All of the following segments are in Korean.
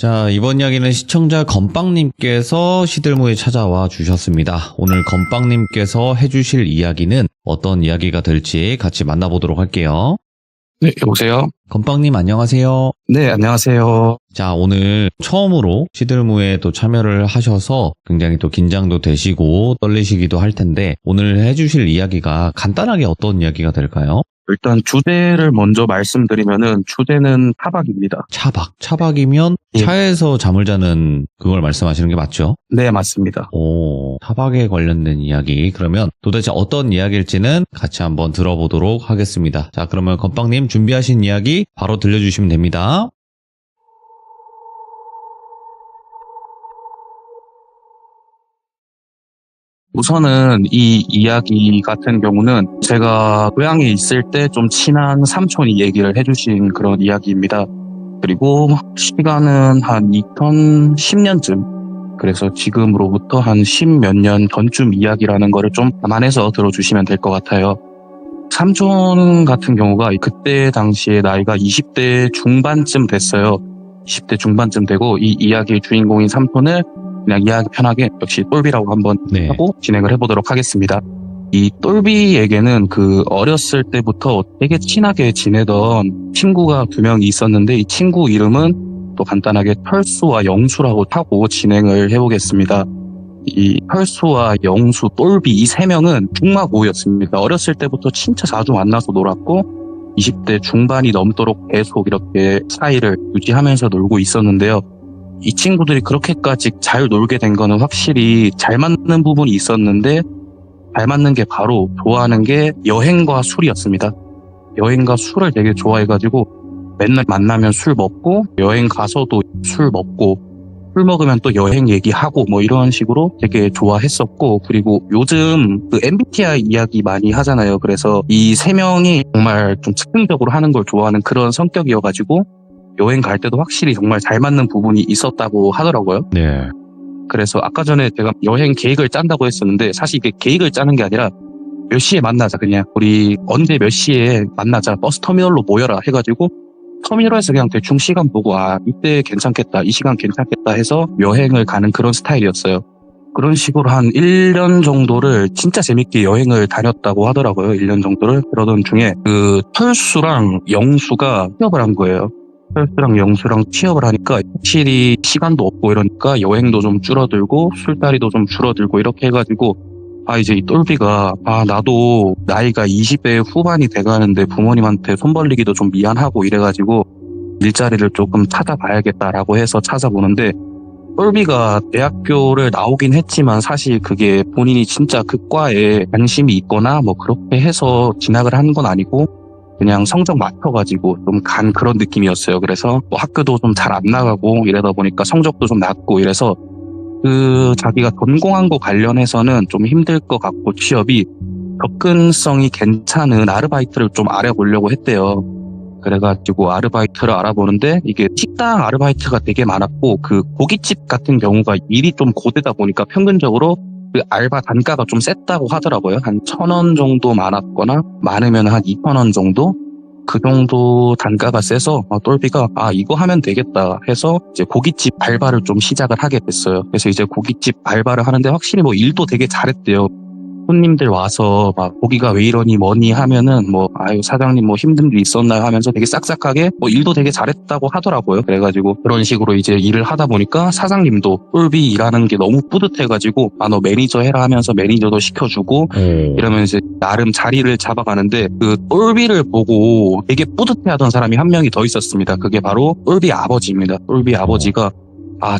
자, 이번 이야기는 시청자 건빵님께서 시들무에 찾아와 주셨습니다. 오늘 건빵님께서 해주실 이야기는 어떤 이야기가 될지 같이 만나보도록 할게요. 네, 여보세요? 건빵님 안녕하세요. 네, 안녕하세요. 자, 오늘 처음으로 시들무에 또 참여를 하셔서 굉장히 또 긴장도 되시고 떨리시기도 할 텐데 오늘 해주실 이야기가 간단하게 어떤 이야기가 될까요? 일단 주제를 먼저 말씀드리면은 주제는 타박입니다. 차박. 차박이면 예. 차에서 잠을 자는 그걸 말씀하시는 게 맞죠? 네, 맞습니다. 오, 타박에 관련된 이야기. 그러면 도대체 어떤 이야기일지는 같이 한번 들어보도록 하겠습니다. 자, 그러면 건빵님 준비하신 이야기 바로 들려주시면 됩니다. 우선은 이 이야기 같은 경우는 제가 고향에 있을 때 좀 친한 삼촌이 얘기를 해주신 그런 이야기입니다. 그리고 시간은 한 2010년쯤, 그래서 지금으로부터 한 10몇 년 전쯤 이야기라는 거를 좀 감안해서 들어주시면 될 것 같아요. 삼촌 같은 경우가 그때 당시에 나이가 20대 중반쯤 됐어요. 20대 중반쯤 되고 이 이야기의 주인공인 삼촌을 그냥 이야기 편하게 역시 똘비라고 한번 네. 하고 진행을 해보도록 하겠습니다. 이 똘비에게는 그 어렸을 때부터 되게 친하게 지내던 친구가 2명이 있었는데 이 친구 이름은 또 간단하게 펄수와 영수라고 하고 진행을 해보겠습니다. 이 펄수와 영수, 똘비 이 3명은 중마고였습니다. 어렸을 때부터 진짜 자주 만나서 놀았고 20대 중반이 넘도록 계속 이렇게 사이를 유지하면서 놀고 있었는데요. 이 친구들이 그렇게까지 잘 놀게 된 거는 확실히 잘 맞는 부분이 있었는데 잘 맞는 게 바로 좋아하는 게 여행과 술이었습니다. 여행과 술을 되게 좋아해가지고 맨날 만나면 술 먹고 여행 가서도 술 먹고 술 먹으면 또 여행 얘기하고 뭐 이런 식으로 되게 좋아했었고, 그리고 요즘 그 MBTI 이야기 많이 하잖아요. 그래서 이 3명이 정말 좀 즉흥적으로 하는 걸 좋아하는 그런 성격이어가지고 여행 갈 때도 확실히 정말 잘 맞는 부분이 있었다고 하더라고요. 네. 그래서 아까 전에 제가 여행 계획을 짠다고 했었는데 사실 이게 계획을 짜는 게 아니라 몇 시에 만나자, 그냥 우리 언제 몇 시에 만나자, 버스 터미널로 모여라 해가지고 터미널에서 그냥 대충 시간 보고 이때 괜찮겠다, 이 시간 괜찮겠다 해서 여행을 가는 그런 스타일이었어요. 그런 식으로 한 1년 정도를 진짜 재밌게 여행을 다녔다고 하더라고요. 1년 정도를. 그러던 중에 그 펄수랑 영수가 취업을 한 거예요. 펄수랑 영수랑 취업을 하니까 확실히 시간도 없고 이러니까 여행도 좀 줄어들고 술자리도 좀 줄어들고 이렇게 해가지고 이제 이 똘비가 나도 나이가 20대 후반이 돼가는데 부모님한테 손 벌리기도 좀 미안하고 이래가지고 일자리를 조금 찾아봐야겠다라고 해서 찾아보는데, 똘비가 대학교를 나오긴 했지만 사실 그게 본인이 진짜 그 과에 관심이 있거나 뭐 그렇게 해서 진학을 한 건 아니고 그냥 성적 맞춰가지고 좀 간 그런 느낌이었어요. 그래서 뭐 학교도 좀 잘 안 나가고 이러다 보니까 성적도 좀 낮고 이래서 그 자기가 전공한 거 관련해서는 좀 힘들 것 같고 취업이 접근성이 괜찮은 아르바이트를 좀 알아보려고 했대요. 그래가지고 아르바이트를 알아보는데 이게 식당 아르바이트가 되게 많았고 그 고깃집 같은 경우가 일이 좀 고되다 보니까 평균적으로 그 알바 단가가 좀 셌다고 하더라고요. 한 1,000원 정도 많았거나 많으면 한 2,000원 정도? 그 정도 단가가 세서 똘비가 이거 하면 되겠다 해서 이제 고깃집 알바를 좀 시작을 하게 됐어요. 그래서 이제 고깃집 알바를 하는데 확실히 뭐 일도 되게 잘했대요. 손님들 와서 막 고기가 왜 이러니 뭐니 하면은 사장님 뭐 힘든 일 있었나요 하면서 되게 싹싹하게 일도 되게 잘했다고 하더라고요. 그래가지고 그런 식으로 이제 일을 하다 보니까 사장님도 똘비 일하는 게 너무 뿌듯해가지고 너 매니저 해라 하면서 매니저도 시켜주고 이러면 이제 나름 자리를 잡아가는데 그 똘비를 보고 되게 뿌듯해하던 사람이 한 명이 더 있었습니다. 그게 바로 똘비 아버지입니다. 똘비 아버지가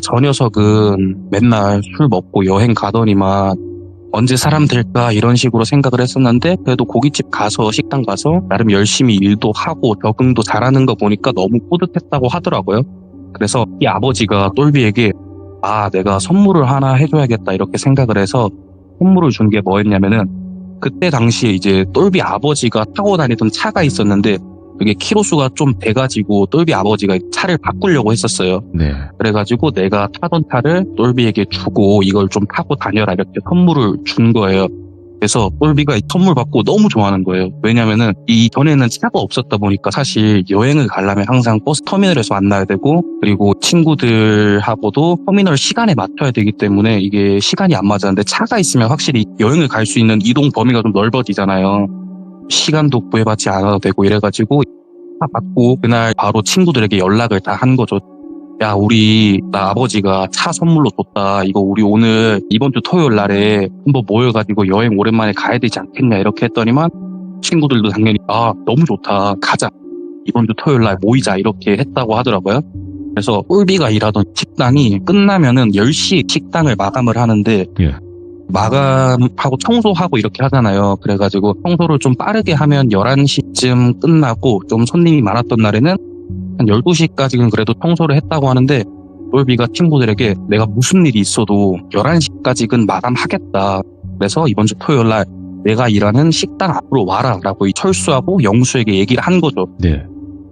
저 녀석은 맨날 술 먹고 여행 가더니만 언제 사람 될까 이런 식으로 생각을 했었는데 그래도 고깃집 가서 식당 가서 나름 열심히 일도 하고 적응도 잘하는 거 보니까 너무 뿌듯했다고 하더라고요. 그래서 이 아버지가 똘비에게 내가 선물을 하나 해줘야겠다 이렇게 생각을 해서 선물을 준 게 뭐였냐면은 그때 당시에 이제 똘비 아버지가 타고 다니던 차가 있었는데 그게 키로수가 좀 돼가지고 똘비 아버지가 차를 바꾸려고 했었어요. 네. 그래가지고 내가 타던 차를 똘비에게 주고 이걸 좀 타고 다녀라 이렇게 선물을 준 거예요. 그래서 똘비가 이 선물 받고 너무 좋아하는 거예요. 왜냐면은 이 전에는 차가 없었다 보니까 사실 여행을 가려면 항상 버스 터미널에서 만나야 되고, 그리고 친구들하고도 터미널 시간에 맞춰야 되기 때문에 이게 시간이 안 맞았는데, 차가 있으면 확실히 여행을 갈 수 있는 이동 범위가 좀 넓어지잖아요. 시간도 구애받지 않아도 되고 이래가지고 차 받고 그날 바로 친구들에게 연락을 다 한 거죠. 야, 나 아버지가 차 선물로 줬다. 이거 우리 오늘 이번 주 토요일 날에 한번 모여가지고 여행 오랜만에 가야 되지 않겠냐, 이렇게 했더니만 친구들도 당연히 너무 좋다, 가자, 이번 주 토요일 날 모이자, 이렇게 했다고 하더라고요. 그래서 똘비가 일하던 식당이 끝나면은 10시 식당을 마감을 하는데, 예. 마감하고 청소하고 이렇게 하잖아요. 그래가지고 청소를 좀 빠르게 하면 11시쯤 끝나고, 좀 손님이 많았던 날에는 한 12시까지는 그래도 청소를 했다고 하는데, 똘비가 친구들에게 내가 무슨 일이 있어도 11시까지는 마감하겠다. 그래서 이번 주 토요일 날 내가 일하는 식당 앞으로 와라 라고 이 철수하고 영수에게 얘기를 한 거죠. 네.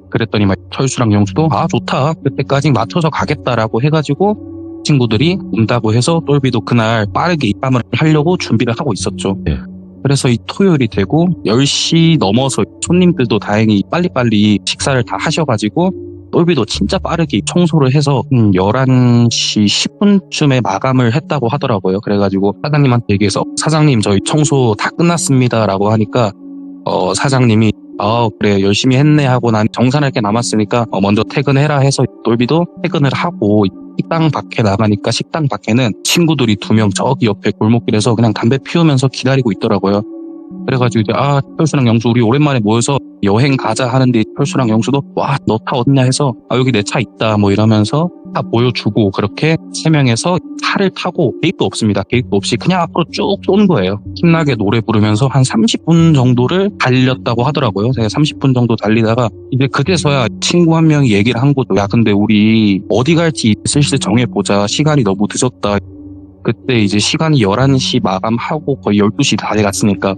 그랬더니 철수랑 영수도 좋다, 그때까지 맞춰서 가겠다라고 해가지고 친구들이 온다고 해서 똘비도 그날 빠르게 입감을 하려고 준비를 하고 있었죠. 네. 그래서 이 토요일이 되고 10시 넘어서 손님들도 다행히 빨리빨리 식사를 다 하셔가지고 똘비도 진짜 빠르게 청소를 해서 11시 10분쯤에 마감을 했다고 하더라고요. 그래가지고 사장님한테 얘기해서 사장님, 저희 청소 다 끝났습니다 라고 하니까 사장님이 그래, 열심히 했네 하고, 난 정산할 게 남았으니까 먼저 퇴근해라 해서 똘비도 퇴근을 하고 식당 밖에 나가니까 식당 밖에는 친구들이 2명 저기 옆에 골목길에서 그냥 담배 피우면서 기다리고 있더라고요. 그래가지고 이제 철수랑 영수 우리 오랜만에 모여서 여행 가자 하는데, 철수랑 영수도 너 차 어딨냐 해서 여기 내 차 있다 뭐 이러면서 차 보여주고, 그렇게 3명에서 차를 타고 계획도 없습니다. 계획도 없이 그냥 앞으로 쭉 쏜 거예요. 신나게 노래 부르면서 한 30분 정도를 달렸다고 하더라고요. 제가 30분 정도 달리다가 이제 그제서야 친구 한 명이 얘기를 한 거죠. 야, 근데 우리 어디 갈지 슬슬 정해보자, 시간이 너무 늦었다. 그때 이제 시간이 11시 마감하고 거의 12시 다 돼갔으니까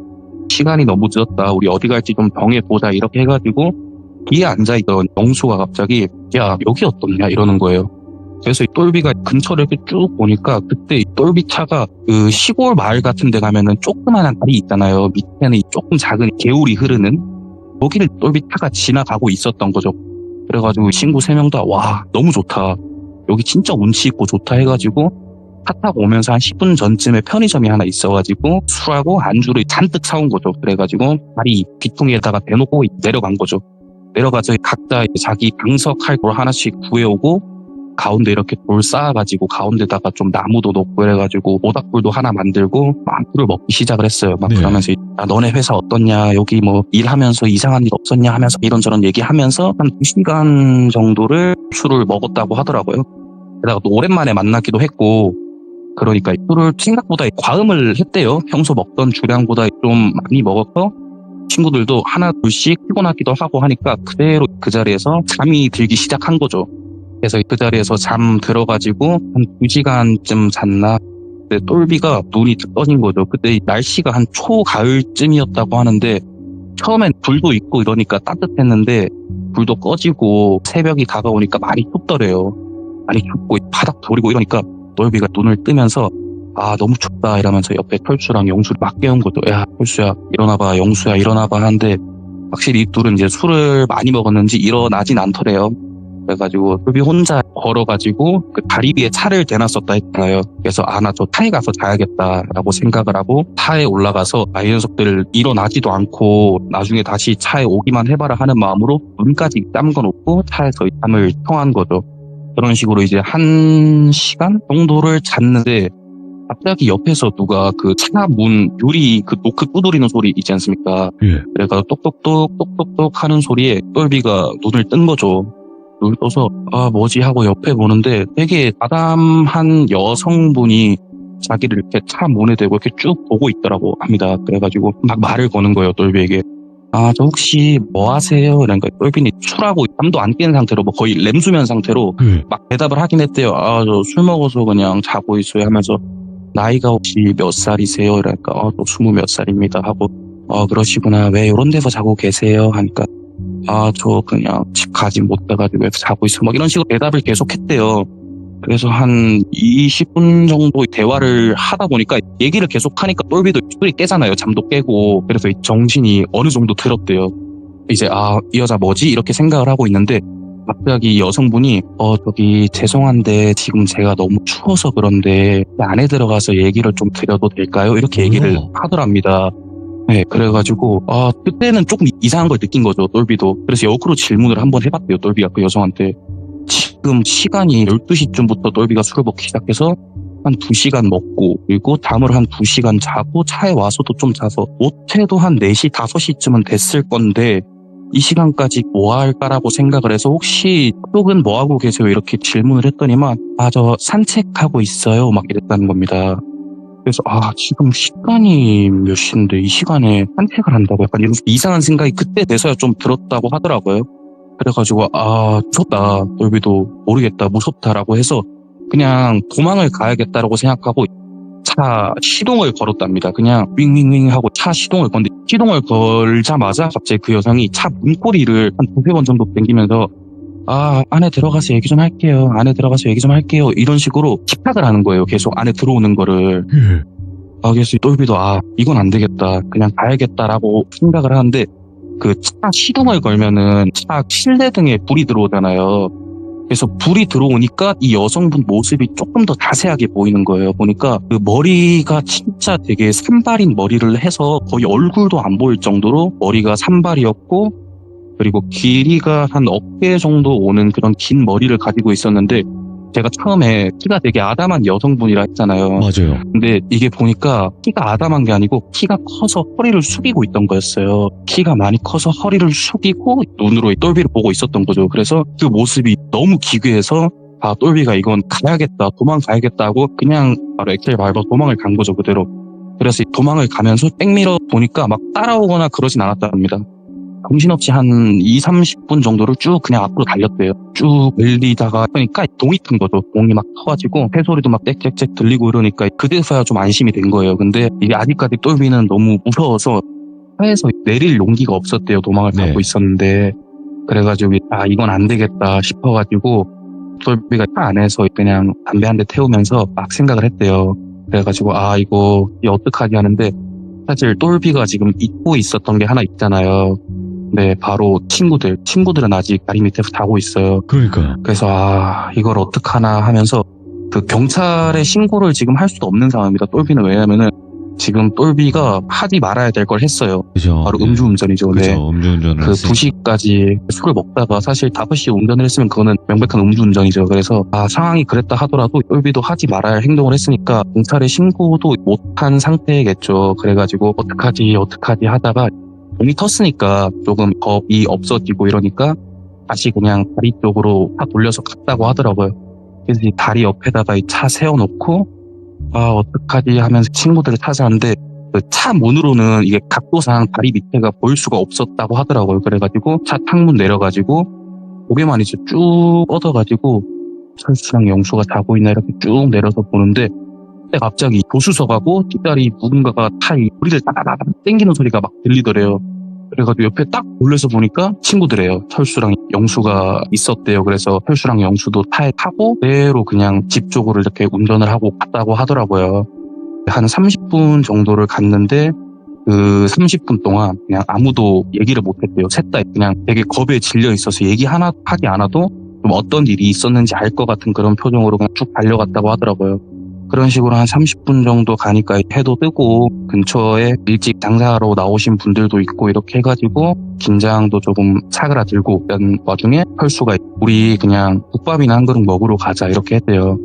시간이 너무 늦었다, 우리 어디 갈지 좀 정해보자, 이렇게 해가지고 뒤에 앉아있던 영수가 갑자기 야, 여기 어떻냐 이러는 거예요. 그래서 이 똘비가 근처를 이렇게 쭉 보니까 그때 이 똘비 차가 그 시골 마을 같은 데 가면은 조그만한 다리 있잖아요. 밑에는 이 조금 작은 개울이 흐르는, 거기를 똘비 차가 지나가고 있었던 거죠. 그래가지고 친구 3명 다 너무 좋다, 여기 진짜 운치 있고 좋다 해가지고 차 타고 오면서 한 10분 전쯤에 편의점이 하나 있어가지고 술하고 안주를 잔뜩 사온 거죠. 그래가지고 다리 귀퉁이에다가 대놓고 내려간 거죠. 내려가서 각자 자기 방석할 걸 하나씩 구해오고, 가운데 이렇게 돌 쌓아가지고 가운데다가 좀 나무도 놓고 이래가지고 모닥불도 하나 만들고 막 술을 먹기 시작을 했어요. 막 네. 그러면서 너네 회사 어떻냐, 여기 뭐 일하면서 이상한 일 없었냐 하면서 이런저런 얘기하면서 한 2시간 정도를 술을 먹었다고 하더라고요. 게다가 또 오랜만에 만나기도 했고, 그러니까 술을 생각보다 과음을 했대요. 평소 먹던 주량보다 좀 많이 먹어서 친구들도 하나 둘씩 피곤하기도 하고 하니까 그대로 그 자리에서 잠이 들기 시작한 거죠. 그래서 그 자리에서 잠 들어가지고 한 2시간쯤 잤나. 근데 똘비가 눈이 떠진 거죠. 그때 날씨가 한 초가을쯤이었다고 하는데, 처음엔 불도 있고 이러니까 따뜻했는데 불도 꺼지고 새벽이 다가오니까 많이 춥더래요. 많이 춥고 바닥 돌이고 이러니까 똘비가 눈을 뜨면서 너무 춥다 이러면서 옆에 철수랑 영수를 막 깨운 거죠. 야, 철수야 일어나봐, 영수야 일어나봐 하는데 확실히 이 둘은 이제 술을 많이 먹었는지 일어나진 않더래요. 그래가지고 똘비 혼자 걸어가지고 그 다리 위에 차를 대놨었다 했잖아요. 그래서 나 저 차에 가서 자야겠다라고 생각을 하고 차에 올라가서 이 녀석들 일어나지도 않고 나중에 다시 차에 오기만 해봐라 하는 마음으로 눈까지 감궈놓고 차에서 잠을 청한 거죠. 그런 식으로 이제 1시간 정도를 잤는데, 갑자기 옆에서 누가 그 차 문 유리 그 노크 두드리는 소리 있지 않습니까? 예. 그래서 똑똑똑 하는 소리에 똘비가 눈을 뜬 거죠. 눈을 떠서 뭐지 하고 옆에 보는데 되게 아담한 여성분이 자기를 이렇게 차 문에 대고 이렇게 쭉 보고 있더라고 합니다. 그래가지고 막 말을 거는 거예요, 똘비에게. 저 혹시 뭐 하세요? 그러니까 똘비는 술하고 잠도 안 깬 상태로 뭐 거의 렘수면 상태로 막 대답을 하긴 했대요. 저 술 먹어서 그냥 자고 있어요 하면서, 나이가 혹시 몇 살이세요? 그러니까 저 20몇 살입니다 하고, 그러시구나, 왜 이런 데서 자고 계세요? 하니까 저 그냥 집 가지 못해가지고 자고 있어 막 이런 식으로 대답을 계속 했대요. 그래서 한 20분 정도 대화를 하다 보니까 얘기를 계속 하니까 똘비도 술이 깨잖아요. 잠도 깨고. 그래서 이 정신이 어느 정도 들었대요. 이제 이 여자 뭐지? 이렇게 생각을 하고 있는데 갑자기 여성분이 저기 죄송한데 지금 제가 너무 추워서 그런데 안에 들어가서 얘기를 좀 드려도 될까요? 이렇게 얘기를 하더랍니다. 네, 그래가지고 그때는 조금 이상한 걸 느낀 거죠, 똘비도. 그래서 역으로 질문을 한번 해봤대요, 똘비가 그 여성한테. 지금 시간이 12시쯤부터 똘비가 술을 먹기 시작해서 한 2시간 먹고, 그리고 다음으로 한 2시간 자고 차에 와서도 좀 자서 못해도 한 4시, 5시쯤은 됐을 건데 이 시간까지 뭐 할까라고 생각을 해서 혹시 쪽은 뭐 하고 계세요? 이렇게 질문을 했더니만 저 산책하고 있어요. 막 이랬다는 겁니다. 그래서 지금 시간이 몇 시인데 이 시간에 산책을 한다고 약간 이런 이상한 생각이 그때 돼서야 좀 들었다고 하더라고요. 그래가지고 무섭다. 똘비도 모르겠다. 무섭다라고 해서 그냥 도망을 가야겠다라고 생각하고 차 시동을 걸었답니다. 그냥 윙윙윙 하고 차 시동을 건데 시동을 걸자마자 갑자기 그 여성이 차 문고리를 한 2-3번 정도 당기면서 안에 들어가서 얘기 좀 할게요. 안에 들어가서 얘기 좀 할게요. 이런 식으로 집착을 하는 거예요. 계속 안에 들어오는 거를. 그래서 똘비도 이건 안 되겠다. 그냥 가야겠다라고 생각을 하는데 그 차 시동을 걸면은 차 실내등에 불이 들어오잖아요. 그래서 불이 들어오니까 이 여성분 모습이 조금 더 자세하게 보이는 거예요. 보니까 그 머리가 진짜 되게 산발인 머리를 해서 거의 얼굴도 안 보일 정도로 머리가 산발이었고 그리고 길이가 한 어깨 정도 오는 그런 긴 머리를 가지고 있었는데 제가 처음에 키가 되게 아담한 여성분이라 했잖아요. 맞아요. 근데 이게 보니까 키가 아담한 게 아니고 키가 커서 허리를 숙이고 있던 거였어요. 키가 많이 커서 허리를 숙이고 눈으로 똘비를 보고 있었던 거죠. 그래서 그 모습이 너무 기괴해서 똘비가 이건 가야겠다, 도망가야겠다 하고 그냥 바로 엑셀 밟아 도망을 간 거죠, 그대로. 그래서 도망을 가면서 백미러 보니까 막 따라오거나 그러진 않았답니다. 정신없이 한 20-30분 정도를 쭉 그냥 앞으로 달렸대요. 쭉 밀리다가 그러니까 동이 튼 거죠. 동이 막 터가지고 새소리도 막 짹짹짹 들리고 이러니까 그때서야 좀 안심이 된 거예요. 근데 이게 아직까지 똘비는 너무 무서워서 차에서 내릴 용기가 없었대요. 도망을 가고 있었는데 그래가지고 이건 안 되겠다 싶어가지고 똘비가 차 안에서 그냥 담배 한 대 태우면서 막 생각을 했대요. 그래가지고 이거 어떡하지 하는데 사실 똘비가 지금 잊고 있었던 게 하나 있잖아요. 네, 바로 친구들은 아직 다리 밑에서 자고 있어요. 그러니까요. 그래서 이걸 어떡하나 하면서 그 경찰에 신고를 지금 할 수도 없는 상황입니다. 똘비는 왜냐면은 지금 똘비가 하지 말아야 될 걸 했어요. 그죠. 바로 음주운전이죠. 그죠. 네. 음주운전을 그 2시까지 술을 먹다가 사실 5시에 운전을 했으면 그거는 명백한 음주운전이죠. 그래서 상황이 그랬다 하더라도 똘비도 하지 말아야 할 행동을 했으니까 경찰에 신고도 못한 상태겠죠. 그래가지고 어떡하지 하다가 돈이 텄으니까 조금 겁이 없어지고 이러니까 다시 그냥 다리 쪽으로 차 돌려서 갔다고 하더라고요. 그래서 이 다리 옆에다가 이 차 세워놓고 어떡하지 하면서 친구들을 찾아왔는데 그 차 문으로는 이게 각도상 다리 밑에가 보일 수가 없었다고 하더라고요. 그래가지고 차 창문 내려가지고 고개만 이제 쭉 뻗어가지고 철수랑 영수가 자고 있나 이렇게 쭉 내려서 보는데 그때 갑자기 조수석하고 뒷다리 누군가가 차에 머리를 따다다닥 땡기는 소리가 막 들리더래요. 그래가지고 옆에 딱 돌려서 보니까 친구들이에요. 철수랑 영수가 있었대요. 그래서 철수랑 영수도 차에 타고 그대로 그냥 집 쪽으로 이렇게 운전을 하고 갔다고 하더라고요. 한 30분 정도를 갔는데 그 30분 동안 그냥 아무도 얘기를 못했대요. 셋 다 그냥 되게 겁에 질려 있어서 얘기 하나 하지 않아도 좀 어떤 일이 있었는지 알 것 같은 그런 표정으로 그냥 쭉 달려갔다고 하더라고요. 그런 식으로 한 30분 정도 가니까 해도 뜨고 근처에 일찍 장사하러 나오신 분들도 있고 이렇게 해가지고 긴장도 조금 사그라들고 이런 와중에 혈수가 우리 그냥 국밥이나 한 그릇 먹으러 가자 이렇게 했대요.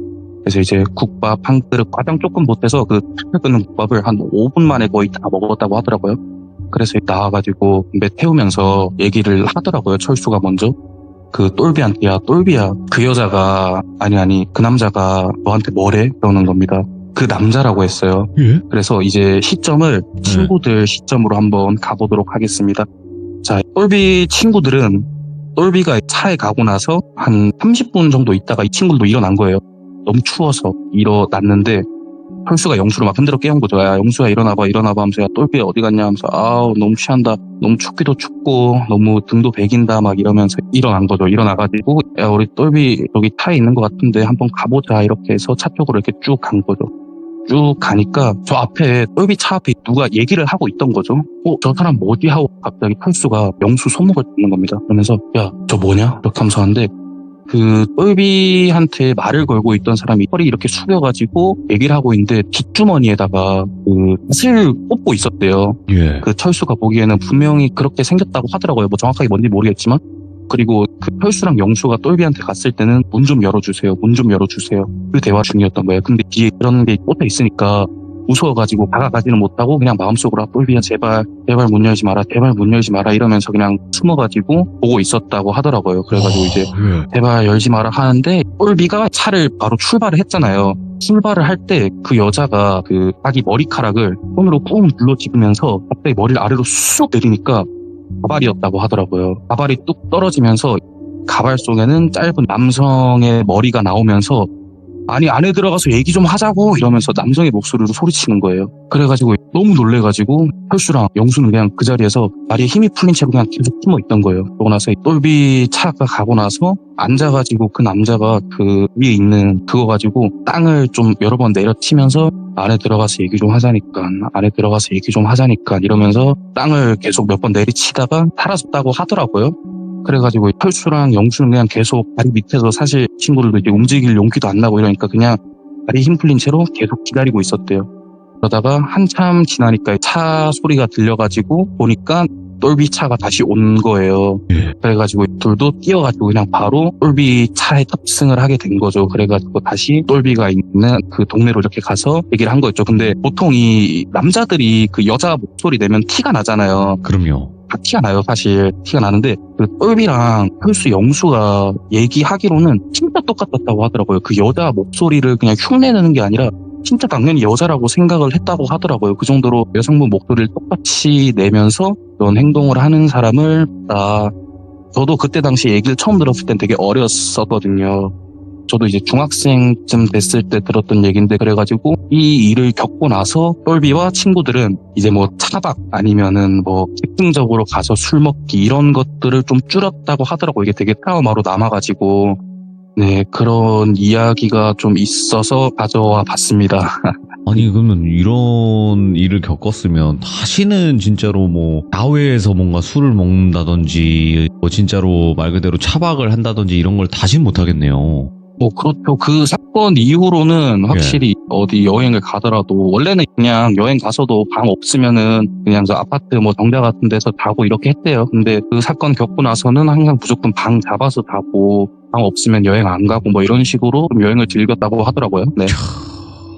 그래서 이제 국밥 한 그릇 과장 조금 못해서 그 탁탁 끓는 국밥을 한 5분 만에 거의 다 먹었다고 하더라고요. 그래서 나와가지고 배 태우면서 얘기를 하더라고요. 철수가 먼저. 그 똘비한테 똘비야 그 여자가 아니 그 남자가 너한테 뭐래? 그러는 겁니다. 그 남자라고 했어요. 예? 그래서 이제 시점을 친구들 시점으로 한번 가보도록 하겠습니다. 자, 똘비 친구들은 똘비가 차에 가고 나서 한 30분 정도 있다가 이 친구들도 일어난 거예요. 너무 추워서 일어났는데 털수가 영수를 막 흔들어 깨운 거죠. 야, 영수야, 일어나봐 하면서, 야, 똘비 어디 갔냐 하면서, 아우, 너무 취한다. 너무 춥기도 춥고, 너무 등도 베긴다, 막 이러면서 일어난 거죠. 일어나가지고, 야, 우리 똘비 여기 차에 있는 것 같은데 한번 가보자. 이렇게 해서 차 쪽으로 이렇게 쭉 간 거죠. 쭉 가니까 저 앞에 똘비 차 앞에 누가 얘기를 하고 있던 거죠. 저 사람 뭐지? 하고 갑자기 털수가 영수 손목을 잡는 겁니다. 그러면서, 야, 저 뭐냐? 이렇게 하면서 하는데, 그 똘비한테 말을 걸고 있던 사람이 허리 이렇게 숙여가지고 얘기를 하고 있는데 뒷주머니에다가 그 낫을 꽂고 있었대요. 예. 그 철수가 보기에는 분명히 그렇게 생겼다고 하더라고요. 뭐 정확하게 뭔지 모르겠지만. 그리고 그 철수랑 영수가 똘비한테 갔을 때는 문 좀 열어주세요. 문 좀 열어주세요. 그 대화 중이었던 거예요. 근데 뒤에 그런 게 꽂혀 있으니까 무서워가지고 다가가지는 못하고 그냥 마음속으로 아, 똘비야 제발 문 열지 마라. 제발 문 열지 마라. 이러면서 그냥 숨어가지고 보고 있었다고 하더라고요. 그래가지고 이제 예. 제발 열지 마라 하는데 똘비가 차를 바로 출발을 했잖아요. 출발을 할 때 그 여자가 그 자기 머리카락을 손으로 꾹 눌러 집으면서 갑자기 머리를 아래로 쑥 내리니까 가발이었다고 하더라고요. 가발이 뚝 떨어지면서 가발 속에는 짧은 남성의 머리가 나오면서 아니 안에 들어가서 얘기 좀 하자고 이러면서 남성의 목소리로 소리치는 거예요. 그래가지고 너무 놀래가지고 혈수랑 영수는 그냥 그 자리에서 다리에 힘이 풀린 채로 그냥 계속 숨어 있던 거예요. 그러고 나서 똘비 차가 가고 나서 앉아가지고 그 남자가 그 위에 있는 그거 가지고 땅을 좀 여러 번 내려치면서 안에 들어가서 얘기 좀 하자니까 이러면서 땅을 계속 몇 번 내리치다가 사라졌다고 하더라고요. 그래가지고 털수랑 영수는 그냥 계속 다리 밑에서 사실 친구들도 이제 움직일 용기도 안 나고 이러니까 그냥 다리 힘 풀린 채로 계속 기다리고 있었대요. 그러다가 한참 지나니까 차 소리가 들려가지고 보니까 똘비 차가 다시 온 거예요. 그래가지고 둘도 뛰어가지고 그냥 바로 똘비 차에 탑승을 하게 된 거죠. 그래가지고 다시 똘비가 있는 그 동네로 이렇게 가서 얘기를 한 거였죠. 근데 보통 이 남자들이 그 여자 목소리 내면 티가 나잖아요. 그럼요. 다 티가 나요. 사실 티가 나는데 그 똘비랑 털수 영수가 얘기하기로는 진짜 똑같았다고 하더라고요. 그 여자 목소리를 그냥 흉내내는 게 아니라 진짜 당연히 여자라고 생각을 했다고 하더라고요. 그 정도로 여성분 목소리를 똑같이 내면서 그런 행동을 하는 사람을 저도 그때 당시 얘기를 처음 들었을 땐 되게 어렸었거든요. 저도 이제 중학생쯤 됐을 때 들었던 얘기인데 그래가지고 이 일을 겪고 나서 똘비와 친구들은 이제 뭐 차박 아니면은 뭐 집중적으로 가서 술 먹기 이런 것들을 좀 줄였다고 하더라고요. 이게 되게 트라우마로 남아가지고 네 그런 이야기가 좀 있어서 가져와 봤습니다. 아니 그러면 이런 일을 겪었으면 다시는 진짜로 뭐 야외에서 뭔가 술을 먹는다든지 뭐 진짜로 말 그대로 차박을 한다든지 이런 걸 다시 못 하겠네요. 뭐 그렇죠. 그 사건 이후로는 확실히 어디 여행을 가더라도 원래는 그냥 여행 가서도 방 없으면은 그냥 저 아파트 뭐 정자 같은 데서 자고 이렇게 했대요. 근데 그 사건 겪고 나서는 항상 무조건 방 잡아서 자고 방 없으면 여행 안 가고 뭐 이런 식으로 좀 여행을 즐겼다고 하더라고요. 네.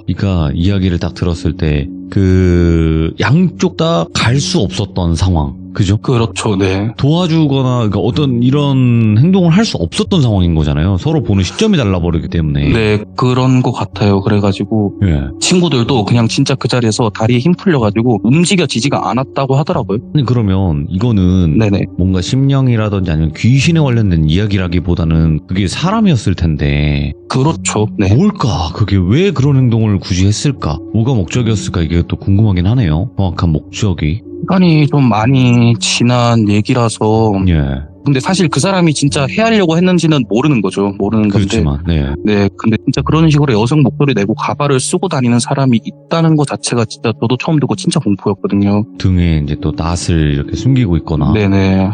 그러니까 이야기를 딱 들었을 때 그 양쪽 다 갈 수 없었던 상황. 그죠? 그렇죠. 네. 도와주거나 그러니까 어떤 이런 행동을 할 수 없었던 상황인 거잖아요. 서로 보는 시점이 달라버리기 때문에. 네, 그런 것 같아요. 그래가지고 예. 친구들도 그냥 진짜 그 자리에서 다리에 힘 풀려가지고 움직여지지가 않았다고 하더라고요. 아니 그러면 이거는 네네. 뭔가 심령이라든지 아니면 귀신에 관련된 이야기라기보다는 그게 사람이었을 텐데 그렇죠. 네. 뭘까? 그게 왜 그런 행동을 굳이 했을까? 뭐가 목적이었을까? 이게 또 궁금하긴 하네요. 정확한 목적이. 시간이 좀 많이 지난 얘기라서 예. 근데 사실 그 사람이 진짜 헤아리려고 했는지는 모르는 거죠. 모르는 건데. 그렇지만, 네. 네, 근데 진짜 그런 식으로 여성 목소리 내고 가발을 쓰고 다니는 사람이 있다는 것 자체가 진짜 저도 처음 듣고 진짜 공포였거든요. 등에 이제 또 낫을 이렇게 숨기고 있거나. 네네.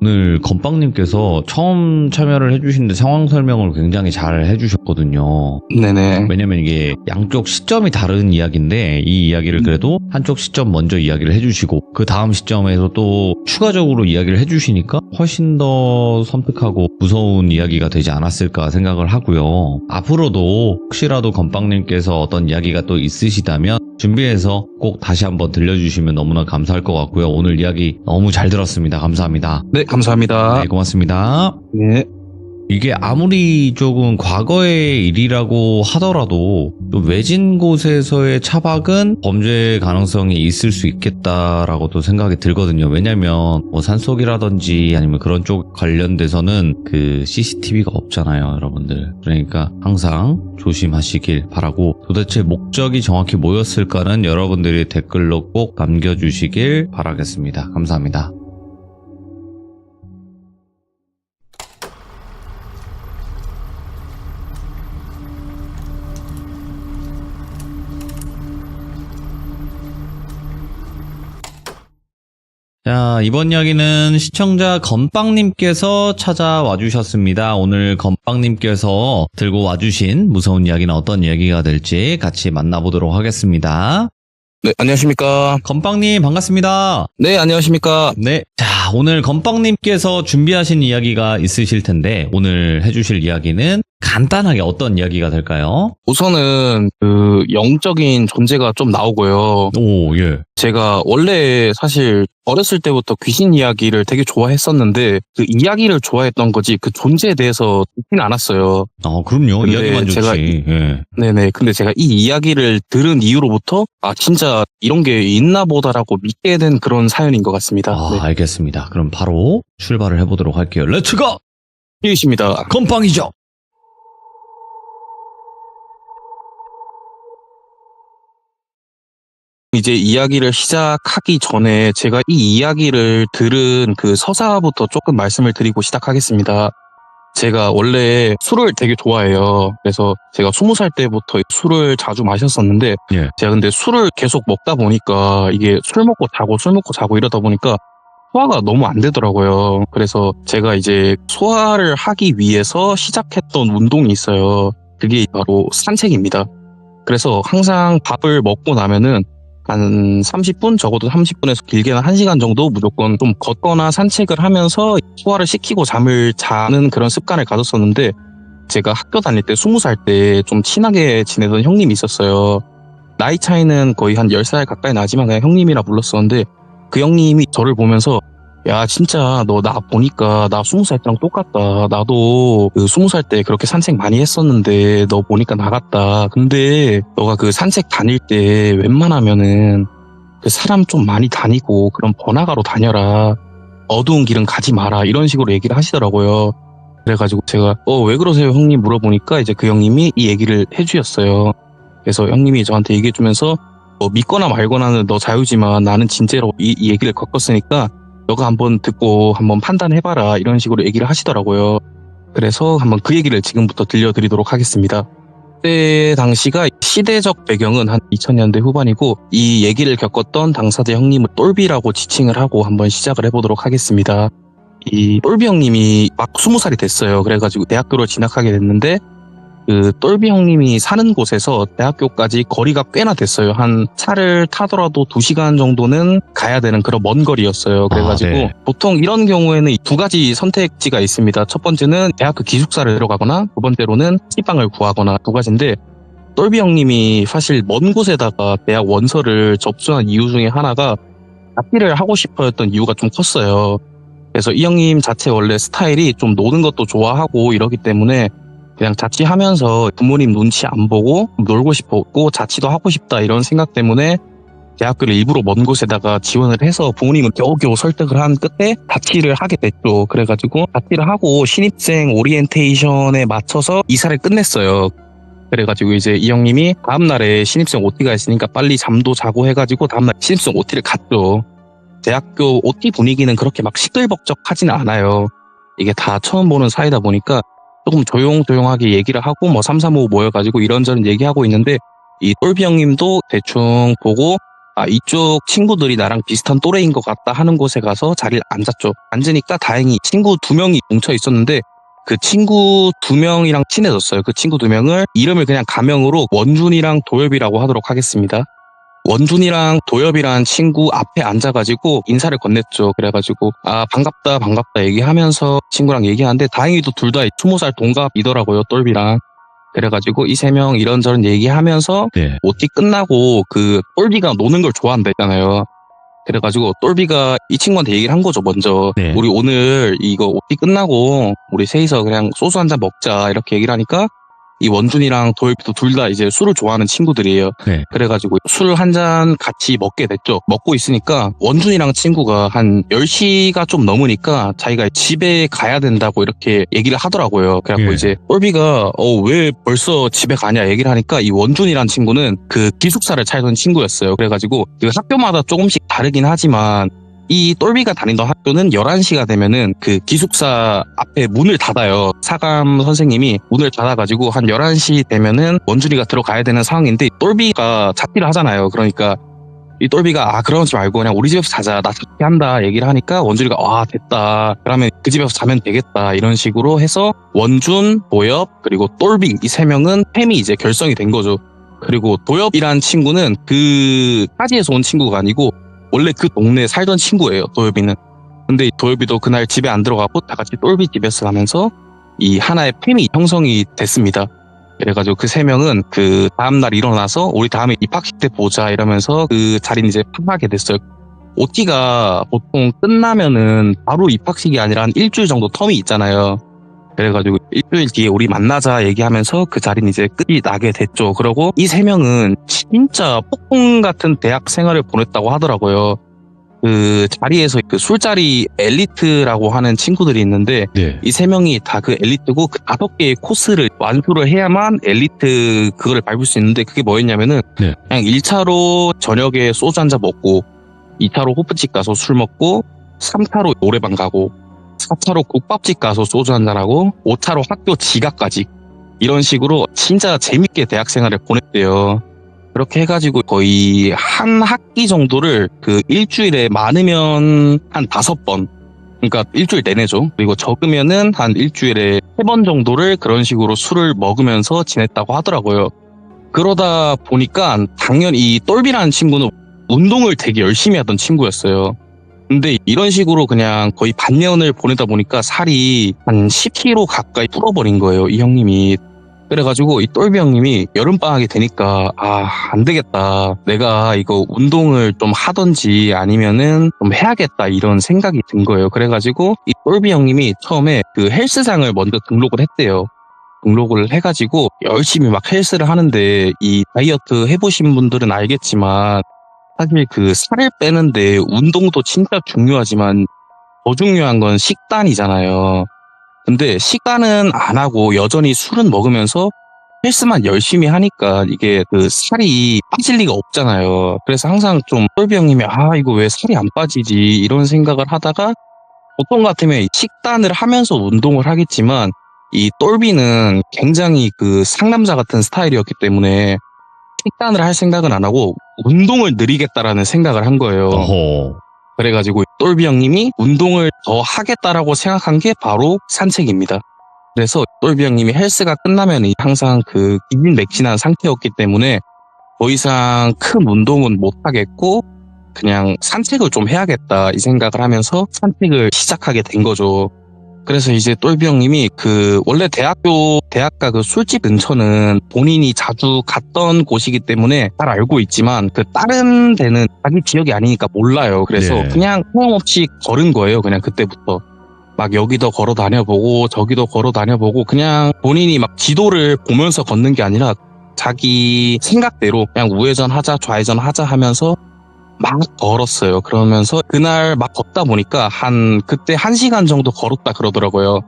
오늘 건빵님께서 처음 참여를 해주시는데 상황 설명을 굉장히 잘 해주셨거든요. 네네. 왜냐면 이게 양쪽 시점이 다른 이야기인데 이 이야기를 그래도 한쪽 시점 먼저 이야기를 해주시고 그 다음 시점에서 또 추가적으로 이야기를 해주시니까 훨씬 더 섬뜩하고 무서운 이야기가 되지 않았을까 생각을 하고요. 앞으로도 혹시라도 건빵님께서 어떤 이야기가 또 있으시다면 준비해서 꼭 다시 한번 들려주시면 너무나 감사할 것 같고요. 오늘 이야기 너무 잘 들었습니다. 감사합니다. 네, 감사합니다. 네, 고맙습니다. 네. 이게 아무리 조금 과거의 일이라고 하더라도 또 외진 곳에서의 차박은 범죄 가능성이 있을 수 있겠다라고도 생각이 들거든요. 왜냐면 뭐 산속이라든지 아니면 그런 쪽 관련돼서는 그 CCTV가 없잖아요, 여러분들. 그러니까 항상 조심하시길 바라고, 도대체 목적이 정확히 뭐였을까는 여러분들이 댓글로 꼭 남겨주시길 바라겠습니다. 감사합니다. 자, 이번 이야기는 시청자 건빵님께서 찾아와 주셨습니다. 오늘 건빵님께서 들고 와주신 무서운 이야기는 어떤 이야기가 될지 같이 만나보도록 하겠습니다. 네, 안녕하십니까. 건빵님 반갑습니다. 네, 안녕하십니까. 네. 자, 오늘 건빵님께서 준비하신 이야기가 있으실 텐데 오늘 해주실 이야기는 간단하게 어떤 이야기가 될까요? 우선은 그 영적인 존재가 좀 나오고요. 오, 예. 제가 원래 사실 어렸을 때부터 귀신 이야기를 되게 좋아했었는데 그 이야기를 좋아했던 거지 그 존재에 대해서 듣지는 않았어요. 아, 그럼요. 근데 이야기만 좋지. 제가 예. 네네. 근데 제가 이 이야기를 들은 이후로부터 아 진짜 이런 게 있나 보다라고 믿게 된 그런 사연인 것 같습니다. 아, 네. 알겠습니다. 그럼 바로 출발을 해보도록 할게요. 렛츠고! 이십니다. 건빵이죠. 이제 이야기를 시작하기 전에 제가 이 이야기를 들은 그 서사부터 조금 말씀을 드리고 시작하겠습니다. 제가 원래 술을 되게 좋아해요. 그래서 제가 20살 때부터 술을 자주 마셨었는데 예. 제가 근데 술을 계속 먹다 보니까 이게 술 먹고 자고 이러다 보니까 소화가 너무 안 되더라고요. 그래서 제가 이제 소화를 하기 위해서 시작했던 운동이 있어요. 그게 바로 산책입니다. 그래서 항상 밥을 먹고 나면은 한 30분, 적어도 30분에서 길게는 1시간 정도 무조건 좀 걷거나 산책을 하면서 소화를 시키고 잠을 자는 그런 습관을 가졌었는데 제가 학교 다닐 때 20살 때 좀 친하게 지내던 형님이 있었어요. 나이 차이는 거의 한 10살 가까이 나지만 그냥 형님이라 불렀었는데 그 형님이 저를 보면서 야 진짜 너 나 보니까 나 20살 때랑 똑같다. 나도 그 20살 때 그렇게 산책 많이 했었는데 너 보니까 나갔다. 근데 너가 그 산책 다닐 때 웬만하면은 그 사람 좀 많이 다니고 그런 번화가로 다녀라. 어두운 길은 가지 마라. 이런 식으로 얘기를 하시더라고요. 그래가지고 제가 왜 그러세요 형님 물어보니까 이제 그 형님이 이 얘기를 해주셨어요. 그래서 형님이 저한테 얘기해주면서 믿거나 말거나는 너 자유지만 나는 진짜로 이 얘기를 겪었으니까 너가 한번 듣고 한번 판단해봐라 이런 식으로 얘기를 하시더라고요. 그래서 한번 그 얘기를 지금부터 들려드리도록 하겠습니다. 그때 당시가 시대적 배경은 한 2000년대 후반이고 이 얘기를 겪었던 당사자 형님을 똘비라고 지칭을 하고 한번 시작을 해보도록 하겠습니다. 이 똘비 형님이 막 20살이 됐어요. 그래가지고 대학교를 진학하게 됐는데 그 똘비 형님이 사는 곳에서 대학교까지 거리가 꽤나 됐어요. 한 차를 타더라도 2시간 정도는 가야 되는 그런 먼 거리였어요. 그래가지고 네. 보통 이런 경우에는 두 가지 선택지가 있습니다. 첫 번째는 대학교 기숙사를 들어가거나 두 번째로는 찐빵을 구하거나 두 가지인데 똘비 형님이 사실 먼 곳에다가 대학 원서를 접수한 이유 중에 하나가 자취를 하고 싶어했던 이유가 좀 컸어요. 그래서 이 형님 자체 원래 스타일이 좀 노는 것도 좋아하고 이러기 때문에 그냥 자취하면서 부모님 눈치 안 보고 놀고 싶었고 자취도 하고 싶다 이런 생각 때문에 대학교를 일부러 먼 곳에다가 지원을 해서 부모님은 겨우겨우 설득을 한 끝에 자취를 하게 됐죠. 그래가지고 자취를 하고 신입생 오리엔테이션에 맞춰서 이사를 끝냈어요. 그래가지고 이제 이 형님이 다음날에 신입생 OT가 있으니까 빨리 잠도 자고 해가지고 다음날 신입생 OT를 갔죠. 대학교 OT 분위기는 그렇게 막 시끌벅적하지는 않아요. 이게 다 처음 보는 사이다 보니까 조금 조용조용하게 얘기를 하고 3, 4, 5 모여가지고 이런저런 얘기하고 있는데 이 똘비 형님도 대충 보고 이쪽 친구들이 나랑 비슷한 또래인 것 같다 하는 곳에 가서 자리를 앉았죠. 앉으니까 다행히 친구 2명이 뭉쳐 있었는데 그 친구 2명이랑 친해졌어요. 그 친구 2명을 이름을 그냥 가명으로 원준이랑 도엽이라고 하도록 하겠습니다. 원준이랑 도엽이라는 친구 앞에 앉아가지고 인사를 건넸죠. 그래가지고 반갑다 얘기하면서 친구랑 얘기하는데 다행히도 둘 다 20살 동갑이더라고요. 똘비랑. 그래가지고 이 3명 이런저런 얘기하면서 네. OT 끝나고 그 똘비가 노는 걸 좋아한다 했잖아요. 그래가지고 똘비가 이 친구한테 얘기를 한 거죠. 먼저 네. 우리 오늘 이거 OT 끝나고 우리 셋이서 그냥 소주 한잔 먹자 이렇게 얘기를 하니까 이 원준이랑 도엽이도 둘 다 이제 술을 좋아하는 친구들이에요. 네. 그래가지고 술 한 잔 같이 먹게 됐죠. 먹고 있으니까 원준이랑 친구가 한 10시가 좀 넘으니까 자기가 집에 가야 된다고 이렇게 얘기를 하더라고요. 그래갖고 예. 이제 똘비가 왜 벌써 집에 가냐 얘기를 하니까 이 원준이란 친구는 그 기숙사를 차리던 친구였어요. 그래가지고 그 학교마다 조금씩 다르긴 하지만 이 똘비가 다니던 학교는 11시가 되면은 그 기숙사 앞에 문을 닫아요. 사감 선생님이 문을 닫아가지고 한 11시 되면은 원준이가 들어가야 되는 상황인데 똘비가 자취를 하잖아요. 그러니까 이 똘비가 그러지 말고 그냥 우리 집에서 자자. 나 자취한다 얘기를 하니까 원준이가 됐다. 그러면 그 집에서 자면 되겠다. 이런 식으로 해서 원준, 도엽, 그리고 똘비 이 세 명은 팸이 이제 결성이 된 거죠. 그리고 도엽이란 친구는 그 타지에서 온 친구가 아니고 원래 그 동네에 살던 친구예요, 도엽이는. 근데 도엽이도 그날 집에 안 들어가고 다 같이 똘비 집에서 가면서 이 하나의 팸이 형성이 됐습니다. 그래가지고 그 세 명은 그 다음날 일어나서 우리 다음에 입학식 때 보자 이러면서 그 자리는 이제 파하게 됐어요. OT가 보통 끝나면은 바로 입학식이 아니라 한 일주일 정도 텀이 있잖아요. 그래가지고 일주일 뒤에 우리 만나자 얘기하면서 그 자리는 이제 끝이 나게 됐죠. 그러고 이 세 명은 진짜 폭풍 같은 대학 생활을 보냈다고 하더라고요. 그 자리에서 그 술자리 엘리트라고 하는 친구들이 있는데 네. 이 세 명이 다 그 엘리트고 그 5개의 코스를 완수를 해야만 엘리트 그거를 밟을 수 있는데 그게 뭐였냐면은 네. 그냥 1차로 저녁에 소주 한 잔 먹고 2차로 호프집 가서 술 먹고 3차로 노래방 가고 4차로 국밥집 가서 소주 한잔하고 5차로 학교 지각까지 이런 식으로 진짜 재밌게 대학 생활을 보냈대요. 그렇게 해가지고 거의 한 학기 정도를 그 일주일에 많으면 한 5번 그러니까 일주일 내내죠. 그리고 적으면은 한 일주일에 3번 정도를 그런 식으로 술을 먹으면서 지냈다고 하더라고요. 그러다 보니까 당연히 이 똘비라는 친구는 운동을 되게 열심히 하던 친구였어요. 근데 이런 식으로 그냥 거의 반년을 보내다 보니까 살이 한 10kg 가까이 불어버린 거예요, 이 형님이. 그래가지고 이 똘비 형님이 여름방학이 되니까 안 되겠다. 내가 이거 운동을 좀 하던지 아니면은 좀 해야겠다 이런 생각이 든 거예요. 그래가지고 이 똘비 형님이 처음에 그 헬스장을 먼저 등록을 했대요. 등록을 해가지고 열심히 막 헬스를 하는데 이 다이어트 해보신 분들은 알겠지만 사실 그 살을 빼는데 운동도 진짜 중요하지만 더 중요한 건 식단이잖아요. 근데 식단은 안 하고 여전히 술은 먹으면서 헬스만 열심히 하니까 이게 그 살이 빠질 리가 없잖아요. 그래서 항상 좀 똘비 형님이 이거 왜 살이 안 빠지지 이런 생각을 하다가 보통 같으면 식단을 하면서 운동을 하겠지만 이 똘비는 굉장히 그 상남자 같은 스타일이었기 때문에 식단을 할 생각은 안 하고 운동을 늘리겠다라는 생각을 한 거예요. 어허. 그래가지고 똘비 형님이 운동을 더 하겠다라고 생각한 게 바로 산책입니다. 그래서 똘비 형님이 헬스가 끝나면 항상 그 기진맥진한 상태였기 때문에 더 이상 큰 운동은 못 하겠고 그냥 산책을 좀 해야겠다 이 생각을 하면서 산책을 시작하게 된 거죠. 그래서 이제 똘비 형님이 그 원래 대학가 그 술집 근처는 본인이 자주 갔던 곳이기 때문에 잘 알고 있지만 그 다른 데는 자기 지역이 아니니까 몰라요. 그래서 네. 그냥 소용없이 걸은 거예요. 그냥 그때부터. 막 여기도 걸어 다녀보고 저기도 걸어 다녀보고 그냥 본인이 막 지도를 보면서 걷는 게 아니라 자기 생각대로 그냥 우회전 하자 좌회전 하자 하면서 막 걸었어요. 그러면서 그날 막 걷다 보니까 그때 1시간 정도 걸었다 그러더라고요.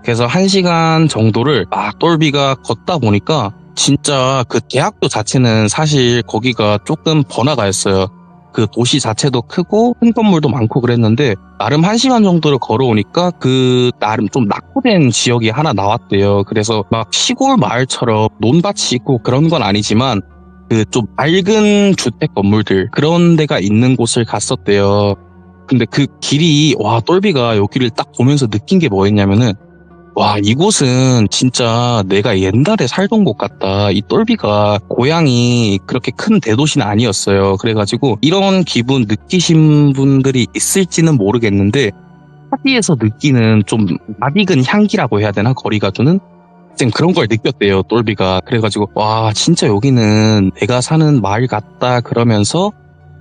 그래서 1시간 정도를 막 똘비가 걷다 보니까 진짜 그 대학교 자체는 사실 거기가 조금 번화가였어요. 그 도시 자체도 크고 큰 건물도 많고 그랬는데 나름 1시간 정도를 걸어오니까 그 나름 좀 낙후된 지역이 하나 나왔대요. 그래서 막 시골 마을처럼 논밭이 있고 그런 건 아니지만 그 좀 낡은 주택 건물들 그런 데가 있는 곳을 갔었대요. 근데 그 길이 똘비가 여기를 딱 보면서 느낀 게 뭐였냐면은 이곳은 진짜 내가 옛날에 살던 곳 같다. 이 똘비가 고향이 그렇게 큰 대도시는 아니었어요. 그래가지고 이런 기분 느끼신 분들이 있을지는 모르겠는데 파티에서 느끼는 좀 낯익은 향기라고 해야 되나? 거리가 주는? 그런 걸 느꼈대요, 똘비가. 그래가지고 진짜 여기는 내가 사는 마을 같다 그러면서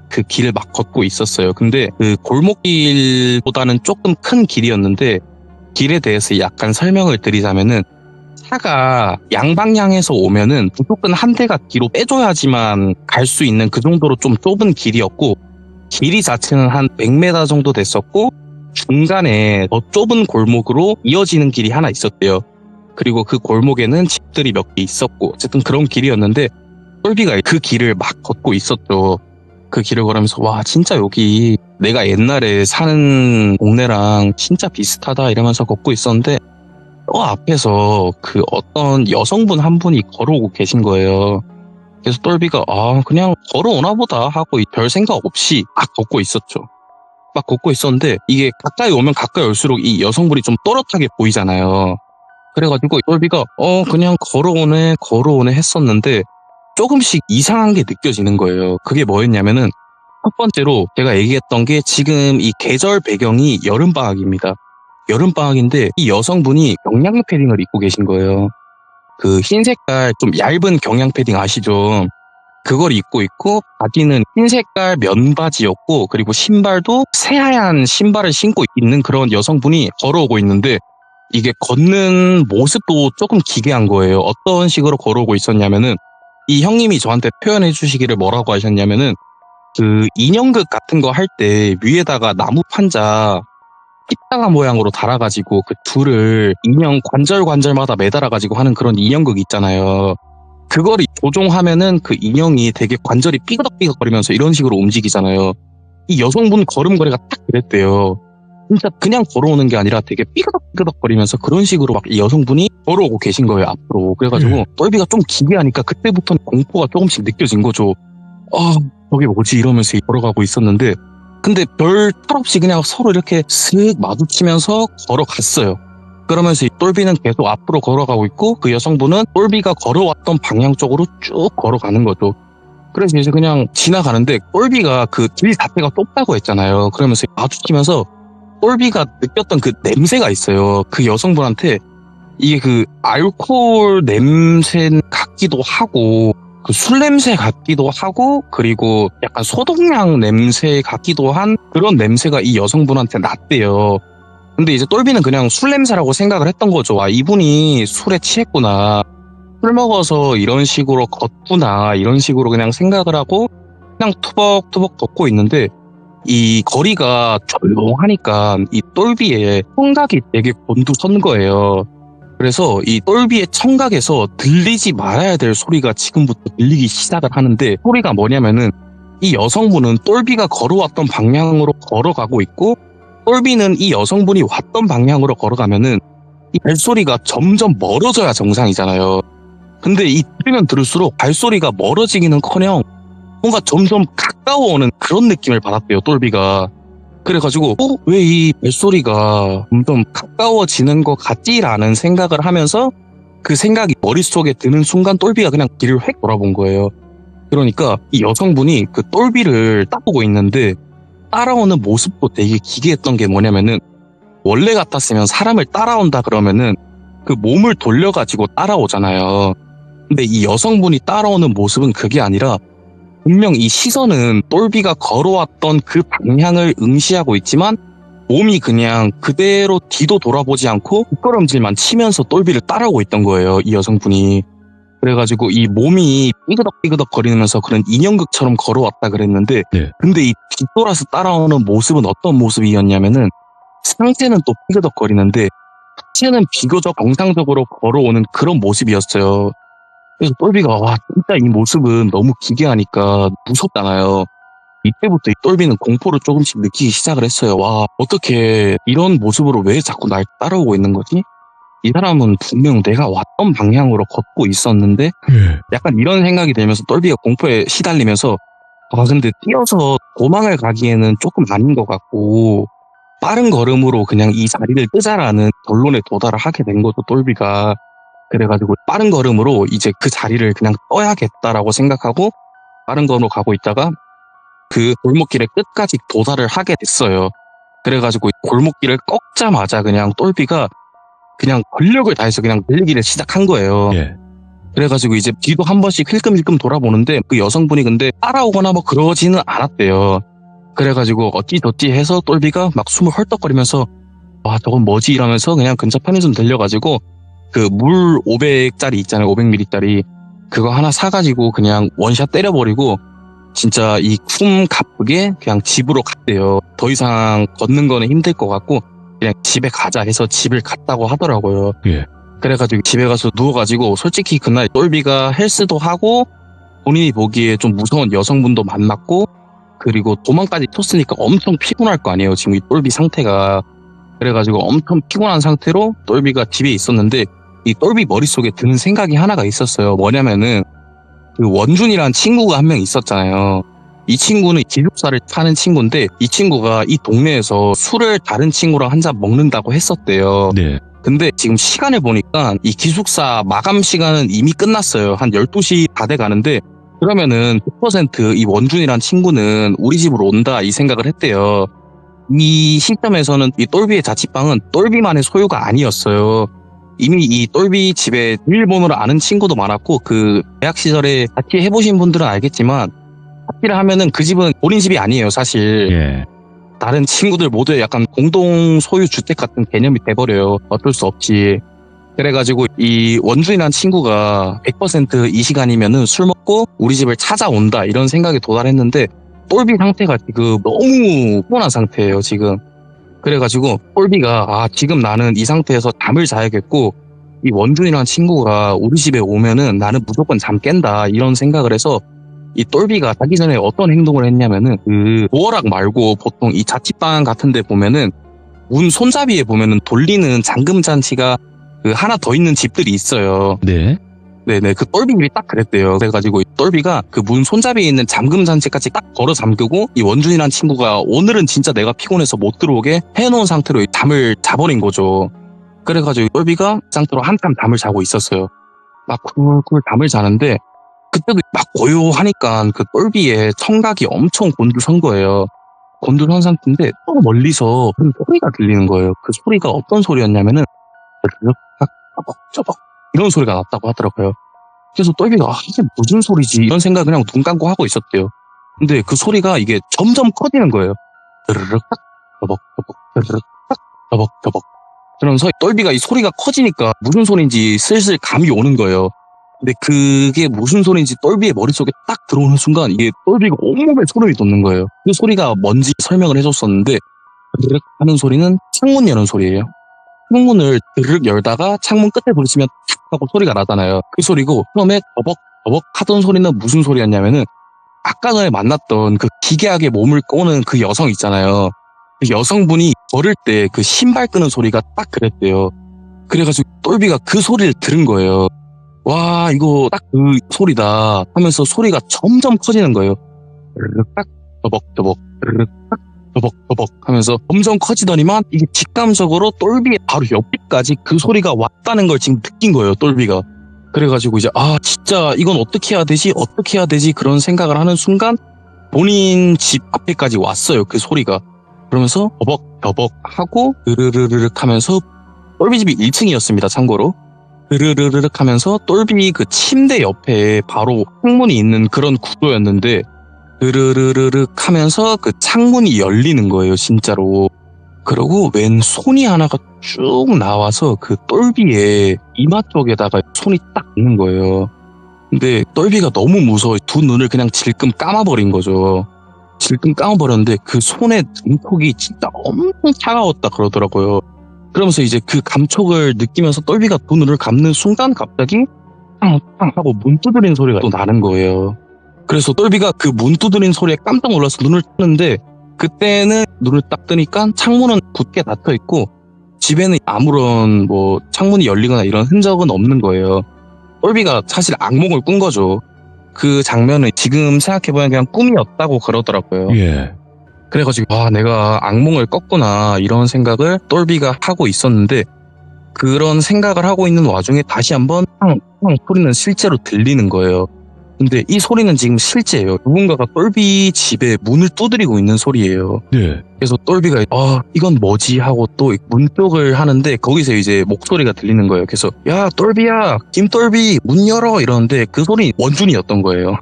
그 길을 막 걷고 있었어요. 근데 그 골목길보다는 조금 큰 길이었는데 길에 대해서 약간 설명을 드리자면은 차가 양방향에서 오면은 무조건 한 대가 뒤로 빼줘야지만 갈 수 있는 그 정도로 좀 좁은 길이었고, 길이 자체는 한 100m 정도 됐었고, 중간에 더 좁은 골목으로 이어지는 길이 하나 있었대요. 그리고 그 골목에는 집들이 몇 개 있었고, 어쨌든 그런 길이었는데 똘비가 그 길을 막 걷고 있었죠. 그 길을 걸으면서 와, 진짜 여기 내가 옛날에 사는 동네랑 진짜 비슷하다 이러면서 걷고 있었는데, 또 앞에서 그 어떤 여성분 한 분이 걸어오고 계신 거예요. 그래서 똘비가 그냥 걸어오나 보다 하고 별 생각 없이 막 걷고 있었죠. 막 걷고 있었는데 이게 가까이 오면 가까이 올수록 이 여성분이 좀 또렷하게 보이잖아요. 그래가지고 똘비가 그냥 걸어오네 했었는데 조금씩 이상한 게 느껴지는 거예요. 그게 뭐였냐면은, 첫 번째로 제가 얘기했던 게 지금 이 계절 배경이 여름방학입니다. 여름방학인데 이 여성분이 경량 패딩을 입고 계신 거예요. 그 흰 색깔 좀 얇은 경량 패딩 아시죠? 그걸 입고 있고, 바지는 흰 색깔 면바지였고, 그리고 신발도 새하얀 신발을 신고 있는 그런 여성분이 걸어오고 있는데, 이게 걷는 모습도 조금 기괴한 거예요. 어떤 식으로 걸어오고 있었냐면은, 이 형님이 저한테 표현해 주시기를 뭐라고 하셨냐면은, 그 인형극 같은 거 할 때 위에다가 나무 판자 십자가 모양으로 달아가지고 그 둘을 인형 관절마다 매달아가지고 하는 그런 인형극 있잖아요. 그걸 조종하면은 그 인형이 되게 관절이 삐그덕삐그덕거리면서 이런 식으로 움직이잖아요. 이 여성분 걸음걸이가 딱 그랬대요. 진짜 그냥 걸어오는 게 아니라 되게 삐그덕삐그덕거리면서 그런 식으로 막 이 여성분이 걸어오고 계신 거예요, 앞으로. 그래가지고 똘비가 좀 기괴하니까 그때부터는 공포가 조금씩 느껴진 거죠. 저게 뭐지 이러면서 걸어가고 있었는데, 근데 별 탈 없이 그냥 서로 이렇게 슥 마주치면서 걸어갔어요. 그러면서 이 똘비는 계속 앞으로 걸어가고 있고, 그 여성분은 똘비가 걸어왔던 방향 쪽으로 쭉 걸어가는 거죠. 그래서 이제 그냥 지나가는데, 똘비가 그 길 자체가 좁다고 했잖아요. 그러면서 마주치면서 똘비가 느꼈던 그 냄새가 있어요. 그 여성분한테 이게 그 알코올 냄새 같기도 하고, 그 술 냄새 같기도 하고, 그리고 약간 소독약 냄새 같기도 한 그런 냄새가 이 여성분한테 났대요. 근데 이제 똘비는 그냥 술 냄새라고 생각을 했던 거죠. 이분이 술에 취했구나, 술 먹어서 이런 식으로 걷구나, 이런 식으로 그냥 생각을 하고 그냥 투벅투벅 걷고 있는데, 이 거리가 조용하니까 이 똘비의 청각이 되게 곤두선 거예요. 그래서 이 똘비의 청각에서 들리지 말아야 될 소리가 지금부터 들리기 시작을 하는데, 소리가 뭐냐면은, 이 여성분은 똘비가 걸어왔던 방향으로 걸어가고 있고, 똘비는 이 여성분이 왔던 방향으로 걸어가면은 이 발소리가 점점 멀어져야 정상이잖아요. 근데 이 들으면 들을수록 발소리가 멀어지기는커녕 뭔가 점점 가까워오는 그런 느낌을 받았대요, 똘비가. 그래가지고 왜 이 벨소리가 점점 가까워지는 것 같지라는 생각을 하면서, 그 생각이 머릿속에 드는 순간 똘비가 그냥 뒤를 획 돌아본 거예요. 그러니까 이 여성분이 그 똘비를 따보고 있는데, 따라오는 모습도 되게 기괴했던 게 뭐냐면은, 원래 같았으면 사람을 따라온다 그러면은 그 몸을 돌려가지고 따라오잖아요. 근데 이 여성분이 따라오는 모습은 그게 아니라, 분명 이 시선은 똘비가 걸어왔던 그 방향을 응시하고 있지만 몸이 그냥 그대로 뒤도 돌아보지 않고 뒷걸음질만 치면서 똘비를 따라오고 있던 거예요, 이 여성분이. 그래가지고 이 몸이 삐그덕삐그덕 거리면서 그런 인형극처럼 걸어왔다 그랬는데, 네. 근데 이 뒤돌아서 따라오는 모습은 어떤 모습이었냐면은, 상체는 또 삐그덕거리는데 하체는 비교적 정상적으로 걸어오는 그런 모습이었어요. 그래서 똘비가 진짜 이 모습은 너무 기괴하니까 무섭잖아요. 이때부터 이 똘비는 공포를 조금씩 느끼기 시작을 했어요. 어떻게 이런 모습으로 왜 자꾸 날 따라오고 있는 거지? 이 사람은 분명 내가 왔던 방향으로 걷고 있었는데, 약간 이런 생각이 들면서 똘비가 공포에 시달리면서 근데 뛰어서 도망을 가기에는 조금 아닌 것 같고, 빠른 걸음으로 그냥 이 자리를 뜨자라는 결론에 도달을 하게 된 거죠, 똘비가. 그래가지고 빠른 걸음으로 이제 그 자리를 그냥 떠야겠다라고 생각하고 빠른 걸음으로 가고 있다가 그 골목길의 끝까지 도달을 하게 됐어요. 그래가지고 골목길을 꺾자마자 그냥 똘비가 그냥 권력을 다해서 그냥 달리기를 시작한 거예요. 예. 그래가지고 이제 뒤도 한 번씩 힐끔힐끔 돌아보는데, 그 여성분이 근데 따라오거나 뭐 그러지는 않았대요. 그래가지고 어찌저찌 해서 똘비가 막 숨을 헐떡거리면서 저건 뭐지 이러면서 그냥 근처 편의점 들려가지고 그 물 500짜리 있잖아요. 500ml짜리. 그거 하나 사가지고 그냥 원샷 때려버리고 진짜 이 숨 가쁘게 그냥 집으로 갔대요. 더 이상 걷는 거는 힘들 것 같고 그냥 집에 가자 해서 집을 갔다고 하더라고요. 예. 그래가지고 집에 가서 누워가지고 솔직히 그날 똘비가 헬스도 하고 본인이 보기에 좀 무서운 여성분도 만났고 그리고 도망까지 쳤으니까 엄청 피곤할 거 아니에요. 지금 이 똘비 상태가. 그래가지고 엄청 피곤한 상태로 똘비가 집에 있었는데 이 똘비 머릿속에 드는 생각이 하나가 있었어요. 뭐냐면은 그 원준이라는 친구가 한 명 있었잖아요. 이 친구는 기숙사를 파는 친구인데 이 친구가 이 동네에서 술을 다른 친구랑 한 잔 먹는다고 했었대요. 네. 근데 지금 시간을 보니까 이 기숙사 마감 시간은 이미 끝났어요. 한 12시 다 돼 가는데 그러면은 100%이 원준이란 친구는 우리 집으로 온다 이 생각을 했대요. 이 시점에서는 이 똘비의 자취방은 똘비만의 소유가 아니었어요. 이미 이 똘비 집에 비밀번호를 아는 친구도 많았고 그 대학 시절에 자취해보신 분들은 알겠지만 자취를 하면은 그 집은 본인 집이 아니에요 사실. 예. 다른 친구들 모두의 약간 공동 소유 주택 같은 개념이 돼버려요. 어쩔 수 없지. 그래가지고 이 원준이라는 친구가 100% 이 시간이면은 술 먹고 우리 집을 찾아온다 이런 생각에 도달했는데 똘비 상태가 지금 너무 피곤한 상태예요 지금. 그래가지고 똘비가 지금 나는 이 상태에서 잠을 자야겠고 이 원준이라는 친구가 우리 집에 오면은 나는 무조건 잠 깬다 이런 생각을 해서 이 똘비가 자기 전에 어떤 행동을 했냐면은 그 도어락 말고 보통 이 자취방 같은 데 보면은 문 손잡이에 보면은 돌리는 잠금 장치가 그 하나 더 있는 집들이 있어요. 네. 네네, 그 똘비 집이 딱 그랬대요. 그래가지고 이 똘비가 그 문 손잡이에 있는 잠금 장치까지 딱 걸어 잠그고 이 원준이란 친구가 오늘은 진짜 내가 피곤해서 못 들어오게 해놓은 상태로 잠을 자버린 거죠. 그래가지고 똘비가 그 상태로 한참 잠을 자고 있었어요. 막 쿨쿨 잠을 자는데 그때도 막 고요하니까 그 똘비의 청각이 엄청 곤두선 거예요. 곤두선 상태인데 또 멀리서 그 소리가 들리는 거예요. 그 소리가 어떤 소리였냐면은 저벅 이런 소리가 났다고 하더라고요. 그래서 똘비가 이게 무슨 소리지 이런 생각 그냥 눈 감고 하고 있었대요. 근데 그 소리가 이게 점점 커지는 거예요. 드르륵 저벅 드르륵 저벅 그러면서 똘비가 이 소리가 커지니까 무슨 소리인지 슬슬 감이 오는 거예요. 근데 그게 무슨 소리인지 똘비의 머릿속에 딱 들어오는 순간 이게 똘비가 온몸에 소름이 돋는 거예요. 그 소리가 뭔지 설명을 해줬었는데 드르륵 하는 소리는 창문 여는 소리예요. 창문을 드르륵 열다가 창문 끝에 부딪히면 탁 하고 소리가 나잖아요. 그 소리고 처음에 버벅 하던 소리는 무슨 소리였냐면은 아까 전에 만났던 그 기괴하게 몸을 꼬는 그 여성 있잖아요. 그 여성분이 걸을 때 그 신발 끄는 소리가 딱 그랬대요. 그래가지고 똘비가 그 소리를 들은 거예요. 와 이거 딱 그 소리다 하면서 소리가 점점 커지는 거예요. 드르륵 딱 저벅 드르륵 딱 저벅 하면서 점점 커지더니만 이게 직감적으로 똘비의 바로 옆집까지 그 소리가 왔다는 걸 지금 느낀 거예요 똘비가. 그래가지고 이제 진짜 이건 어떻게 해야 되지 그런 생각을 하는 순간 본인 집 앞에까지 왔어요 그 소리가. 그러면서 버벅 하고 으르르르륵 하면서 똘비 집이 1층이었습니다 참고로. 으르르르륵 하면서 똘비 그 침대 옆에 바로 창문이 있는 그런 구조였는데 으르르르륵 하면서 그 창문이 열리는 거예요 진짜로. 그리고 웬 손이 하나가 쭉 나와서 그 똘비의 이마 쪽에다가 손이 딱 있는 거예요. 근데 똘비가 너무 무서워 두 눈을 그냥 질끔 감아버린 거죠. 질끔 감아버렸는데 그 손의 등촉이 진짜 엄청 차가웠다 그러더라고요. 그러면서 이제 그 감촉을 느끼면서 똘비가 두 눈을 감는 순간 갑자기 팡팡 하고 문 두드리는 소리가 또 나는 거예요. 그래서 똘비가 그 문 두드리는 소리에 깜짝 놀라서 눈을 뜨는데 그때는 눈을 딱 뜨니까 창문은 굳게 닫혀 있고 집에는 아무런 뭐 창문이 열리거나 이런 흔적은 없는 거예요. 똘비가 사실 악몽을 꾼 거죠. 그 장면은 지금 생각해보면 그냥 꿈이었다고 그러더라고요. 예. 그래가지고 내가 악몽을 꿨구나 이런 생각을 똘비가 하고 있었는데 그런 생각을 하고 있는 와중에 다시 한번 팡팡 소리는 실제로 들리는 거예요. 근데 이 소리는 지금 실제예요. 누군가가 똘비 집에 문을 두드리고 있는 소리예요. 네. 그래서 똘비가 이건 뭐지 하고 또 문 쪽을 하는데 거기서 이제 목소리가 들리는 거예요. 그래서 야 똘비야 김똘비 문 열어 이러는데 그 소리 원준이었던 거예요.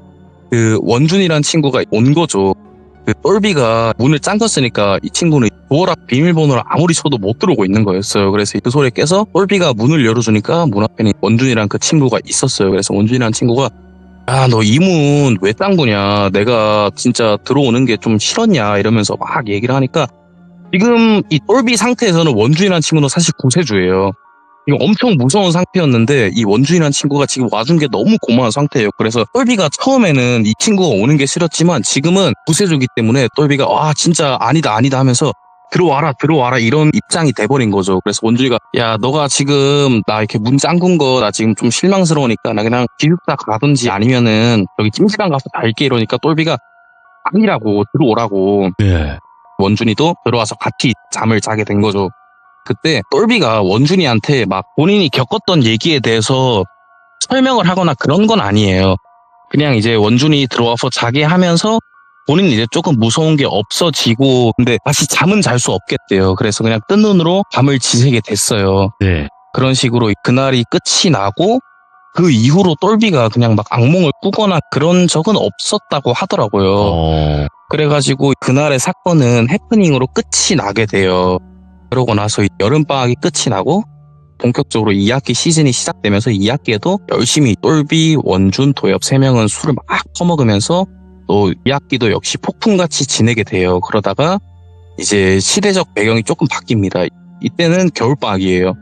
그 원준이란 친구가 온 거죠. 그 똘비가 문을 잠갔으니까 이 친구는 도어락 비밀번호를 아무리 쳐도 못 들어오고 있는 거였어요. 그래서 그 소리에 깨서 똘비가 문을 열어주니까 문 앞에는 원준이랑 그 친구가 있었어요. 그래서 원준이랑 친구가 야, 너 이 문 왜 잠그냐? 내가 진짜 들어오는 게 좀 싫었냐? 이러면서 막 얘기를 하니까 지금 이 똘비 상태에서는 원준이라는 친구는 사실 구세주예요. 이거 엄청 무서운 상태였는데 이 원준이라는 친구가 지금 와준 게 너무 고마운 상태예요. 그래서 똘비가 처음에는 이 친구가 오는 게 싫었지만 지금은 구세주기 때문에 똘비가 와 진짜 아니다 하면서 들어와라 이런 입장이 돼버린 거죠. 그래서 원준이가 야 너가 지금 나 이렇게 문 잠근 거 나 지금 좀 실망스러우니까 나 그냥 기숙사 가든지 아니면은 여기 찜질방 가서 잘게 이러니까 똘비가 아니라고 들어오라고. 예. 원준이도 들어와서 같이 잠을 자게 된 거죠. 그때 똘비가 원준이한테 막 본인이 겪었던 얘기에 대해서 설명을 하거나 그런 건 아니에요. 그냥 이제 원준이 들어와서 자게 하면서 본인이 이제 조금 무서운 게 없어지고 근데 다시 잠은 잘 수 없겠대요. 그래서 그냥 뜬 눈으로 밤을 지새게 됐어요. 네. 그런 식으로 그날이 끝이 나고 그 이후로 똘비가 그냥 막 악몽을 꾸거나 그런 적은 없었다고 하더라고요. 그래가지고 그날의 사건은 해프닝으로 끝이 나게 돼요. 그러고 나서 여름방학이 끝이 나고 본격적으로 2학기 시즌이 시작되면서 2학기에도 열심히 똘비, 원준, 도엽 3명은 술을 막 퍼먹으면서 또 2학기도 역시 폭풍같이 지내게 돼요. 그러다가 이제 시대적 배경이 조금 바뀝니다. 이때는 겨울방학이에요.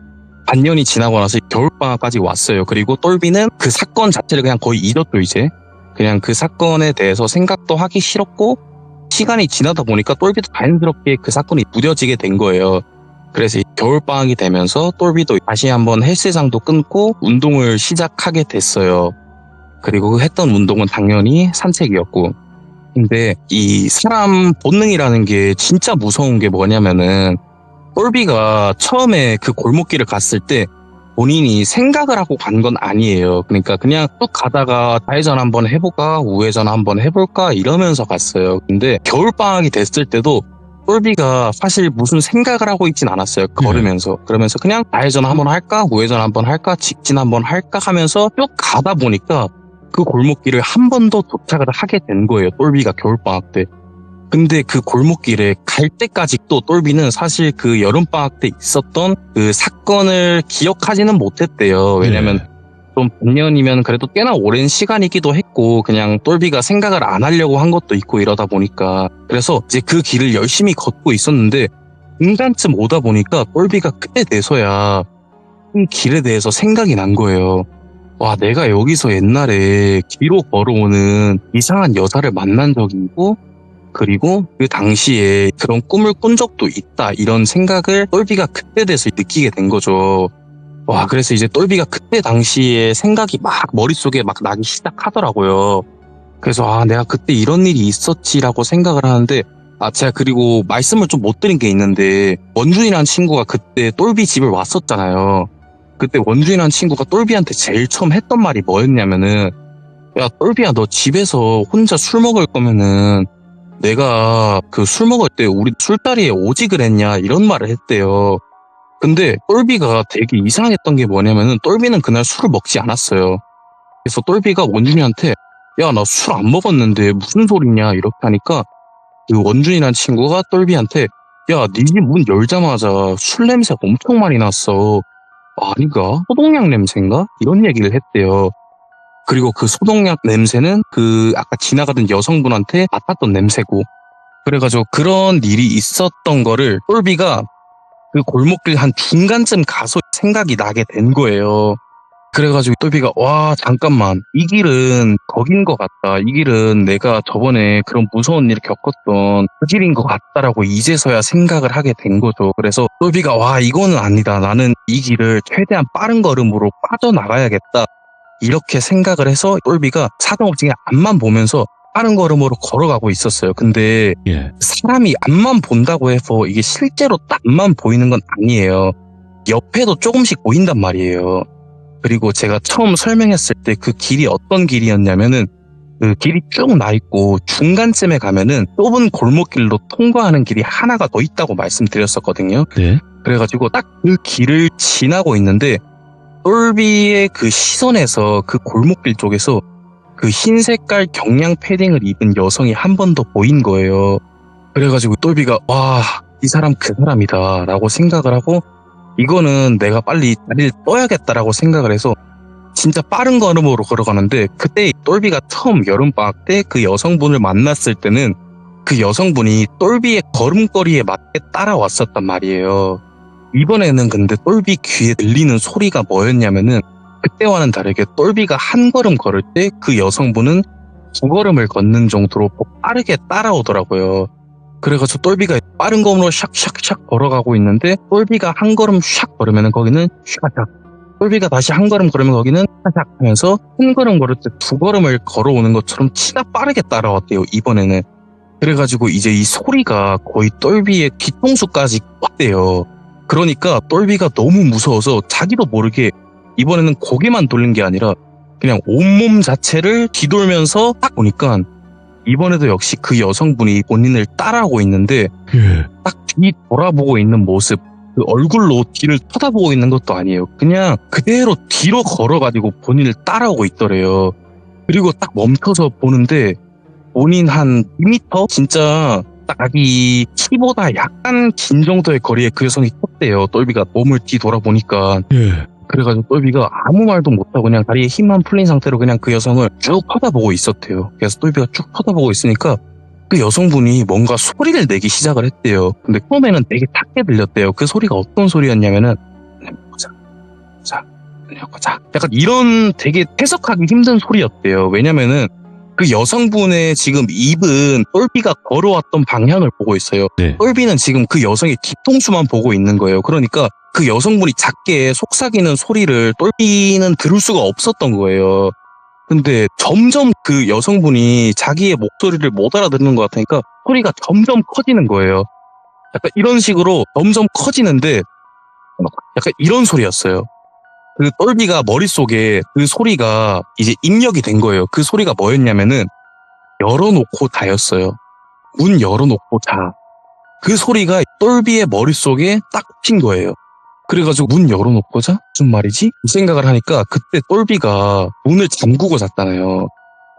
반년이 지나고 나서 겨울방학까지 왔어요. 그리고 똘비는 그 사건 자체를 그냥 거의 잊었죠, 이제. 그냥 그 사건에 대해서 생각도 하기 싫었고 시간이 지나다 보니까 똘비도 자연스럽게 그 사건이 무뎌지게 된 거예요. 그래서 겨울방학이 되면서 똘비도 다시 한번 헬스장도 끊고 운동을 시작하게 됐어요. 그리고 그 했던 운동은 당연히 산책이었고. 근데 이 사람 본능이라는 게 진짜 무서운 게 뭐냐면은 똘비가 처음에 그 골목길을 갔을 때 본인이 생각을 하고 간 건 아니에요. 그러니까 그냥 쭉 가다가 좌회전 한번 해볼까 우회전 한번 해볼까 이러면서 갔어요. 근데 겨울방학이 됐을 때도 똘비가 사실 무슨 생각을 하고 있진 않았어요. 걸으면서. 그러면서 그냥 좌회전 한번 할까 우회전 한번 할까 직진 한번 할까 하면서 쭉 가다 보니까 그 골목길을 한 번 더 도착을 하게 된 거예요. 똘비가 겨울방학 때. 근데 그 골목길에 갈 때까지 또 똘비는 사실 그 여름방학 때 있었던 그 사건을 기억하지는 못했대요. 왜냐면 좀 반년이면 그래도 꽤나 오랜 시간이기도 했고 그냥 똘비가 생각을 안 하려고 한 것도 있고 이러다 보니까 그래서 이제 그 길을 열심히 걷고 있었는데 중간쯤 오다 보니까 똘비가 그때 돼서야 이 길에 대해서 생각이 난 거예요. 와, 내가 여기서 옛날에 뒤로 걸어오는 이상한 여자를 만난 적이 있고 그리고 그 당시에 그런 꿈을 꾼 적도 있다 이런 생각을 똘비가 그때 돼서 느끼게 된 거죠. 와, 그래서 이제 똘비가 그때 당시에 생각이 막 머릿속에 막 나기 시작하더라고요. 그래서 아, 내가 그때 이런 일이 있었지라고 생각을 하는데 제가 그리고 말씀을 좀 못 드린 게 있는데 원준이라는 친구가 그때 똘비 집을 왔었잖아요. 그때 원준이라는 친구가 똘비한테 제일 처음 했던 말이 뭐였냐면은 야, 똘비야, 너 집에서 혼자 술 먹을 거면은 내가 그 술 먹을 때 우리 술자리에 오지 그랬냐 이런 말을 했대요. 근데 똘비가 되게 이상했던 게 뭐냐면은 똘비는 그날 술을 먹지 않았어요. 그래서 똘비가 원준이한테 야, 나 술 안 먹었는데 무슨 소리냐 이렇게 하니까 그 원준이라는 친구가 똘비한테 야, 네 집 문 열자마자 술 냄새 엄청 많이 났어. 아닌가? 소독약 냄새인가? 이런 얘기를 했대요. 그리고 그 소독약 냄새는 그 아까 지나가던 여성분한테 맡았던 냄새고 그래가지고 그런 일이 있었던 거를 똘비가 그 골목길 한 중간쯤 가서 생각이 나게 된 거예요. 그래가지고 똘비가 와 잠깐만 이 길은 거긴 것 같다. 이 길은 내가 저번에 그런 무서운 일을 겪었던 그 길인 것 같다라고 이제서야 생각을 하게 된 거죠. 그래서 똘비가 와 이거는 아니다. 나는 이 길을 최대한 빠른 걸음으로 빠져나가야겠다. 이렇게 생각을 해서 똘비가 사정없이 그냥 앞만 보면서 빠른 걸음으로 걸어가고 있었어요. 근데 사람이 앞만 본다고 해서 이게 실제로 딱 앞만 보이는 건 아니에요. 옆에도 조금씩 보인단 말이에요. 그리고 제가 처음 설명했을 때 그 길이 어떤 길이었냐면은 그 길이 쭉 나 있고 중간쯤에 가면은 좁은 골목길로 통과하는 길이 하나가 더 있다고 말씀드렸었거든요. 네. 그래가지고 딱 그 길을 지나고 있는데 똘비의 그 시선에서 그 골목길 쪽에서 그 흰 색깔 경량 패딩을 입은 여성이 한 번 더 보인 거예요. 그래가지고 똘비가 와, 이 사람 그 사람이다 라고 생각을 하고 이거는 내가 빨리 다리를 떠야겠다라고 생각을 해서 진짜 빠른 걸음으로 걸어가는데 그때 똘비가 처음 여름방학 때 그 여성분을 만났을 때는 그 여성분이 똘비의 걸음걸이에 맞게 따라왔었단 말이에요. 이번에는 근데 똘비 귀에 들리는 소리가 뭐였냐면은 그때와는 다르게 똘비가 한 걸음 걸을 때 그 여성분은 두 걸음을 걷는 정도로 빠르게 따라오더라고요. 그래가지고 똘비가 빠른 걸음으로 샥샥샥 걸어가고 있는데 똘비가 한 걸음 샥 걸으면 거기는 샥샥, 똘비가 다시 한 걸음 걸으면 거기는 샥샥 하면서 한 걸음 걸을 때 두 걸음을 걸어오는 것처럼 치다 빠르게 따라왔대요, 이번에는. 그래가지고 이제 이 소리가 거의 똘비의 뒤통수까지 왔대요. 그러니까 똘비가 너무 무서워서 자기도 모르게 이번에는 고개만 돌린 게 아니라 그냥 온몸 자체를 뒤돌면서 딱 보니까 이번에도 역시 그 여성분이 본인을 따라오고 있는데 딱 뒤 돌아보고 있는 모습, 그 얼굴로 뒤를 쳐다보고 있는 것도 아니에요. 그냥 그대로 뒤로 걸어가지고 본인을 따라오고 있더래요. 그리고 딱 멈춰서 보는데 본인 한 2m? 진짜 딱 자기 키보다 약간 긴 정도의 거리에 그 여성이 섰대요. 똘비가 몸을 뒤돌아보니까. 그래가지고 똘비가 아무 말도 못하고 그냥 다리에 힘만 풀린 상태로 그냥 그 여성을 쭉 쳐다보고 있었대요. 그래서 똘비가 쭉 쳐다보고 있으니까 그 여성분이 뭔가 소리를 내기 시작을 했대요. 근데 처음에는 되게 작게 들렸대요. 그 소리가 어떤 소리였냐면은 자, 약간 이런 되게 해석하기 힘든 소리였대요. 왜냐면은 그 여성분의 지금 입은 똘비가 걸어왔던 방향을 보고 있어요. 네. 똘비는 지금 그 여성의 뒤통수만 보고 있는 거예요. 그러니까 그 여성분이 작게 속삭이는 소리를 똘비는 들을 수가 없었던 거예요. 근데 점점 그 여성분이 자기의 목소리를 못 알아듣는 것 같으니까 소리가 점점 커지는 거예요. 약간 이런 식으로 점점 커지는데 약간 이런 소리였어요. 그 똘비가 머릿속에 그 소리가 이제 입력이 된 거예요. 그 소리가 뭐였냐면은 열어놓고 자였어요. 문 열어놓고 자. 그 소리가 똘비의 머릿속에 딱 핀 거예요. 그래가지고 문 열어놓고 자? 무슨 말이지? 이 생각을 하니까 그때 똘비가 문을 잠그고 잤잖아요.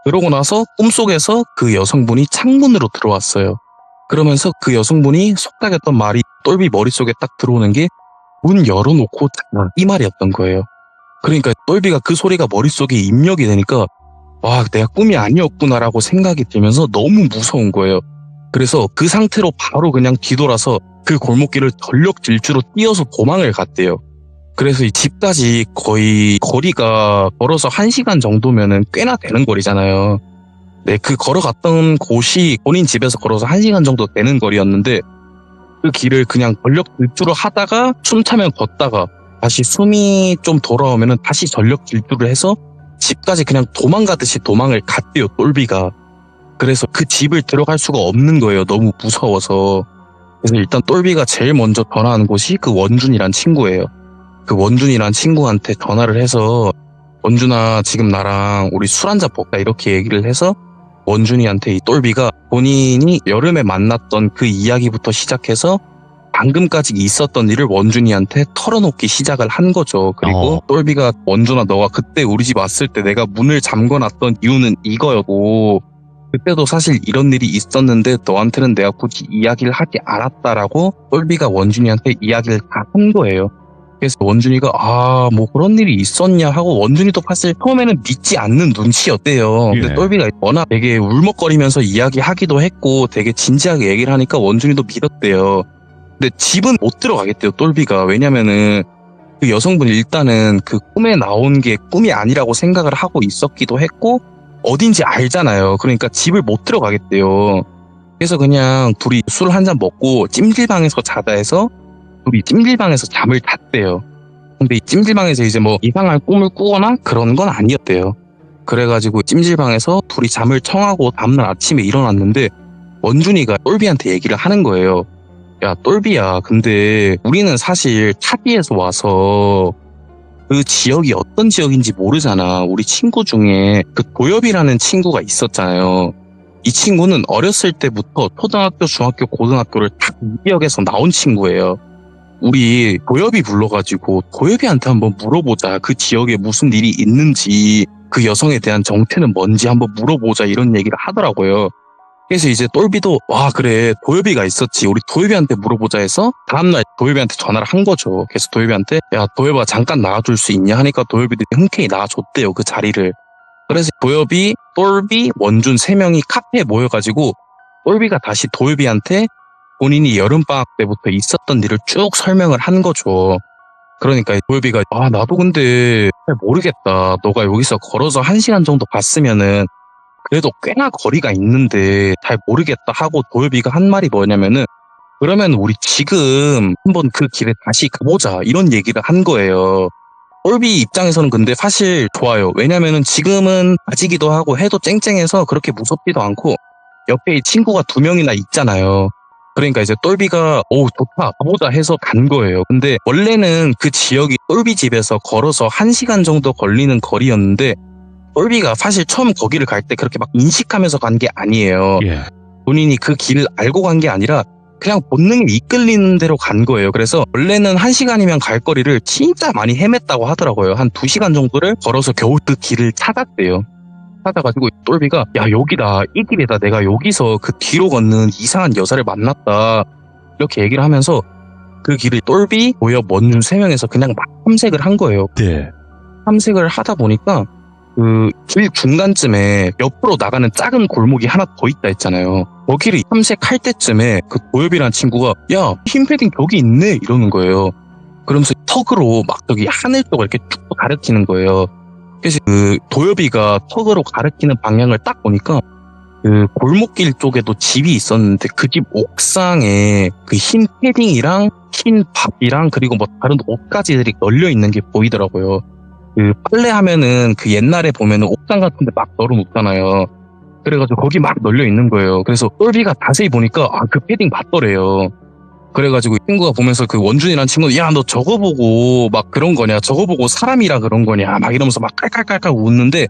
그러고 나서 꿈속에서 그 여성분이 창문으로 들어왔어요. 그러면서 그 여성분이 속닥였던 말이 똘비 머릿속에 딱 들어오는 게 문 열어놓고 자, 이 말이었던 거예요. 그러니까 똘비가 그 소리가 머릿속에 입력이 되니까 와, 내가 꿈이 아니었구나라고 생각이 들면서 너무 무서운 거예요. 그래서 그 상태로 바로 그냥 뒤돌아서 그 골목길을 전력 질주로 뛰어서 도망을 갔대요. 그래서 이 집까지 거의 거리가 걸어서 1시간 정도면은 꽤나 되는 거리잖아요. 네, 그 걸어갔던 곳이 본인 집에서 걸어서 1시간 정도 되는 거리였는데 그 길을 그냥 전력 질주를 하다가 숨 차면 걷다가 다시 숨이 좀 돌아오면은 다시 전력 질주를 해서 집까지 그냥 도망가듯이 도망을 갔대요, 똘비가. 그래서 그 집을 들어갈 수가 없는 거예요, 너무 무서워서. 그래서 일단 똘비가 제일 먼저 전화하는 곳이 그 원준이란 친구예요. 그 원준이란 친구한테 전화를 해서 원준아, 지금 나랑 우리 술 한잔 먹자 이렇게 얘기를 해서 원준이한테 이 똘비가 본인이 여름에 만났던 그 이야기부터 시작해서 방금까지 있었던 일을 원준이한테 털어놓기 시작을 한 거죠. 그리고 똘비가 원준아, 너가 그때 우리 집 왔을 때 내가 문을 잠궈놨던 이유는 이거였고 그때도 사실 이런 일이 있었는데 너한테는 내가 굳이 이야기를 하지 않았다라고 똘비가 원준이한테 이야기를 다 한 거예요. 그래서 원준이가 뭐 그런 일이 있었냐 하고 원준이도 사실 처음에는 믿지 않는 눈치였대요. 근데 똘비가 워낙 되게 울먹거리면서 이야기하기도 했고 되게 진지하게 얘기를 하니까 원준이도 믿었대요. 근데 집은 못 들어가겠대요, 똘비가. 왜냐면은 그 여성분이 일단은 그 꿈에 나온 게 꿈이 아니라고 생각을 하고 있었기도 했고 어딘지 알잖아요. 그러니까 집을 못 들어가겠대요. 그래서 그냥 둘이 술 한잔 먹고 찜질방에서 자다 해서 둘이 찜질방에서 잠을 잤대요. 근데 이 찜질방에서 이제 뭐 이상한 꿈을 꾸거나 그런 건 아니었대요. 그래가지고 찜질방에서 둘이 잠을 청하고 다음날 아침에 일어났는데 원준이가 똘비한테 얘기를 하는 거예요. 야, 똘비야, 근데 우리는 사실 타지에서 와서 그 지역이 어떤 지역인지 모르잖아. 우리 친구 중에 그 도엽이라는 친구가 있었잖아요. 이 친구는 어렸을 때부터 초등학교, 중학교, 고등학교를 다 이 지역에서 나온 친구예요. 우리 도엽이 불러가지고 도엽이한테 한번 물어보자. 그 지역에 무슨 일이 있는지 그 여성에 대한 정체는 뭔지 한번 물어보자 이런 얘기를 하더라고요. 그래서 이제 똘비도 와 그래 도엽이가 있었지 우리 도엽이한테 물어보자 해서 다음날 도엽이한테 전화를 한 거죠. 그래서 도엽이한테 야 도엽아 잠깐 나와줄 수 있냐 하니까 도엽이도 흔쾌히 나와줬대요 그 자리를. 그래서 도엽이 똘비 원준 3명이 카페에 모여가지고 똘비가 다시 도엽이한테 본인이 여름방학 때부터 있었던 일을 쭉 설명을 한 거죠. 그러니까 도엽이가 아 나도 근데 잘 모르겠다. 너가 여기서 걸어서 1시간 정도 갔으면은 그래도 꽤나 거리가 있는데 잘 모르겠다 하고 도엽이가 한 말이 뭐냐면은 그러면 우리 지금 한번 그 길에 다시 가보자 이런 얘기를 한 거예요. 똘비 입장에서는 근데 사실 좋아요. 왜냐면은 지금은 아지기도 하고 해도 쨍쨍해서 그렇게 무섭지도 않고 옆에 친구가 2명이나 있잖아요. 그러니까 이제 똘비가 오 좋다 가보자 해서 간 거예요. 근데 원래는 그 지역이 똘비 집에서 걸어서 1시간 정도 걸리는 거리였는데 똘비가 사실 처음 거기를 갈 때 그렇게 막 인식하면서 간 게 아니에요. 예. 본인이 그 길을 알고 간 게 아니라 그냥 본능에 이끌리는 대로 간 거예요. 그래서 원래는 1시간이면 갈 거리를 진짜 많이 헤맸다고 하더라고요. 한 2시간 정도를 걸어서 겨우 그 길을 찾았대요. 찾아가지고 똘비가 야 여기다 이 길이다 내가 여기서 그 뒤로 걷는 이상한 여자를 만났다 이렇게 얘기를 하면서 그 길을 똘비, 도엽, 원준 3명에서 그냥 막 탐색을 한 거예요. 네. 탐색을 하다 보니까 그 길 중간쯤에 옆으로 나가는 작은 골목이 하나 더 있다 했잖아요. 거기를 탐색할 때쯤에 그 도엽이라는 친구가 야 흰 패딩 저기 있네 이러는 거예요. 그러면서 턱으로 막 저기 하늘 쪽을 이렇게 쭉 가리키는 거예요. 그래서 그 도엽이가 턱으로 가리키는 방향을 딱 보니까 그 골목길 쪽에도 집이 있었는데 그 집 옥상에 그 흰 패딩이랑 흰 밥이랑 그리고 뭐 다른 옷가지들이 널려 있는 게 보이더라고요. 그 빨래하면은 그 옛날에 보면은 옥상 같은데 막 널어놓잖아요. 그래가지고 거기 막 널려 있는 거예요. 그래서 똘비가 자세히 보니까 아 그 패딩 맞더래요. 그래가지고 친구가 보면서 그 원준이라는 친구가 야 너 저거 보고 막 그런 거냐 저거 보고 사람이라 그런 거냐 막 이러면서 막 깔깔깔깔 웃는데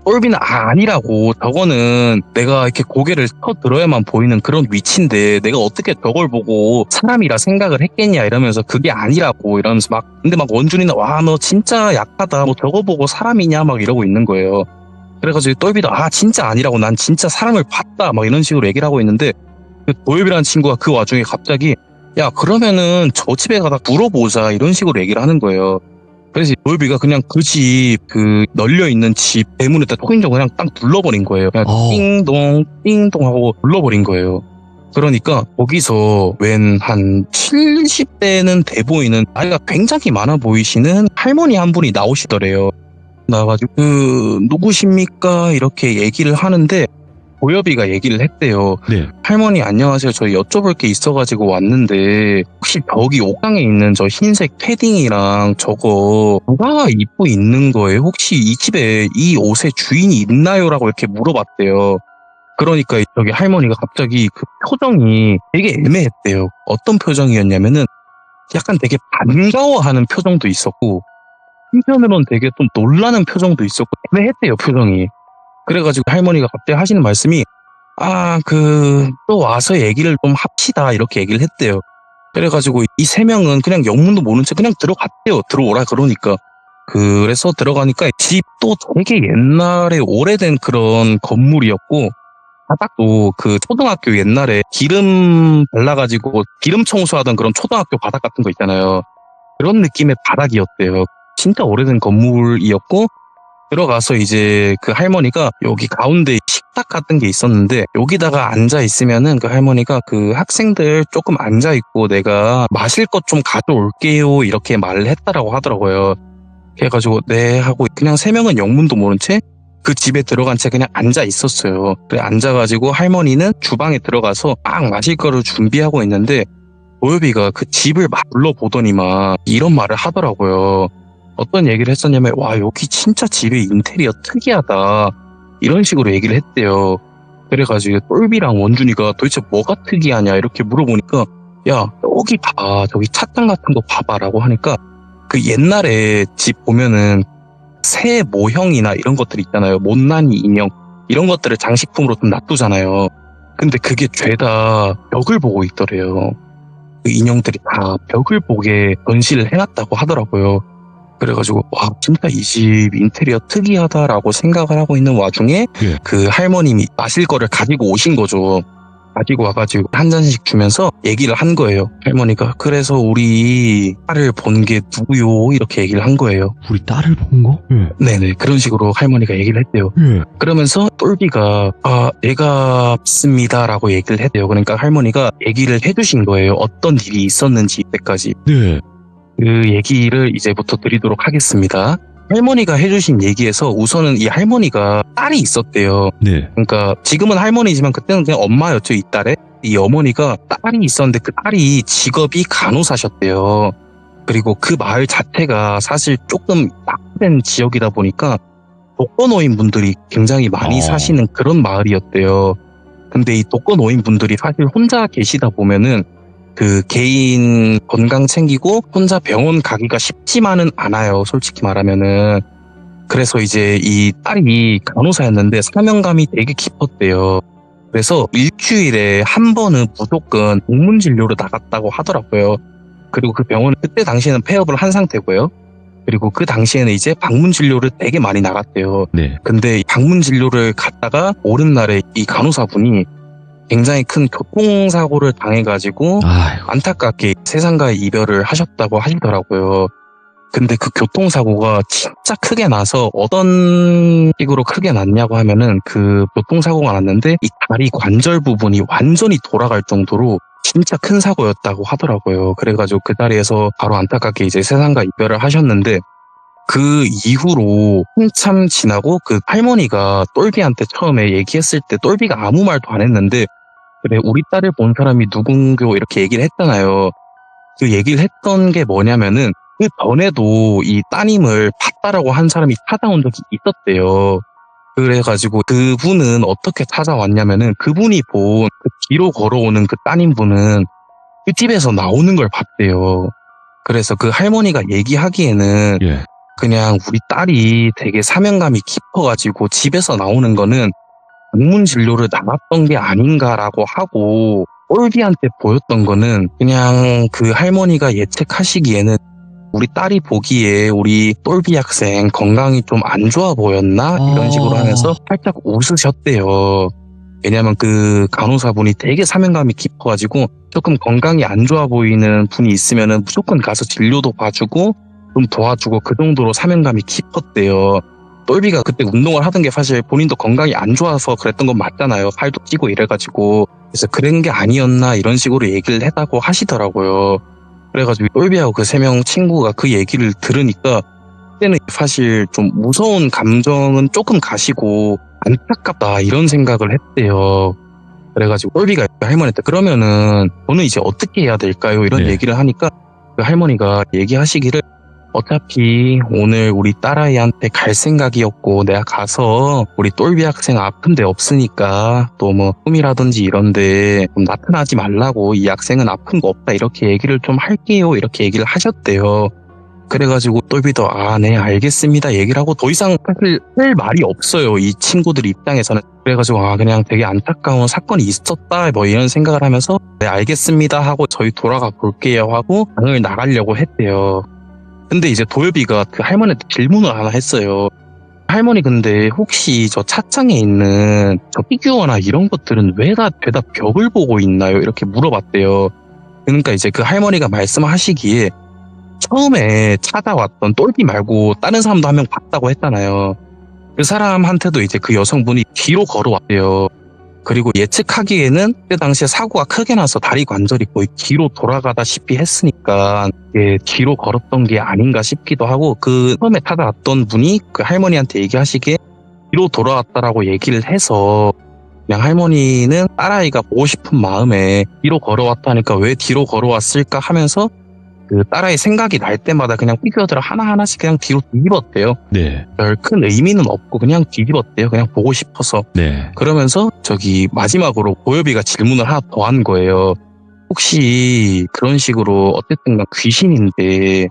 똘비는 아니라고 저거는 내가 이렇게 고개를 터들어야만 보이는 그런 위치인데 내가 어떻게 저걸 보고 사람이라 생각을 했겠냐 이러면서 그게 아니라고 이러면서 막 근데 막 원준이는 와 너 진짜 약하다 뭐 저거 보고 사람이냐 막 이러고 있는 거예요. 그래가지고 똘비도 아 진짜 아니라고 난 진짜 사람을 봤다 막 이런 식으로 얘기를 하고 있는데 그 도엽이라는 친구가 그 와중에 갑자기 야 그러면은 저 집에 가다 물어보자 이런 식으로 얘기를 하는 거예요. 그래서 도엽이가 그냥 그 집 그 널려있는 집 대문에다 초인종 그냥 딱 눌러버린 거예요. 그냥 띵동 띵동 하고 눌러버린 거예요. 그러니까 거기서 웬 한 70대는 돼 보이는 나이가 굉장히 많아 보이시는 할머니 한 분이 나오시더래요. 나와가지고 그 누구십니까 이렇게 얘기를 하는데 도엽이가 얘기를 했대요. 네. 할머니 안녕하세요. 저 여쭤볼 게 있어가지고 왔는데 혹시 저기 옥상에 있는 저 흰색 패딩이랑 저거 누가 입고 있는 거예요? 혹시 이 집에 이 옷의 주인이 있나요? 라고 이렇게 물어봤대요. 그러니까 저기 할머니가 갑자기 그 표정이 되게 애매했대요. 어떤 표정이었냐면은 약간 되게 반가워하는 표정도 있었고 한편으로는 되게 좀 놀라는 표정도 있었고 애매했대요 표정이. 그래가지고 할머니가 갑자기 하시는 말씀이 또 와서 얘기를 좀 합시다 이렇게 얘기를 했대요. 그래가지고 이 3명은 그냥 영문도 모른 채 그냥 들어갔대요. 들어오라 그러니까. 그래서 들어가니까 집도 되게 옛날에 오래된 그런 건물이었고 바닥도 그 초등학교 옛날에 기름 발라가지고 기름 청소하던 그런 초등학교 바닥 같은 거 있잖아요. 그런 느낌의 바닥이었대요. 진짜 오래된 건물이었고 들어가서 이제 그 할머니가 여기 가운데 식탁 같은 게 있었는데 여기다가 앉아 있으면은 그 할머니가 그 학생들 조금 앉아 있고 내가 마실 것 좀 가져올게요 이렇게 말을 했다라고 하더라고요. 그래가지고 네 하고 그냥 3명은 영문도 모른 채 그 집에 들어간 채 그냥 앉아 있었어요. 그래 앉아가지고 할머니는 주방에 들어가서 막 마실 거를 준비하고 있는데 도엽이가 그 집을 막 둘러보더니만 이런 말을 하더라고요. 어떤 얘기를 했었냐면 와 여기 진짜 집의 인테리어 특이하다 이런 식으로 얘기를 했대요. 그래가지고 똘비랑 원준이가 도대체 뭐가 특이하냐 이렇게 물어보니까 야 여기 봐 저기 찻잔 같은 거 봐봐라고 하니까 그 옛날에 집 보면은 새 모형이나 이런 것들 있잖아요. 못난이 인형 이런 것들을 장식품으로 좀 놔두잖아요. 근데 그게 죄다 벽을 보고 있더래요. 그 인형들이 다 벽을 보게 전시를 해놨다고 하더라고요. 그래가지고 와 진짜 이 집 인테리어 특이하다라고 생각을 하고 있는 와중에 예. 그 할머님이 마실 거를 가지고 오신 거죠. 가지고 와가지고 한 잔씩 주면서 얘기를 한 거예요. 할머니가 그래서 우리 딸을 본 게 누구요? 이렇게 얘기를 한 거예요. 우리 딸을 본 거? 예. 네네 그런 식으로 할머니가 얘기를 했대요. 예. 그러면서 똘비가 내가 믿습니다라고 얘기를 했대요. 그러니까 할머니가 얘기를 해주신 거예요. 어떤 일이 있었는지 이때까지. 네. 그 얘기를 이제부터 드리도록 하겠습니다. 할머니가 해주신 얘기에서 우선은 이 할머니가 딸이 있었대요. 네. 그러니까 지금은 할머니지만 그때는 그냥 엄마였죠. 이 딸의. 이 어머니가 딸이 있었는데 그 딸이 직업이 간호사셨대요. 그리고 그 마을 자체가 사실 조금 낙후된 지역이다 보니까 독거노인 분들이 굉장히 많이 사시는 그런 마을이었대요. 근데 이 독거노인 분들이 사실 혼자 계시다 보면은 그 개인 건강 챙기고 혼자 병원 가기가 쉽지만은 않아요. 솔직히 말하면은. 그래서 이제 이 딸이 간호사였는데 사명감이 되게 깊었대요. 그래서 일주일에 한 번은 무조건 방문 진료를 나갔다고 하더라고요. 그리고 그 병원은 그때 당시에는 폐업을 한 상태고요. 그리고 그 당시에는 이제 방문 진료를 되게 많이 나갔대요. 네. 근데 방문 진료를 갔다가 오는 날에 이 간호사분이 굉장히 큰 교통사고를 당해가지고 아유. 안타깝게 세상과의 이별을 하셨다고 하시더라고요. 근데 그 교통사고가 진짜 크게 나서 어떤 식으로 크게 났냐고 하면은 그 교통사고가 났는데 이 다리 관절 부분이 완전히 돌아갈 정도로 진짜 큰 사고였다고 하더라고요. 그래가지고 그 자리에서 바로 안타깝게 이제 세상과 이별을 하셨는데 그 이후로 한참 지나고 그 할머니가 똘비한테 처음에 얘기했을 때 똘비가 아무 말도 안 했는데 그래 우리 딸을 본 사람이 누군고 이렇게 얘기를 했잖아요. 그 얘기를 했던 게 뭐냐면은 그 전에도 이 따님을 봤다라고 한 사람이 찾아온 적이 있었대요. 그래가지고 그분은 어떻게 찾아왔냐면은 그분이 본 그 뒤로 걸어오는 그 따님분은 그 집에서 나오는 걸 봤대요. 그래서 그 할머니가 얘기하기에는 예. 그냥 우리 딸이 되게 사명감이 깊어가지고 집에서 나오는 거는 방문 진료를 나갔던 게 아닌가라고 하고 똘비한테 보였던 거는 그냥 그 할머니가 예측하시기에는 우리 딸이 보기에 우리 똘비 학생 건강이 좀 안 좋아 보였나? 이런 식으로 하면서 살짝 웃으셨대요. 왜냐면 그 간호사분이 되게 사명감이 깊어가지고 조금 건강이 안 좋아 보이는 분이 있으면은 무조건 가서 진료도 봐주고 좀 도와주고 그 정도로 사명감이 깊었대요. 똘비가 그때 운동을 하던 게 사실 본인도 건강이 안 좋아서 그랬던 건 맞잖아요. 살도 찌고 이래가지고. 그래서 그런 게 아니었나 이런 식으로 얘기를 했다고 하시더라고요. 그래가지고 똘비하고 그 3명 친구가 그 얘기를 들으니까 그때는 사실 좀 무서운 감정은 조금 가시고 안타깝다 이런 생각을 했대요. 그래가지고 똘비가 할머니한테 그러면은 저는 이제 어떻게 해야 될까요? 이런 네. 얘기를 하니까 그 할머니가 얘기하시기를 어차피 오늘 우리 딸아이한테 갈 생각이었고 내가 가서 우리 똘비 학생 아픈 데 없으니까 또 뭐 꿈이라든지 이런데 좀 나타나지 말라고 이 학생은 아픈 거 없다 이렇게 얘기를 좀 할게요 이렇게 얘기를 하셨대요. 그래가지고 똘비도 네 알겠습니다 얘기를 하고 더 이상 사실 할 말이 없어요. 이 친구들 입장에서는. 그래가지고 그냥 되게 안타까운 사건이 있었다 뭐 이런 생각을 하면서 네 알겠습니다 하고 저희 돌아가 볼게요 하고 방을 나가려고 했대요. 근데 이제 도엽이가 그 할머니한테 질문을 하나 했어요. 할머니 근데 혹시 저 차창에 있는 저 피규어나 이런 것들은 왜 다 죄다 벽을 보고 있나요? 이렇게 물어봤대요. 그러니까 이제 그 할머니가 말씀하시기에 처음에 찾아왔던 똘비 말고 다른 사람도 한 명 봤다고 했잖아요. 그 사람한테도 이제 그 여성분이 뒤로 걸어왔대요. 그리고 예측하기에는 그때 당시에 사고가 크게 나서 다리 관절이 거의 뒤로 돌아가다시피 했으니까 뒤로 걸었던 게 아닌가 싶기도 하고 그 처음에 찾아왔던 분이 그 할머니한테 얘기하시기에 뒤로 돌아왔다라고 얘기를 해서 그냥 할머니는 딸아이가 보고 싶은 마음에 뒤로 걸어왔다니까 왜 뒤로 걸어왔을까 하면서 그 딸아이 생각이 날 때마다 그냥 피규어들을 하나하나씩 그냥 뒤로 뒤집었대요. 네. 별 큰 의미는 없고 그냥 뒤집었대요. 그냥 보고 싶어서. 네. 그러면서 마지막으로 도엽이가 질문을 하나 더 한 거예요. 혹시 그런 식으로 어쨌든 귀신인데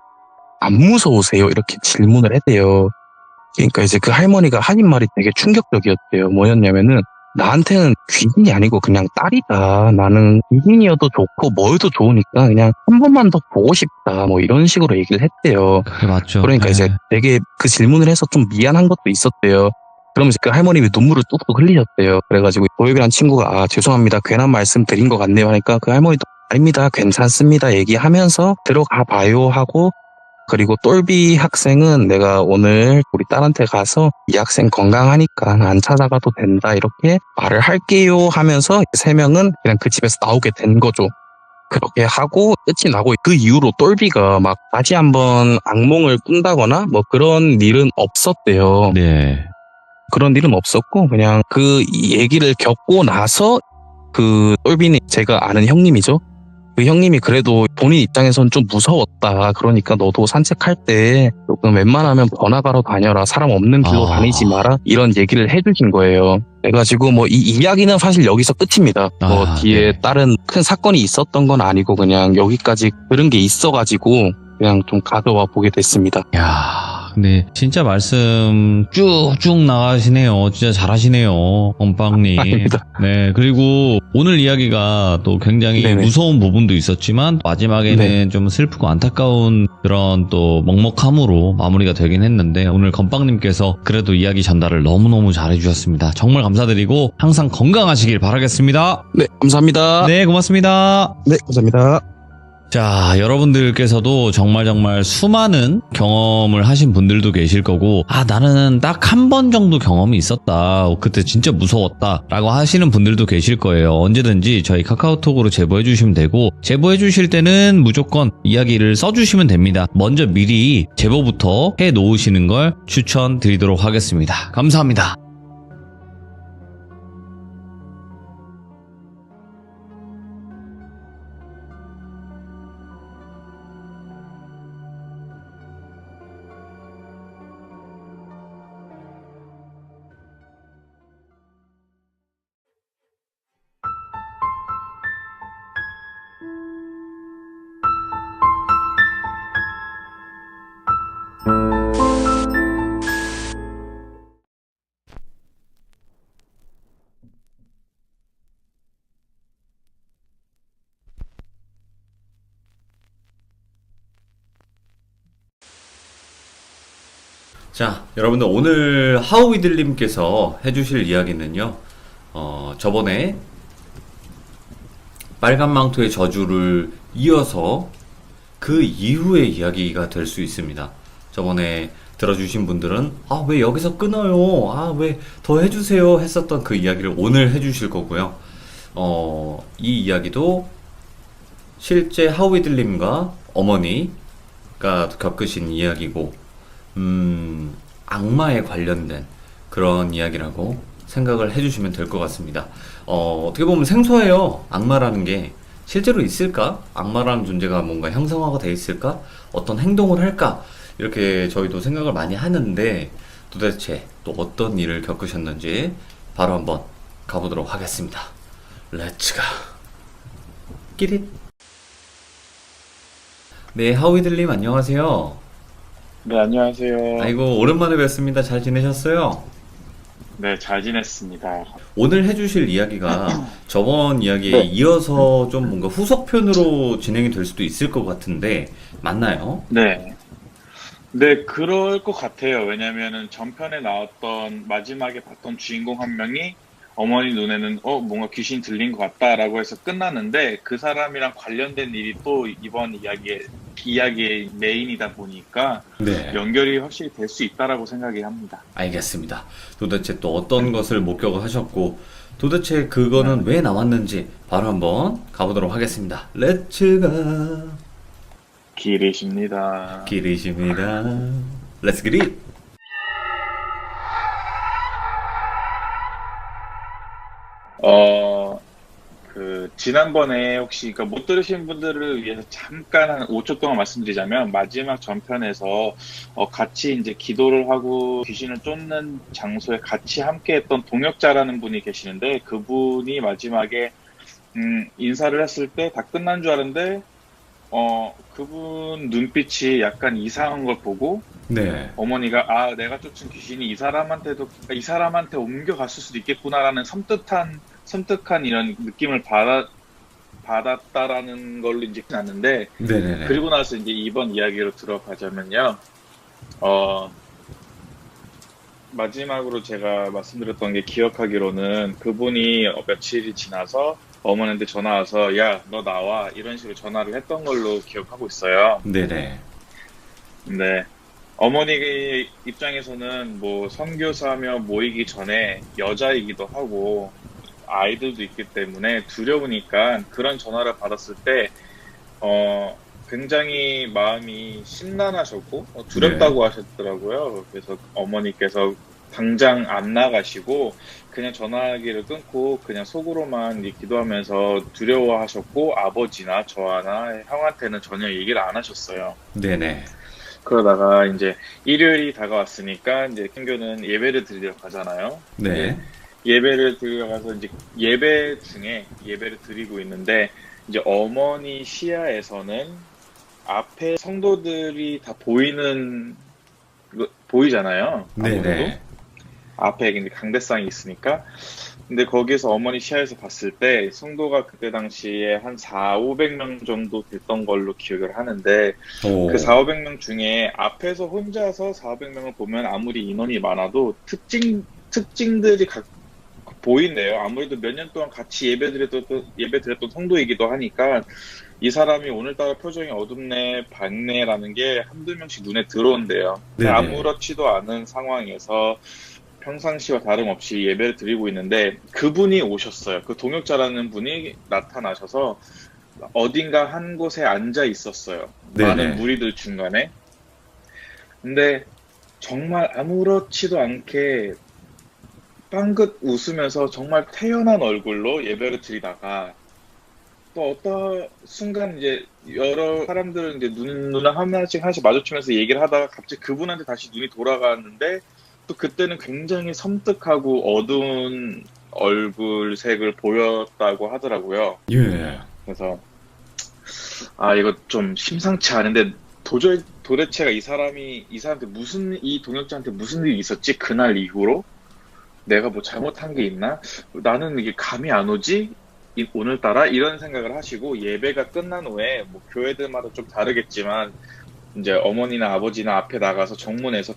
안 무서우세요? 이렇게 질문을 했대요. 그러니까 이제 그 할머니가 하신 말이 되게 충격적이었대요. 뭐였냐면은 나한테는 귀신이 아니고 그냥 딸이다. 나는 귀신이어도 좋고 뭐여도 좋으니까 그냥 한 번만 더 보고 싶다. 뭐 이런 식으로 얘기를 했대요. 그게 맞죠. 그러니까 네. 이제 되게 그 질문을 해서 좀 미안한 것도 있었대요. 그러면서 그 할머님이 눈물을 뚝뚝 흘리셨대요. 그래가지고 도엽이란 친구가 죄송합니다. 괜한 말씀 드린 것 같네요 하니까 그 할머니도 아닙니다. 괜찮습니다. 얘기하면서 들어가 봐요 하고 그리고 똘비 학생은 내가 오늘 우리 딸한테 가서 이 학생 건강하니까 안 찾아가도 된다 이렇게 말을 할게요 하면서 세 명은 그냥 그 집에서 나오게 된 거죠. 그렇게 하고 끝이 나고 그 이후로 똘비가 막 다시 한번 악몽을 꾼다거나 뭐 그런 일은 없었대요. 네. 그런 일은 없었고 그냥 그 얘기를 겪고 나서 그 똘비는 제가 아는 형님이죠. 그 형님이 그래도 본인 입장에선 좀 무서웠다. 그러니까 너도 산책할 때 조금 웬만하면 번화가로 다녀라. 사람 없는 길로 다니지 마라. 이런 얘기를 해주신 거예요. 그래가지고 뭐 이 이야기는 사실 여기서 끝입니다. 뭐 뒤에 네. 다른 큰 사건이 있었던 건 아니고 그냥 여기까지 들은 게 있어가지고 그냥 좀 가져와 보게 됐습니다. 야, 근데 진짜 말씀 쭉쭉 나가시네요. 진짜 잘하시네요, 건빵님. 아닙니다. 네, 그리고 오늘 이야기가 또 굉장히 네네. 무서운 부분도 있었지만 마지막에는 네. 좀 슬프고 안타까운 그런 또 먹먹함으로 마무리가 되긴 했는데 오늘 건빵님께서 그래도 이야기 전달을 너무너무 잘해주셨습니다. 정말 감사드리고 항상 건강하시길 바라겠습니다. 네, 감사합니다. 네, 고맙습니다. 네, 감사합니다. 자, 여러분들께서도 정말 수많은 경험을 하신 분들도 계실 거고, 나는 딱 한 번 정도 경험이 있었다. 그때 진짜 무서웠다. 라고 하시는 분들도 계실 거예요. 언제든지 저희 카카오톡으로 제보해 주시면 되고, 제보해 주실 때는 무조건 이야기를 써주시면 됩니다. 먼저 미리 제보부터 해 놓으시는 걸 추천드리도록 하겠습니다. 감사합니다. 자, 여러분들 오늘 하우이들님께서 해주실 이야기는요, 저번에 빨간 망토의 저주를 이어서 그 이후의 이야기가 될 수 있습니다. 저번에 들어주신 분들은 왜 여기서 끊어요? 왜 더 해주세요? 했었던 그 이야기를 오늘 해주실 거고요. 이 이야기도 실제 하우이들님과 어머니가 겪으신 이야기고 악마에 관련된 그런 이야기라고 생각을 해주시면 될 것 같습니다. 어떻게 보면 생소해요. 악마라는 게 실제로 있을까? 악마라는 존재가 뭔가 형상화가 돼 있을까? 어떤 행동을 할까? 이렇게 저희도 생각을 많이 하는데 도대체 또 어떤 일을 겪으셨는지 바로 한번 가보도록 하겠습니다. 렛츠가 끼릿. 네, 하우이들님 안녕하세요. 네, 안녕하세요. 아이고, 오랜만에 뵙습니다. 잘 지내셨어요? 네, 잘 지냈습니다. 오늘 해주실 이야기가 저번 이야기에 네. 이어서 좀 뭔가 후속편으로 진행이 될 수도 있을 것 같은데 맞나요? 네. 네, 그럴 것 같아요. 왜냐면은 전편에 나왔던 마지막에 봤던 주인공 한 명이 어머니 눈에는 뭔가 귀신 들린 것 같다라고 해서 끝나는데 그 사람이랑 관련된 일이 또 이번 이야기의 메인이다 보니까 네. 연결이 확실히 될 수 있다라고 생각이 합니다. 알겠습니다. 도대체 또 어떤 것을 목격을 하셨고 도대체 그거는 왜 나왔는지 바로 한번 가보도록 하겠습니다. 렛츠가 길이십니다. 길이십니다. 렛츠 기릿. 지난번에 혹시 못 들으신 분들을 위해서 잠깐 한 5초 동안 말씀드리자면, 마지막 전편에서 같이 이제 기도를 하고 귀신을 쫓는 장소에 같이 함께 했던 동역자라는 분이 계시는데, 그분이 마지막에 인사를 했을 때 다 끝난 줄 알았는데 그분 눈빛이 약간 이상한 걸 보고 네. 어머니가 아, 내가 쫓은 귀신이 이 사람한테 옮겨갔을 수도 있겠구나라는 섬뜩한 이런 느낌을 받았다라는 걸로 이제 났는데, 네네네. 그리고 나서 이제 이번 이야기로 들어가자면요. 어, 마지막으로 제가 말씀드렸던 게 기억하기로는 그분이 며칠이 지나서 어머니한테 전화 와서 야, 너 나와 이런 식으로 전화를 했던 걸로 기억하고 있어요. 네네. 근데 어머니 입장에서는 뭐 선교사며 모이기 전에 여자이기도 하고 아이들도 있기 때문에 두려우니까 그런 전화를 받았을 때 굉장히 마음이 심란하셨고 두렵다고 하셨더라고요. 그래서 어머니께서 당장 안 나가시고 그냥 전화기를 끊고 그냥 속으로만 기도하면서 두려워하셨고, 아버지나 저나 형한테는 전혀 얘기를 안 하셨어요. 네네. 그러다가 이제 일요일이 다가왔으니까 이제 킹교는 예배를 드리러 가잖아요. 네. 예배를 드리러 가서 이제 예배 중에 예배를 드리고 있는데 이제 어머니 시야에서는 앞에 성도들이 다 보이잖아요. 아무래도. 네네. 앞에 이제 강대상이 있으니까. 근데 거기서 어머니 시야에서 봤을 때 성도가 그때 당시에 한 500명 정도 됐던 걸로 기억을 하는데, 오. 그 4,500명 중에 앞에서 혼자서 4,500명을 보면 아무리 인원이 많아도 특징들이 보인대요. 아무래도 몇 년 동안 같이 예배드렸던 성도이기도 하니까 이 사람이 오늘따라 표정이 어둡네, 밝네라는 게 한두 명씩 눈에 들어온대요. 근데 네네. 아무렇지도 않은 상황에서 평상시와 다름없이 예배를 드리고 있는데 그분이 오셨어요. 그 동역자라는 분이 나타나셔서 어딘가 한 곳에 앉아 있었어요. 네네. 많은 무리들 중간에. 근데 정말 아무렇지도 않게 빵긋 웃으면서 정말 태연한 얼굴로 예배를 드리다가 또 어떤 순간 이제 여러 사람들은 이제 눈을 하나씩 마주치면서 얘기를 하다가 갑자기 그분한테 다시 눈이 돌아갔는데 또 그때는 굉장히 섬뜩하고 어두운 얼굴색을 보였다고 하더라고요. 예. 그래서 이거 좀 심상치 않은데 도대체가 이 동역자한테 무슨 일이 있었지? 그날 이후로 내가 뭐 잘못한 게 있나? 나는 이게 감이 안 오지? 오늘따라 이런 생각을 하시고 예배가 끝난 후에 뭐 교회들마다 좀 다르겠지만 이제 어머니나 아버지나 앞에 나가서 정문에서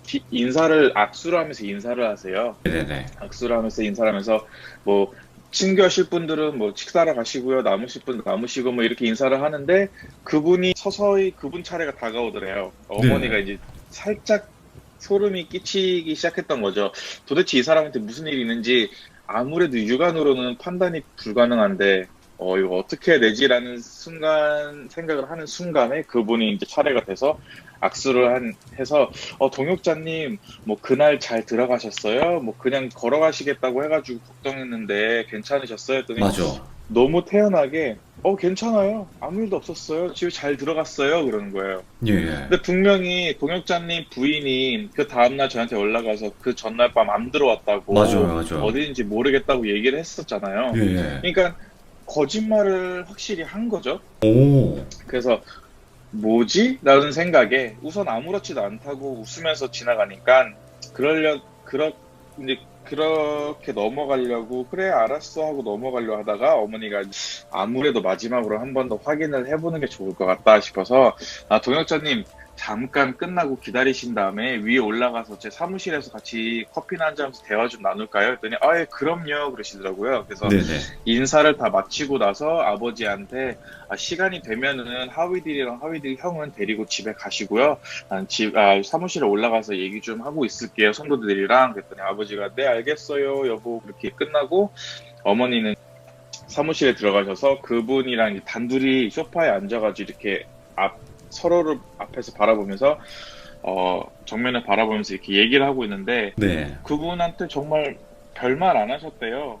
악수를 하면서 인사를 하세요. 네네. 악수를 하면서 인사를 하면서 뭐 친교하실 분들은 뭐 식사하러 가시고요. 남으실 분 남으시고 뭐 이렇게 인사를 하는데 그분이 서서히 그분 차례가 다가오더래요. 어머니가 이제 살짝 소름이 끼치기 시작했던 거죠. 도대체 이 사람한테 무슨 일이 있는지 아무래도 육안으로는 판단이 불가능한데 이거 어떻게 해야 되지라는 생각을 하는 순간에 그분이 이제 차례가 돼서 악수를 해서 동역자님 뭐 그날 잘 들어가셨어요? 뭐 그냥 걸어가시겠다고 해가지고 걱정했는데 괜찮으셨어요? 했더니 맞아. 너무 태연하게 괜찮아요. 아무 일도 없었어요. 집에 잘 들어갔어요. 그러는 거예요. 예. 근데 분명히 동역자님 부인이 그 다음날 저한테 올라가서 그 전날 밤 안 들어왔다고, 맞아요. 어디인지 모르겠다고 얘기를 했었잖아요. 예. 그러니까 거짓말을 확실히 한 거죠. 오. 그래서 뭐지? 라는 생각에 우선 아무렇지도 않다고 웃으면서 지나가니까 이제 그렇게 넘어가려고 그래 알았어 하고 넘어가려고 하다가 어머니가 아무래도 마지막으로 한 번 더 확인을 해보는 게 좋을 것 같다 싶어서 동역자님 잠깐 끝나고 기다리신 다음에 위에 올라가서 제 사무실에서 같이 커피나 한잔 하면서 대화 좀 나눌까요? 했더니 예, 그럼요 그러시더라고요. 그래서 네네. 인사를 다 마치고 나서 아버지한테 시간이 되면은 하위들이랑 하위들 형은 데리고 집에 가시고요. 난 사무실에 올라가서 얘기 좀 하고 있을게요. 성도들이랑. 그랬더니 아버지가 네 알겠어요 여보. 그렇게 끝나고 어머니는 사무실에 들어가셔서 그분이랑 단둘이 소파에 앉아가지고 이렇게 서로를 앞에서 바라보면서 정면을 바라보면서 이렇게 얘기를 하고 있는데 네. 그분한테 정말 별말 안 하셨대요.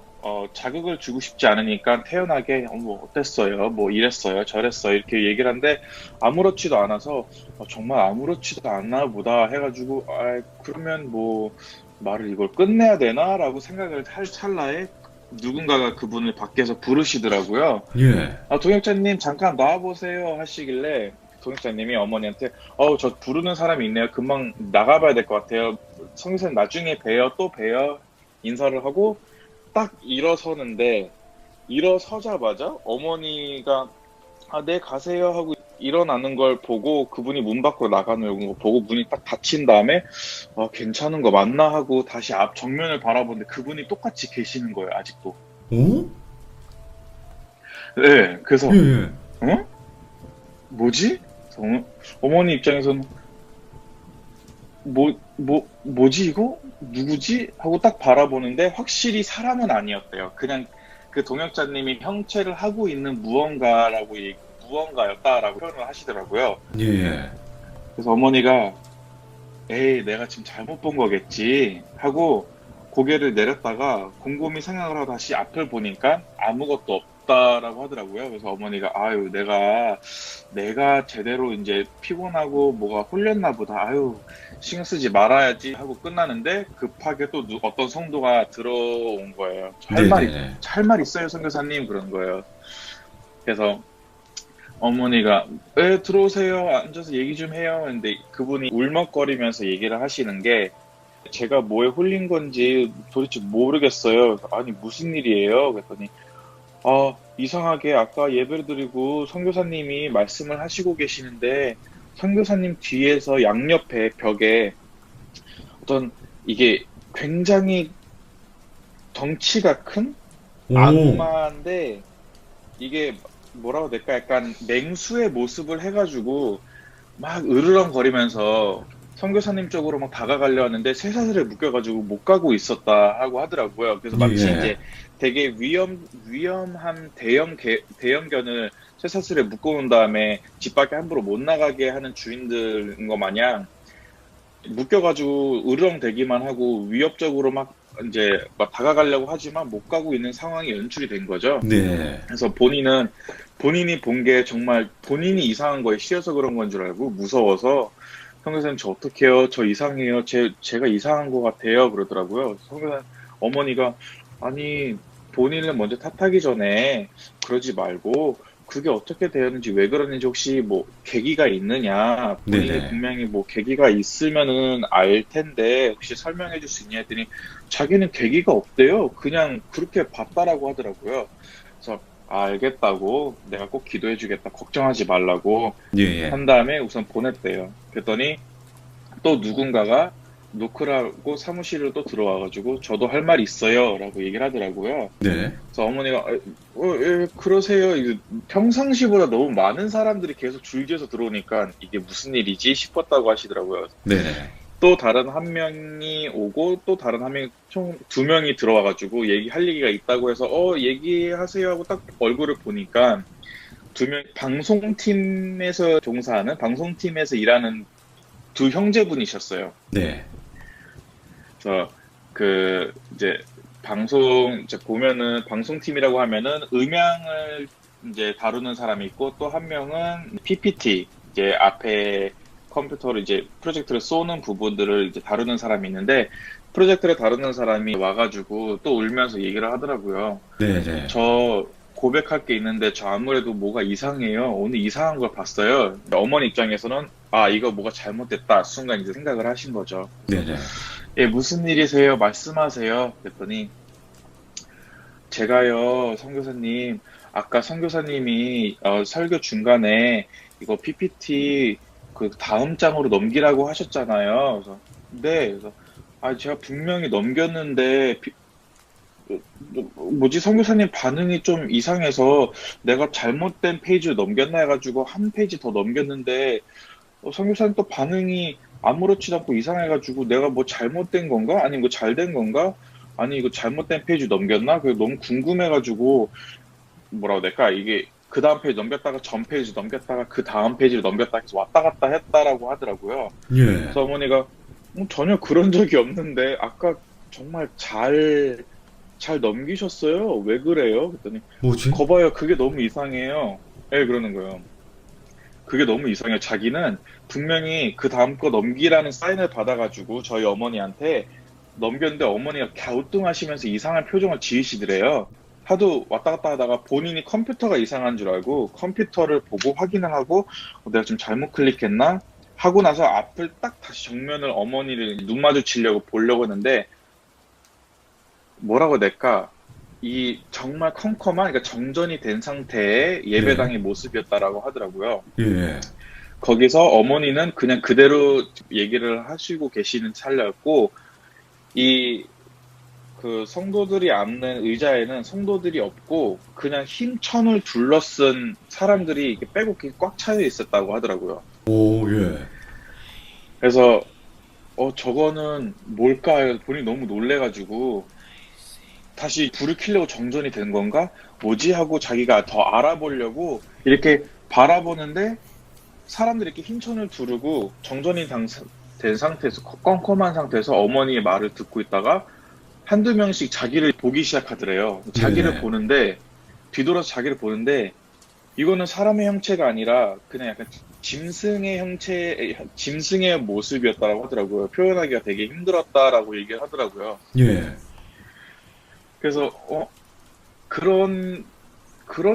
자극을 주고 싶지 않으니까 태연하게 뭐 어땠어요? 뭐 이랬어요? 저랬어요? 이렇게 얘기를 하는데 아무렇지도 않아서 정말 아무렇지도 않나 보다 해가지고 그러면 뭐 말을 이걸 끝내야 되나? 라고 생각을 할 찰나에 누군가가 그분을 밖에서 부르시더라고요. 예. 아, 동역자님 잠깐 나와보세요 하시길래 동역자님이 어머니한테 저 부르는 사람이 있네요. 금방 나가봐야 될 것 같아요. 성교사님 나중에 봬요. 또 봬요. 인사를 하고 딱 일어서는데 일어서자마자 어머니가 네 가세요 하고 일어나는 걸 보고 그분이 문 밖으로 나가는 거 보고 문이 딱 닫힌 다음에 괜찮은 거 맞나 하고 다시 앞 정면을 바라보는데 그분이 똑같이 계시는 거예요. 아직도. 오? 네. 그래서 예. 뭐지? 그래서 어머니 입장에서는 뭐지 이거? 누구지? 하고 딱 바라보는데 확실히 사람은 아니었대요. 그냥 그 동역자님이 형체를 하고 있는 무언가였다라고 표현을 하시더라고요. 예. 그래서 어머니가 에이 내가 지금 잘못 본 거겠지 하고 고개를 내렸다가 곰곰이 생각을 하고 다시 앞을 보니까 아무것도 없다라고 하더라고요. 그래서 어머니가 아유 내가 제대로 이제 피곤하고 뭐가 홀렸나 보다. 아유 신경 쓰지 말아야지 하고 끝나는데 급하게 또 어떤 성도가 들어온 거예요. 할 말 있어요 선교사님 그런 거예요. 그래서 어머니가 들어오세요 앉아서 얘기 좀 해요. 근데 그분이 울먹거리면서 얘기를 하시는 게 제가 뭐에 홀린 건지 도대체 모르겠어요. 아니 무슨 일이에요? 그랬더니 이상하게 아까 예배를 드리고 선교사님이 말씀을 하시고 계시는데 선교사님 뒤에서 양옆에 벽에 어떤 이게 굉장히 덩치가 큰 악마인데 이게 뭐라고 될까 약간 맹수의 모습을 해가지고 막 으르렁거리면서 선교사님 쪽으로 막 다가가려 하는데 쇠사슬에 묶여가지고 못 가고 있었다 하고 하더라고요. 그래서 마치 이제 되게 위험한 대형견을 쇠사슬에 묶어놓은 다음에 집 밖에 함부로 못 나가게 하는 주인들인 거 마냥 묶여가지고 으르렁대기만 하고 위협적으로 막 이제 막 다가가려고 하지만 못 가고 있는 상황이 연출이 된 거죠. 네. 그래서 본인이 본 게 정말 본인이 이상한 거에 씌여서 그런 건 줄 알고 무서워서 선교사님 저 어떡해요? 저 이상해요. 제가 이상한 것 같아요. 그러더라고요. 선교사님 어머니가 아니 본인을 먼저 탓하기 전에 그러지 말고 그게 어떻게 되었는지 왜 그러는지 혹시 뭐 계기가 있느냐 본인이 네네. 분명히 뭐 계기가 있으면은 알 텐데 혹시 설명해 줄 수 있냐 했더니 자기는 계기가 없대요. 그냥 그렇게 봤다라고 하더라고요. 그래서 알겠다고 내가 꼭 기도해 주겠다 걱정하지 말라고 예. 한 다음에 우선 보냈대요. 그랬더니 또 누군가가 노크라고 사무실로 또 들어와가지고 저도 할 말 있어요 라고 얘기를 하더라고요. 네. 그래서 어머니가 그러세요. 이거 평상시보다 너무 많은 사람들이 계속 줄지어서 들어오니까 이게 무슨 일이지 싶었다고 하시더라고요. 네. 또 다른 한 명이 오고 또 다른 한 명이 총 2명이 들어와가지고 얘기할 얘기가 있다고 해서 얘기하세요 하고 딱 얼굴을 보니까 2명 방송팀에서 종사하는 방송팀에서 일하는 2 형제분이셨어요. 네. 그래서 이제 이제 보면은 방송팀이라고 하면은 음향을 이제 다루는 사람이 있고 또 한 명은 PPT 이제 앞에 컴퓨터로 이제 프로젝터를 쏘는 부분들을 이제 다루는 사람이 있는데 프로젝터를 다루는 사람이 와가지고 또 울면서 얘기를 하더라고요. 네. 저 고백할 게 있는데 저 아무래도 뭐가 이상해요. 오늘 이상한 걸 봤어요. 어머니 입장에서는 이거 뭐가 잘못됐다 순간 이제 생각을 하신 거죠. 네. 예, 무슨 일이세요? 말씀하세요. 그랬더니 제가요, 선교사님, 아까 선교사님이 설교 중간에 이거 PPT 그 다음 장으로 넘기라고 하셨잖아요. 그래서 네, 그래서 제가 분명히 넘겼는데 뭐지 선교사님 반응이 좀 이상해서 내가 잘못된 페이지를 넘겼나 해가지고 한 페이지 더 넘겼는데 선교사님 또 반응이 아무렇지도 않고 이상해가지고 내가 뭐 잘못된 건가? 아니 뭐 잘된 건가? 아니 이거 잘못된 페이지 넘겼나? 그게 너무 궁금해가지고 뭐라고 해야 될까? 이게 그 다음 페이지 넘겼다가 전 페이지 넘겼다가 그 다음 페이지를 넘겼다가 해서 왔다 갔다 했다라고 하더라고요. 예. 그래서 어머니가 전혀 그런 적이 없는데 아까 정말 잘 넘기셨어요? 왜 그래요? 그랬더니 뭐지? 거봐요 그게 너무 이상해요. 예, 그러는 거예요. 그게 너무 이상해요. 자기는 분명히 그 다음 거 넘기라는 사인을 받아가지고 저희 어머니한테 넘겼는데 어머니가 갸우뚱하시면서 이상한 표정을 지으시더래요. 하도 왔다 갔다 하다가 본인이 컴퓨터가 이상한 줄 알고 컴퓨터를 보고 확인을 하고 내가 좀 잘못 클릭했나? 하고 나서 앞을 딱 다시 정면을 어머니를 눈 마주치려고 보려고 했는데 뭐라고 해야 될까? 이 정말 컴컴한 그러니까 정전이 된 상태의 예배당의 모습이었다라고 하더라고요. 예. 거기서 어머니는 그냥 그대로 얘기를 하시고 계시는 찰나였고 이 그 성도들이 앉는 의자에는 성도들이 없고 그냥 흰 천을 둘러쓴 사람들이 이렇게 빼곡히 꽉 차여 있었다고 하더라고요. 오, 예. 그래서 저거는 뭘까 본인이 너무 놀래가지고 다시 불을 켜려고 정전이 된 건가? 뭐지? 하고 자기가 더 알아보려고 이렇게 바라보는데 사람들이 이렇게 흰 천을 두르고 정전이 된 상태에서 껌껌한 상태에서 어머니의 말을 듣고 있다가 한두 명씩 자기를 보기 시작하더래요. 자기를 네. 보는데 뒤돌아서 자기를 보는데 이거는 사람의 형체가 아니라 그냥 약간 짐승의 모습이었다라고 하더라고요. 표현하기가 되게 힘들었다라고 얘기를 하더라고요. 예. 그래서 그런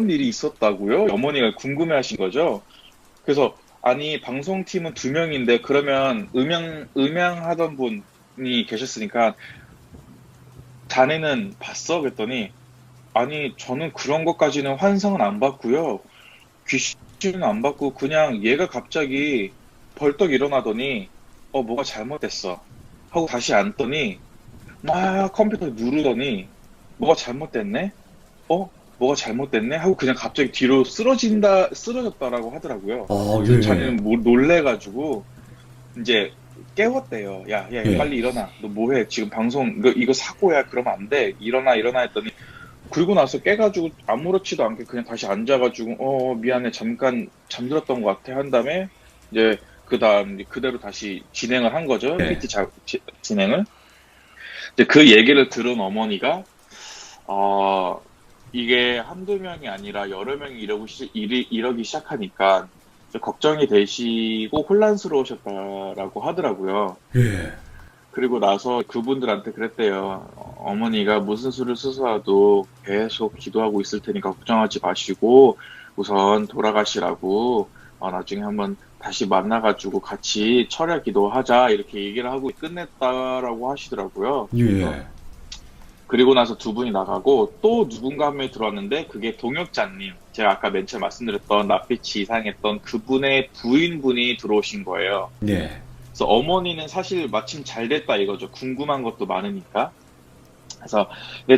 일이 있었다고요? 어머니가 궁금해하신 거죠. 그래서 아니 방송팀은 2명인데 그러면 음향하던 분이 계셨으니까 자네는 봤어? 그랬더니 아니 저는 그런 것까지는 환상은 안 봤고요. 귀신은 안 봤고 그냥 얘가 갑자기 벌떡 일어나더니 뭐가 잘못됐어 하고 다시 앉더니 막 컴퓨터 누르더니 뭐가 잘못됐네? 뭐가 잘못됐네? 하고 그냥 갑자기 뒤로 쓰러졌다라고 하더라고요. 아, 그래서 예. 자기는 놀래가지고 이제 깨웠대요. 야, 예. 빨리 일어나. 너 뭐해? 지금 방송 이거 사고야. 그러면 안 돼. 일어나 했더니 그리고 나서 깨가지고 아무렇지도 않게 그냥 다시 앉아가지고 미안해. 잠깐 잠들었던 것 같아. 한 다음에 이제 그다음 그대로 다시 진행을 한 거죠. 네. PT 진행을. 이제 그 얘기를 들은 어머니가 이게 한두 명이 아니라 여러 명이 이러기 시작하니까 걱정이 되시고 혼란스러우셨다라고 하더라고요. 예. 그리고 나서 그분들한테 그랬대요. 어머니가 무슨 수를 쓰서라도 계속 기도하고 있을 테니까 걱정하지 마시고 우선 돌아가시라고 나중에 한번 다시 만나가지고 같이 철야 기도하자 이렇게 얘기를 하고 끝냈다라고 하시더라고요. 예. 그리고 나서 두 분이 나가고 또 누군가 한 명이 들어왔는데 그게 동역자님, 제가 아까 맨 처음 말씀드렸던 낯빛이 이상했던 그분의 부인분이 들어오신 거예요. 예. 그래서 어머니는 사실 마침 잘 됐다 이거죠. 궁금한 것도 많으니까. 그래서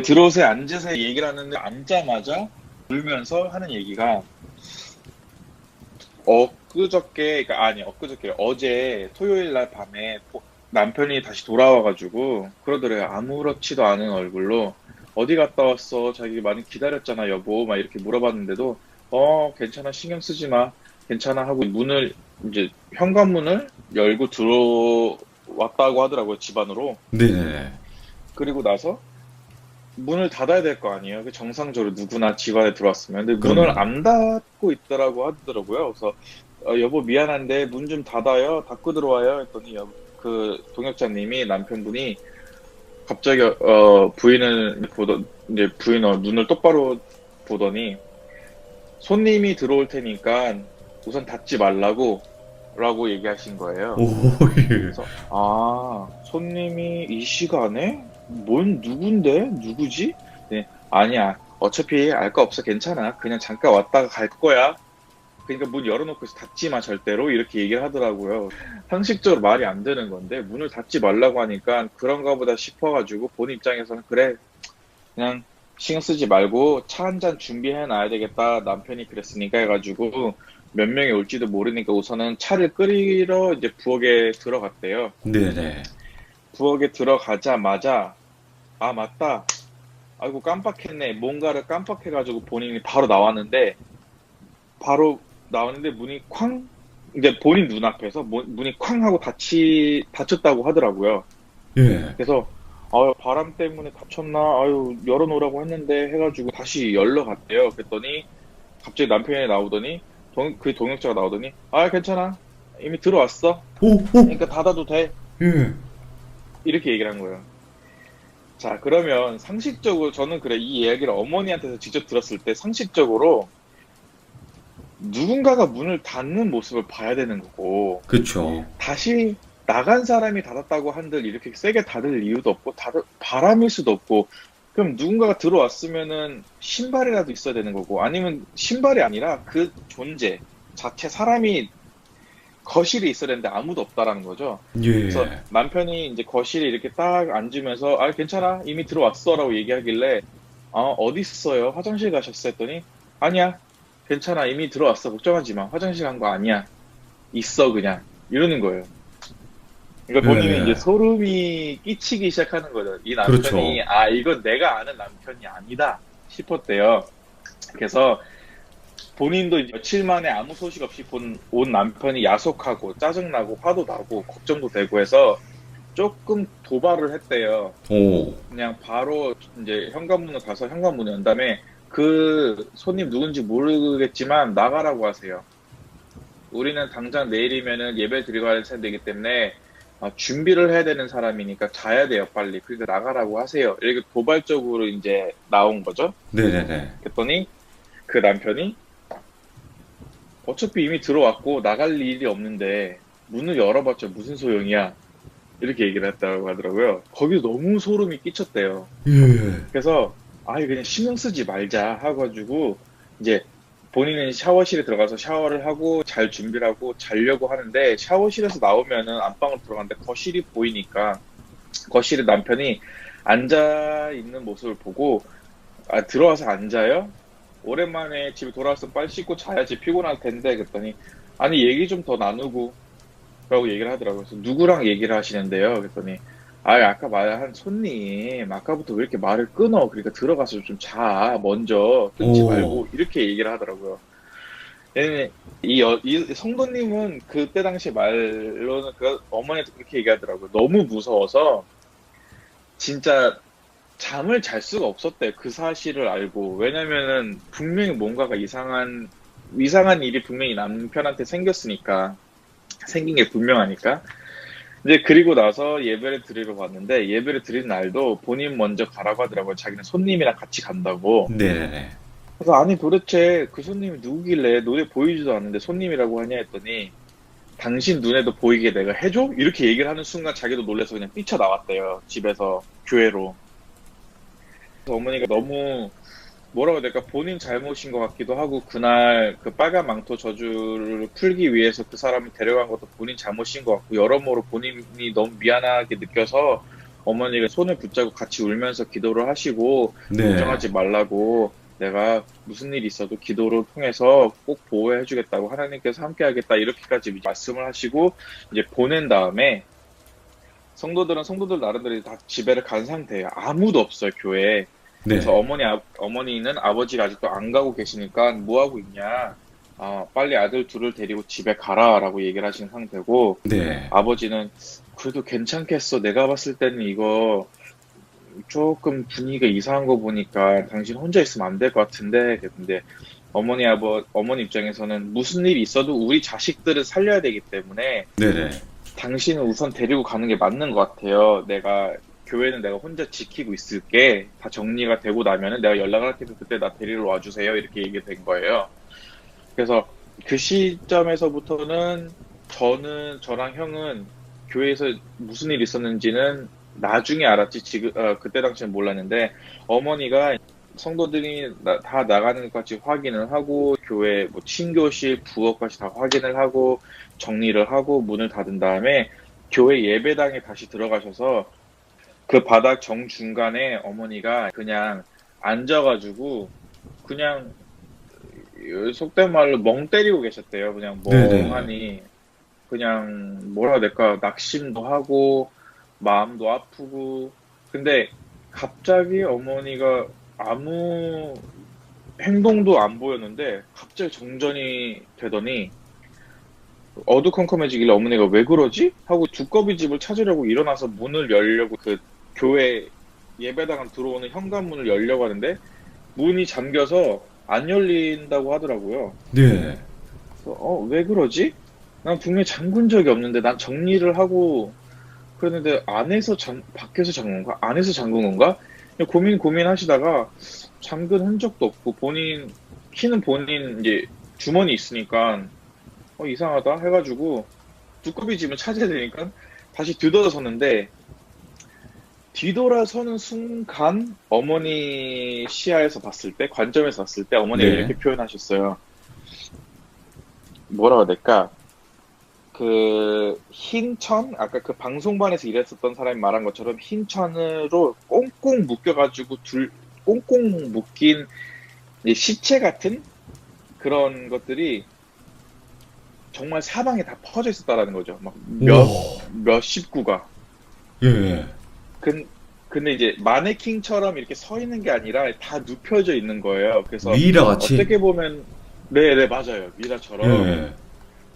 들어오세요, 앉으세요 얘기를 하는데 앉자마자 울면서 하는 얘기가 어제 토요일 날 밤에 남편이 다시 돌아와가지고 그러더래요. 아무렇지도 않은 얼굴로 어디 갔다 왔어? 자기 많이 기다렸잖아 여보 막 이렇게 물어봤는데도 괜찮아 신경 쓰지 마 괜찮아 하고 이제 현관문을 열고 들어왔다고 하더라고요. 집 안으로. 네네. 그리고 나서 문을 닫아야 될 거 아니에요. 정상적으로 누구나 집 안에 들어왔으면. 근데 그럼요. 문을 안 닫고 있더라고 하더라고요. 그래서 여보 미안한데 문 좀 닫아요. 닫고 들어와요. 했더니 그 동역자님이 남편분이 갑자기 부인을 이제 부인 눈을 똑바로 보더니 손님이 들어올 테니까 우선 닫지 말라고 라고 얘기하신 거예요. 오, 예. 그래서 손님이 이 시간에? 누군데? 누구지? 네, 아니야. 어차피 알 거 없어. 괜찮아. 그냥 잠깐 왔다가 갈 거야. 그러니까 문 열어놓고 닫지 마 절대로 이렇게 얘기를 하더라고요. 상식적으로 말이 안 되는 건데 문을 닫지 말라고 하니까 그런가 보다 싶어가지고 본인 입장에서는 그래 그냥 신경 쓰지 말고 차 한 잔 준비해 놔야 되겠다 남편이 그랬으니까 해가지고 몇 명이 올지도 모르니까 우선은 차를 끓이러 이제 부엌에 들어갔대요. 네네. 부엌에 들어가자마자 맞다 아이고 깜빡했네 뭔가를 깜빡해가지고 본인이 바로 나왔는데 문이 쾅 이제 본인 눈앞에서 문이 쾅 하고 닫혔다고 하더라고요. 예. 그래서 바람 때문에 닫혔나 열어놓으라고 했는데 해가지고 다시 열러 갔대요. 그랬더니 갑자기 남편이 나오더니 그 동역자가 나오더니 괜찮아 이미 들어왔어 오, 오. 그러니까 닫아도 돼 예. 이렇게 얘기를 한 거예요. 자, 그러면 상식적으로 저는 그래 이 이야기를 어머니한테서 직접 들었을 때 상식적으로 누군가가 문을 닫는 모습을 봐야 되는 거고 그쵸. 다시 나간 사람이 닫았다고 한들 이렇게 세게 닫을 이유도 없고 바람일 수도 없고 그럼 누군가가 들어왔으면은 신발이라도 있어야 되는 거고 아니면 신발이 아니라 그 존재 자체 사람이 거실에 있어야 되는데 아무도 없다라는 거죠. 예. 그래서 남편이 이제 거실에 이렇게 딱 앉으면서 아 괜찮아 이미 들어왔어라고 얘기하길래 어디 있어요? 화장실 가셨어 했더니 아니야 괜찮아 이미 들어왔어 걱정하지 마 화장실 간 거 아니야 있어 그냥 이러는 거예요. 그러니까 본인은 네. 이제 소름이 끼치기 시작하는 거죠. 이 남편이 그렇죠. 이건 내가 아는 남편이 아니다 싶었대요. 그래서 본인도 이제 며칠 만에 아무 소식 없이 온 남편이 야속하고 짜증나고 화도 나고 걱정도 되고 해서 조금 도발을 했대요. 오. 그냥 바로 이제 현관문을 가서 현관문을 연 다음에 그 손님 누군지 모르겠지만 나가라고 하세요. 우리는 당장 내일이면은 예배 드리고 가야 되기 때문에 준비를 해야 되는 사람이니까 자야 돼요 빨리. 그러니까 나가라고 하세요. 이렇게 도발적으로 이제 나온 거죠. 네네네. 그랬더니 그 남편이 어차피 이미 들어왔고 나갈 일이 없는데 문을 열어봤자 무슨 소용이야 이렇게 얘기를 했다고 하더라고요. 거기서 너무 소름이 끼쳤대요. 예. 그래서 그냥 신경 쓰지 말자 하가지고 이제 본인은 샤워실에 들어가서 샤워를 하고 잘 준비를 하고 자려고 하는데 샤워실에서 나오면은 안방으로 들어갔는데 거실이 보이니까 거실에 남편이 앉아 있는 모습을 보고 들어와서 앉아요? 오랜만에 집에 돌아와서 빨리 씻고 자야지 피곤할 텐데 그랬더니 아니 얘기 좀 더 나누고 라고 얘기를 하더라고요. 그래서 누구랑 얘기를 하시는데요? 그랬더니 아까 말한 손님 아까부터 왜 이렇게 말을 끊어 그러니까 들어가서 좀 자 먼저 끊지 오. 말고 이렇게 얘기를 하더라고요. 얘는 이 성도님은 그때 당시 말로는 그 어머니한테 그렇게 얘기하더라고요. 너무 무서워서 진짜 잠을 잘 수가 없었대. 그 사실을 알고. 왜냐면은 분명히 뭔가가 이상한 일이 분명히 남편한테 생겼으니까. 생긴 게 분명하니까. 이제 그리고 나서 예배를 드리러 갔는데 예배를 드리는 날도 본인 먼저 가라고 하더라고요. 자기는 손님이랑 같이 간다고. 네네네. 그래서 아니 도대체 그 손님이 누구길래 눈에 보이지도 않는데 손님이라고 하냐 했더니 당신 눈에도 보이게 내가 해줘? 이렇게 얘기를 하는 순간 자기도 놀라서 그냥 뛰쳐나왔대요. 집에서 교회로. 그래서 어머니가 너무 뭐라고 해야 될까 본인 잘못인 것 같기도 하고 그날 그 빨간 망토 저주를 풀기 위해서 그 사람을 데려간 것도 본인 잘못인 것 같고 여러모로 본인이 너무 미안하게 느껴서 어머니가 손을 붙잡고 같이 울면서 기도를 하시고 네. 걱정하지 말라고 내가 무슨 일이 있어도 기도를 통해서 꼭 보호해주겠다고 하나님께서 함께하겠다 이렇게까지 말씀을 하시고 이제 보낸 다음에 성도들은 성도들 나름대로 다 집에를 간 상태예요. 아무도 없어요 교회에. 네. 그래서 어머니는 아버지가 아직도 안 가고 계시니까 뭐 하고 있냐? 빨리 아들 둘을 데리고 집에 가라라고 얘기를 하신 상태고 네. 아버지는 그래도 괜찮겠어. 내가 봤을 때는 이거 조금 분위기가 이상한 거 보니까 당신 혼자 있으면 안 될 것 같은데 근데 어머니 입장에서는 무슨 일이 있어도 우리 자식들을 살려야 되기 때문에 네네. 당신은 우선 데리고 가는 게 맞는 것 같아요. 교회는 내가 혼자 지키고 있을게. 다 정리가 되고 나면은 내가 연락을 할 테니까 그때 나 데리러 와주세요. 이렇게 얘기된 거예요. 그래서 그 시점에서부터는 저랑 형은 교회에서 무슨 일이 있었는지는 나중에 알았지 그때 당시엔 몰랐는데 어머니가 성도들이 다 나가는 것까지 확인을 하고 교회 뭐 친교실 부엌까지 다 확인을 하고 정리를 하고 문을 닫은 다음에 교회 예배당에 다시 들어가셔서 그 바닥 정중간에 어머니가 그냥 앉아가지고 그냥 속된 말로 멍 때리고 계셨대요. 그냥 멍하니 그냥 뭐라 해야 될까 낙심도 하고 마음도 아프고 근데 갑자기 어머니가 아무 행동도 안 보였는데 갑자기 정전이 되더니 어두컴컴해지길래 어머니가 왜 그러지? 하고 두꺼비 집을 찾으려고 일어나서 문을 열려고 그 교회 예배당 들어오는 현관문을 열려고 하는데 문이 잠겨서 안 열린다고 하더라고요. 네. 그래서 왜 그러지? 난 분명히 잠근 적이 없는데 난 정리를 하고 그랬는데 밖에서 잠근 건가? 안에서 잠근 건가? 그냥 고민하시다가 잠근 흔적도 없고 키는 본인 이제 주머니 있으니까 이상하다 해가지고 두꺼비 집은 찾아야 되니까 다시 뒤돌아섰는데 뒤돌아서는 순간 어머니 시야에서 봤을 때 관점에서 봤을 때 어머니가 네. 이렇게 표현하셨어요. 뭐라고 해야 될까? 그 흰 천, 아까 그 방송반에서 일했었던 사람이 말한 것처럼 흰 천으로 꽁꽁 묶여가지고 꽁꽁 묶인 이제 시체 같은 그런 것들이 정말 사방에 다 퍼져 있었다라는 거죠. 막 우와. 몇십 구가. 예. 근데 이제 마네킹처럼 이렇게 서 있는 게 아니라 다 눕혀져 있는 거예요. 그래서 미이라 같이. 어떻게 보면 네, 맞아요. 미라처럼. 예.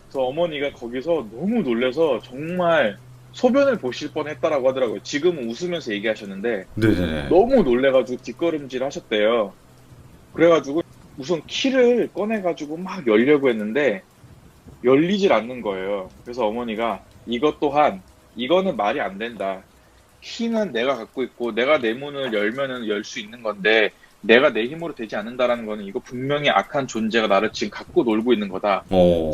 그래서 어머니가 거기서 너무 놀라서 정말 소변을 보실 뻔했다라고 하더라고요. 지금은 웃으면서 얘기하셨는데 네네네. 너무 놀래가지고 뒷걸음질 하셨대요. 그래가지고 우선 키를 꺼내가지고 막 열려고 했는데 열리질 않는 거예요. 그래서 어머니가 이거는 말이 안 된다. 키는 내가 갖고 있고 내가 내 문을 열면은 열 수 있는 건데 내가 내 힘으로 되지 않는다라는 거는 이거 분명히 악한 존재가 나를 지금 갖고 놀고 있는 거다.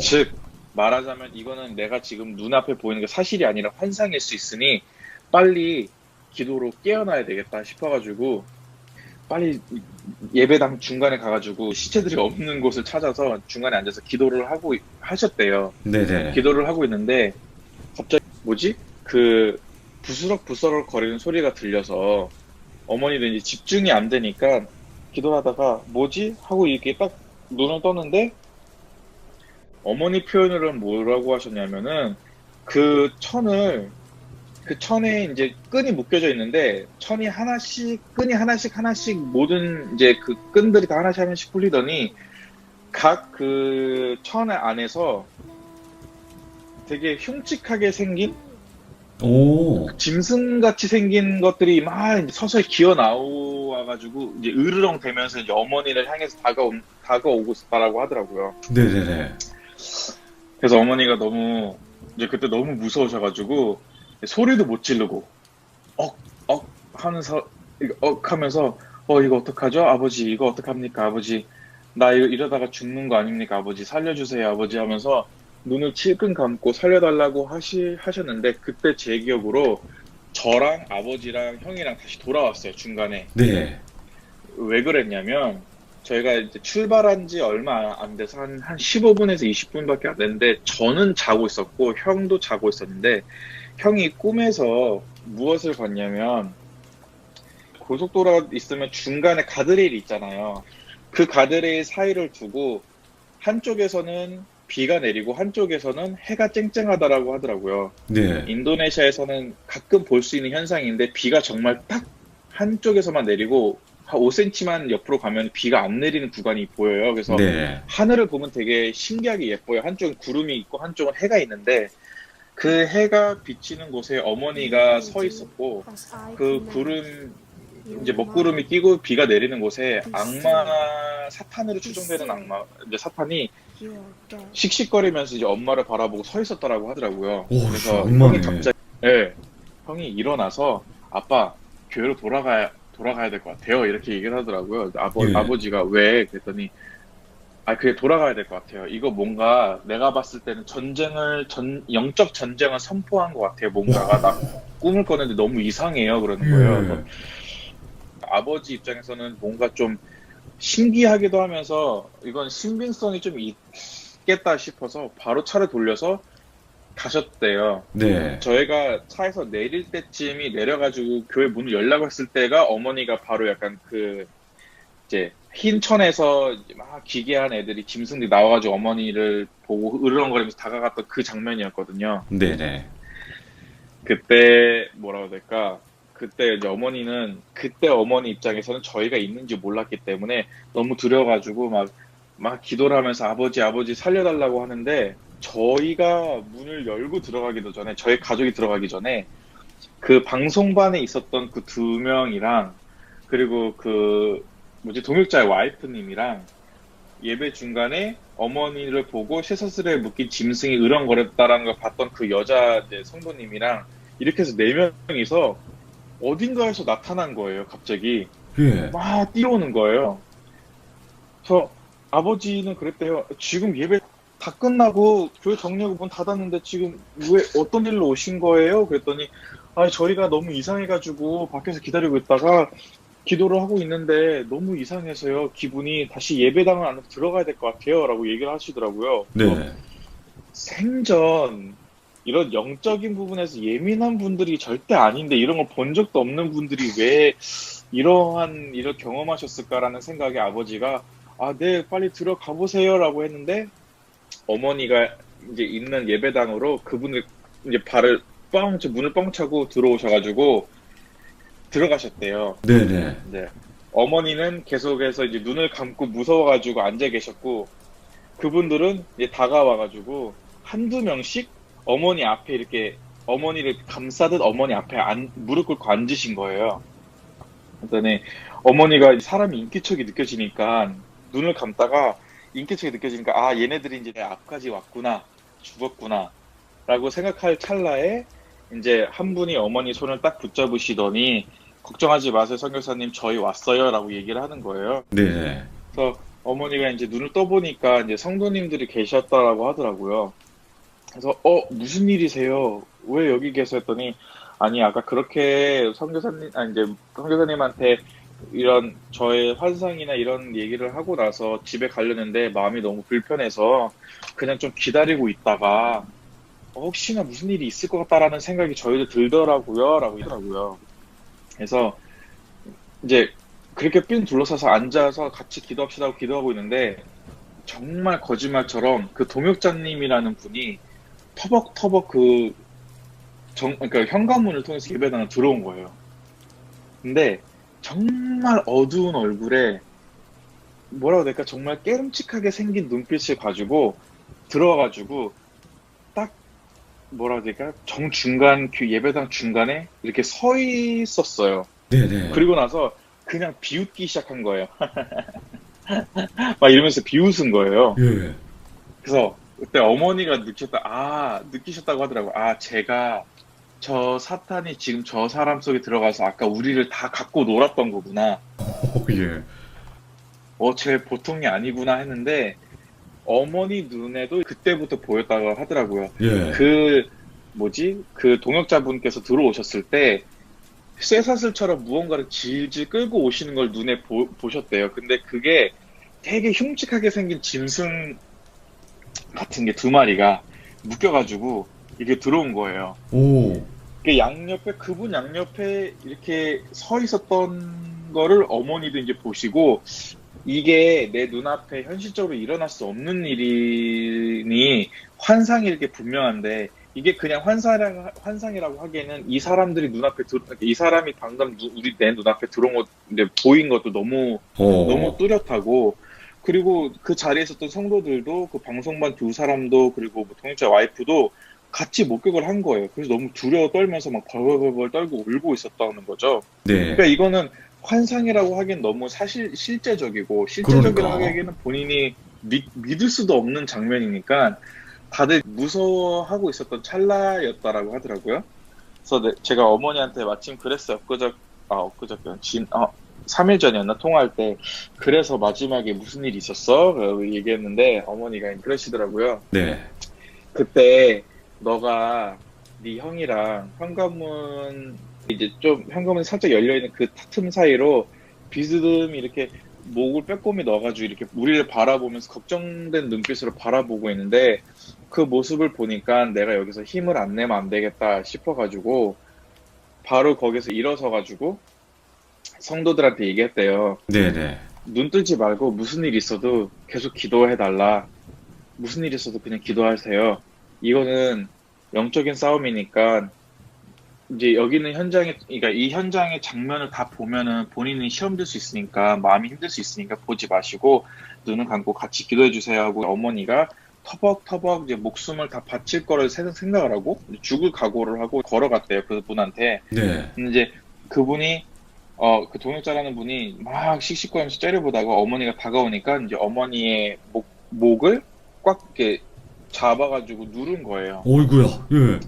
즉 말하자면 이거는 내가 지금 눈앞에 보이는 게 사실이 아니라 환상일 수 있으니 빨리 기도로 깨어나야 되겠다 싶어가지고 빨리 예배당 중간에 가가지고 시체들이 없는 곳을 찾아서 중간에 앉아서 기도를 하셨대요. 네네. 기도를 하고 있는데 갑자기 뭐지? 그 부스럭부스럭 거리는 소리가 들려서 어머니도 이제 집중이 안 되니까 기도하다가 뭐지? 하고 이렇게 딱 눈을 떴는데 어머니 표현으로는 뭐라고 하셨냐면은 그 천에 이제 끈이 묶여져 있는데 끈이 하나씩 모든 이제 그 끈들이 다 하나씩 풀리더니 각 그 천 안에서 되게 흉측하게 생긴 오. 짐승같이 생긴 것들이 막 이제 서서히 기어 나와가지고 이제 으르렁 대면서 이제 어머니를 향해서 다가오고 있었다라고 하더라고요. 네네네. 그래서 어머니가 이제 그때 너무 무서우셔가지고 소리도 못 지르고 하면서 이거 어떡하죠? 아버지 이거 어떡합니까? 아버지 나 이러다가 죽는 거 아닙니까? 아버지 살려주세요 아버지 하면서 눈을 찔끔 감고 살려달라고 하셨는데 그때 제 기억으로 저랑 아버지랑 형이랑 다시 돌아왔어요 중간에. 네. 왜 그랬냐면 저희가 이제 출발한 지 얼마 안 돼서 한 15분에서 20분밖에 안 됐는데 저는 자고 있었고 형도 자고 있었는데 형이 꿈에서 무엇을 봤냐면 고속도로가 있으면 중간에 가드레일이 있잖아요. 그 가드레일 사이를 두고 한쪽에서는 비가 내리고 한쪽에서는 해가 쨍쨍하다라고 하더라고요. 네. 인도네시아에서는 가끔 볼 수 있는 현상인데 비가 정말 딱 한쪽에서만 내리고 한 5cm만 옆으로 가면 비가 안 내리는 구간이 보여요. 그래서 네. 하늘을 보면 되게 신기하게 예뻐요. 한쪽은 구름이 있고 한쪽은 해가 있는데 그 해가 비치는 곳에 어머니가 서 있었고 그 구름 이제 먹구름이 끼고 비가 내리는 곳에 사탄으로 추정되는 이제 사탄이 식식거리면서 이제 엄마를 바라보고 서 있었다라고 하더라고요. 오, 그래서 악마네. 형이 갑자기 형이 일어나서 아빠 교회로 돌아가야 될 것 같아요. 이렇게 얘기를 하더라고요. 예. 아버지가 왜? 그랬더니 그게 돌아가야 될 것 같아요. 이거 뭔가 내가 봤을 때는 영적 전쟁을 선포한 것 같아요. 뭔가가 나 꿈을 꿨는데 너무 이상해요. 그러는 거예요. 그래서 아버지 입장에서는 뭔가 좀 신기하기도 하면서 이건 신빙성이 좀 있겠다 싶어서 바로 차를 돌려서 가셨대요. 네. 저희가 차에서 내릴 때쯤이 내려가지고 교회 문을 열라고 했을 때가 어머니가 바로 약간 이제 흰 천에서 막 기괴한 애들이 짐승들이 나와가지고 어머니를 보고 으르렁거리면서 다가갔던 그 장면이었거든요. 네네. 그때 뭐라고 해야 될까? 그때 이제 그때 어머니 입장에서는 저희가 있는지 몰랐기 때문에 너무 두려워가지고 막 기도를 하면서 아버지 살려달라고 하는데 저희가 문을 열고 들어가기도 전에 저희 가족이 들어가기 전에 그 방송반에 있었던 그 2명이랑 그리고 동역자의 와이프님이랑 예배 중간에 어머니를 보고 쇠사슬에 묶인 짐승이 으렁거렸다라는 걸 봤던 그 여자 이제 성도님이랑 이렇게 해서 네 명이서 어딘가에서 나타난 거예요. 갑자기 예. 막 뛰어오는 거예요. 그래서 아버지는 그랬대요. 지금 예배 다 끝나고 교회 정리하고 문 닫았는데 지금 왜 어떤 일로 오신 거예요? 그랬더니 아 저희가 너무 이상해가지고 밖에서 기다리고 있다가 기도를 하고 있는데 너무 이상해서요. 기분이 다시 예배당을 안으로 들어가야 될 것 같아요. 라고 얘기를 하시더라고요. 네. 생전 이런 영적인 부분에서 예민한 분들이 절대 아닌데 이런 걸 본 적도 없는 분들이 왜 이러한 일을 경험하셨을까라는 생각에 아버지가 아, 네, 빨리 들어가 보세요라고 했는데 어머니가 이제 있는 예배당으로 그분을 이제 문을 뻥 차고 들어오셔가지고 들어가셨대요. 네네. 네. 어머니는 계속해서 이제 눈을 감고 무서워가지고 앉아 계셨고 그분들은 이제 다가와가지고 한두 명씩 어머니 앞에 이렇게 어머니를 감싸듯 어머니 앞에 무릎 꿇고 앉으신 거예요. 그랬더니 어머니가 사람이 인기척이 느껴지니까 눈을 감다가 인기척이 느껴지니까 아 얘네들이 이제 내 앞까지 왔구나 죽었구나 라고 생각할 찰나에 이제 한 분이 어머니 손을 딱 붙잡으시더니 걱정하지 마세요 선교사님 저희 왔어요 라고 얘기를 하는 거예요. 네. 그래서 어머니가 이제 눈을 떠보니까 이제 성도님들이 계셨다라고 하더라고요. 그래서 무슨 일이세요? 왜 여기 계세요? 했더니 아니 아까 그렇게 선교사님한테 이런 저의 환상이나 이런 얘기를 하고 나서 집에 가려는데 마음이 너무 불편해서 그냥 좀 기다리고 있다가 혹시나 무슨 일이 있을 것 같다라는 생각이 저희도 들더라고요 라고 하더라고요. 그래서 이제 그렇게 삥 둘러서서 앉아서 같이 기도합시다 하고 기도하고 있는데 정말 거짓말처럼 그 동역자님이라는 분이 터벅터벅 그러니까 현관문을 통해서 예배당에 들어온 거예요. 근데 정말 어두운 얼굴에 뭐라고 해야 될까 정말 깨름칙하게 생긴 눈빛을 가지고 들어와가지고 딱 뭐라고 해야 될까 정중간 예배당 중간에 이렇게 서 있었어요. 네네. 그리고 나서 그냥 비웃기 시작한 거예요. 막 이러면서 비웃은 거예요. 예. 그래서 그때 어머니가 느끼셨다고 하더라고요. 아, 제가 저 사탄이 지금 저 사람 속에 들어가서 아까 우리를 다 갖고 놀았던 거구나. 예. 쟤 보통이 아니구나 했는데 어머니 눈에도 그때부터 보였다고 하더라고요. 예. 그 동역자분께서 들어오셨을 때 쇠사슬처럼 무언가를 질질 끌고 오시는 걸 눈에 보셨대요. 근데 그게 되게 흉측하게 생긴 짐승 같은 게 두 마리가 묶여가지고 이게 들어온 거예요. 오. 그분 양옆에 이렇게 서 있었던 거를 어머니도 이제 보시고 이게 내 눈앞에 현실적으로 일어날 수 없는 일이니 환상이 이렇게 분명한데 이게 그냥 환상이라고 하기에는 이 사람들이 이 사람이 방금 내 눈앞에 들어온 것, 보인 것도 너무 뚜렷하고 그리고 그 자리에 있었던 성도들도 그 방송반 두 사람도 그리고 뭐 동역자 와이프도 같이 목격을 한 거예요. 그래서 너무 두려워 떨면서 막 벌벌벌 떨고 울고 있었다는 거죠. 네. 그러니까 이거는 환상이라고 하기엔 너무 실제적이고 실제적이라고 그러니까. 하기에는 본인이 믿을 수도 없는 장면이니까 다들 무서워하고 있었던 찰나였다라고 하더라고요. 그래서 제가 어머니한테 마침 그랬어요. 엊그저께 3일 전이었나 통화할 때 그래서 마지막에 무슨 일이 있었어? 라고 얘기했는데 어머니가 그러시더라고요. 네. 그때 너가 네 형이랑 현관문 살짝 열려있는 그 틈 사이로 비스듬히 이렇게 목을 빼꼼히 넣어가지고 이렇게 우리를 바라보면서 걱정된 눈빛으로 바라보고 있는데 그 모습을 보니까 내가 여기서 힘을 안 내면 안 되겠다 싶어가지고 바로 거기서 일어서가지고 성도들한테 얘기했대요. 네네. 눈 뜨지 말고 무슨 일 있어도 계속 기도해달라. 무슨 일 있어도 그냥 기도하세요. 이거는 영적인 싸움이니까 이제 여기는 그러니까 이 현장의 장면을 다 보면은 본인이 시험 들 수 있으니까 마음이 힘들 수 있으니까 보지 마시고 눈을 감고 같이 기도해 주세요 하고 어머니가 터벅터벅 이제 목숨을 다 바칠 거를 생각을 하고 죽을 각오를 하고 걸어갔대요 그분한테. 네. 근데 이제 그분이 그 동역자라는 분이 막 씩씩거리면서 째려보다가 어머니가 다가오니까 이제 어머니의 목을 꽉 이렇게 잡아가지고 누른 거예요. 어이구야. 예.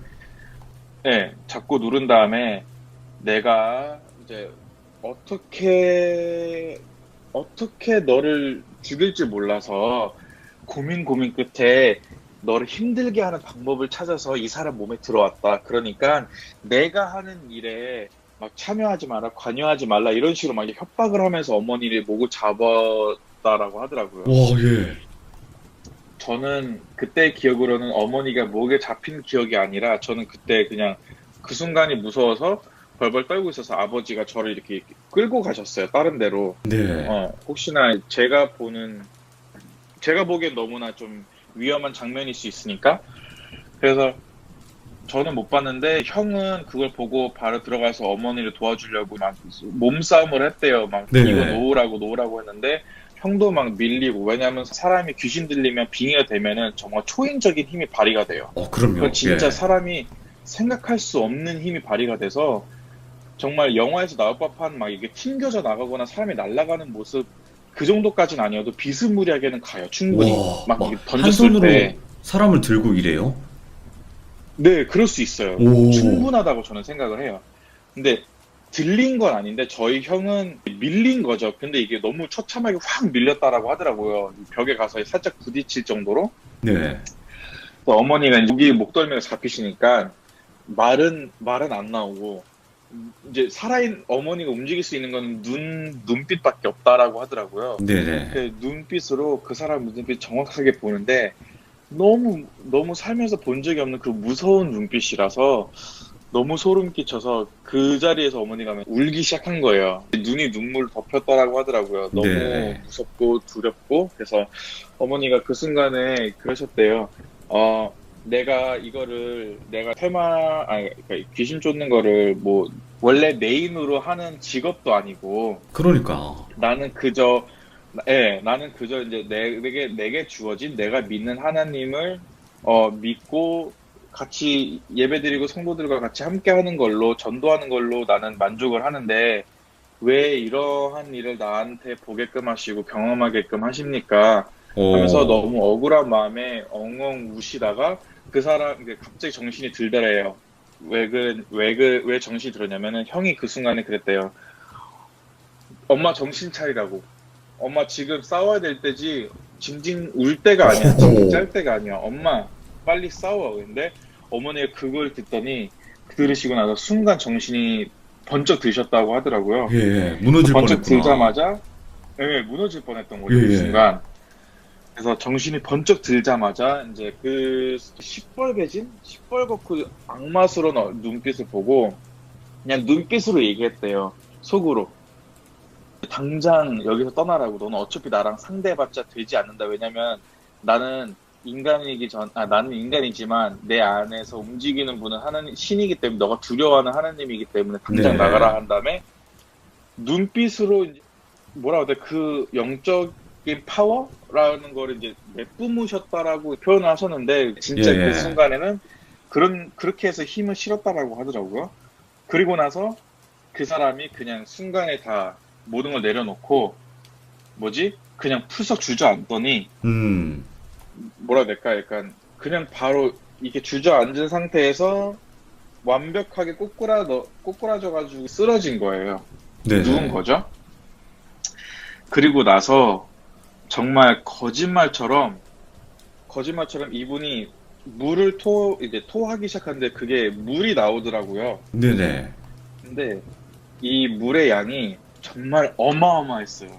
예, 자꾸 누른 다음에 내가 이제 어떻게 너를 죽일지 몰라서 고민 끝에 너를 힘들게 하는 방법을 찾아서 이 사람 몸에 들어왔다. 그러니까 내가 하는 일에 막 참여하지 마라, 관여하지 말라 이런 식으로 막 협박을 하면서 어머니를 목을 잡았다라고 하더라고요. 와, 예. 저는 그때 기억으로는 어머니가 목에 잡힌 기억이 아니라 저는 그때 그냥 그 순간이 무서워서 벌벌 떨고 있어서 아버지가 저를 이렇게 끌고 가셨어요. 다른 데로. 네. 혹시나 제가 보기엔 너무나 좀 위험한 장면일 수 있으니까. 그래서 저는 못 봤는데 형은 그걸 보고 바로 들어가서 어머니를 도와주려고 막 몸싸움을 했대요. 막 네. 이거 놓으라고 했는데 형도 막 밀리고, 왜냐하면 사람이 귀신 들리면 빙의가 되면은 정말 초인적인 힘이 발휘가 돼요. 그럼요. 그건 진짜 예. 사람이 생각할 수 없는 힘이 발휘가 돼서 정말 영화에서 나올 법한 막 이게 튕겨져 나가거나 사람이 날아가는 모습 그 정도까지는 아니어도 비스무리하게는 가요. 충분히. 와, 막 막 이게 한 던졌을 손으로 때. 사람을 들고 이래요? 네, 그럴 수 있어요. 오. 충분하다고 저는 생각을 해요. 근데 들린 건 아닌데 저희 형은 밀린 거죠. 근데 이게 너무 처참하게 확 밀렸다라고 하더라고요. 벽에 가서 살짝 부딪힐 정도로. 네. 또 어머니가 여기 목덜미가 잡히시니까 말은 안 나오고, 이제 살아있는 어머니가 움직일 수 있는 건 눈빛밖에 없다라고 하더라고요. 네네. 그 눈빛으로 그 사람 눈빛 정확하게 보는데 너무 살면서 본 적이 없는 그 무서운 눈빛이라서 너무 소름 끼쳐서 그 자리에서 어머니가 울기 시작한 거예요. 눈이 눈물 덮였다라고 하더라고요. 너무 네. 무섭고 두렵고. 그래서 어머니가 그 순간에 그러셨대요. 내가 그러니까 귀신 쫓는 거를 뭐 원래 메인으로 하는 직업도 아니고, 그러니까. 나는 그저 이제 내게 주어진 내가 믿는 하나님을 믿고 같이 예배드리고 성도들과 같이 함께 하는 걸로, 전도하는 걸로 나는 만족을 하는데 왜 이러한 일을 나한테 보게끔 하시고 경험하게끔 하십니까? 하면서 너무 억울한 마음에 엉엉 우시다가 그 사람 이제 갑자기 정신이 들더래요. 왜 정신이 들었냐면은 형이 그 순간에 그랬대요. 엄마 정신 차리라고. 엄마 지금 싸워야 될 때지 징징 울 때가 아니야. 징징 짤 때가 아니야. 엄마 빨리 싸워. 근데 어머니가 그걸 들으시고 나서 순간 정신이 번쩍 드셨다고 하더라고요. 예, 무너질 번쩍 뻔했구나. 들자마자 무너질 뻔했던 거죠. 그 순간. 그래서 정신이 번쩍 들자마자 이제 그 시뻘겋고 악마스러운 눈빛을 보고 그냥 눈빛으로 얘기했대요. 속으로. 당장 여기서 떠나라고. 너는 어차피 나랑 상대해봤자 되지 않는다. 왜냐면 나는 나는 인간이지만 내 안에서 움직이는 분은 하나님, 신이기 때문에 너가 두려워하는 하나님이기 때문에 당장 네. 나가라 한 다음에 눈빛으로 이제 뭐라고 해야 돼? 그 영적인 파워라는 걸 이제 내뿜으셨다라고 표현을 하셨는데 진짜 예. 그 순간에는 그렇게 해서 힘을 실었다라고 하더라고요. 그리고 나서 그 사람이 그냥 순간에 다 모든 걸 내려놓고 그냥 풀썩 주저앉더니 뭐라 해야 될까? 약간 그냥 바로 이렇게 주저앉은 상태에서 완벽하게 꼬꾸라져가지고 쓰러진 거예요. 네. 누운 거죠. 그리고 나서 정말 거짓말처럼 이분이 물을 이제 토하기 시작하는데 그게 물이 나오더라고요. 네네. 근데 이 물의 양이 정말 어마어마했어요.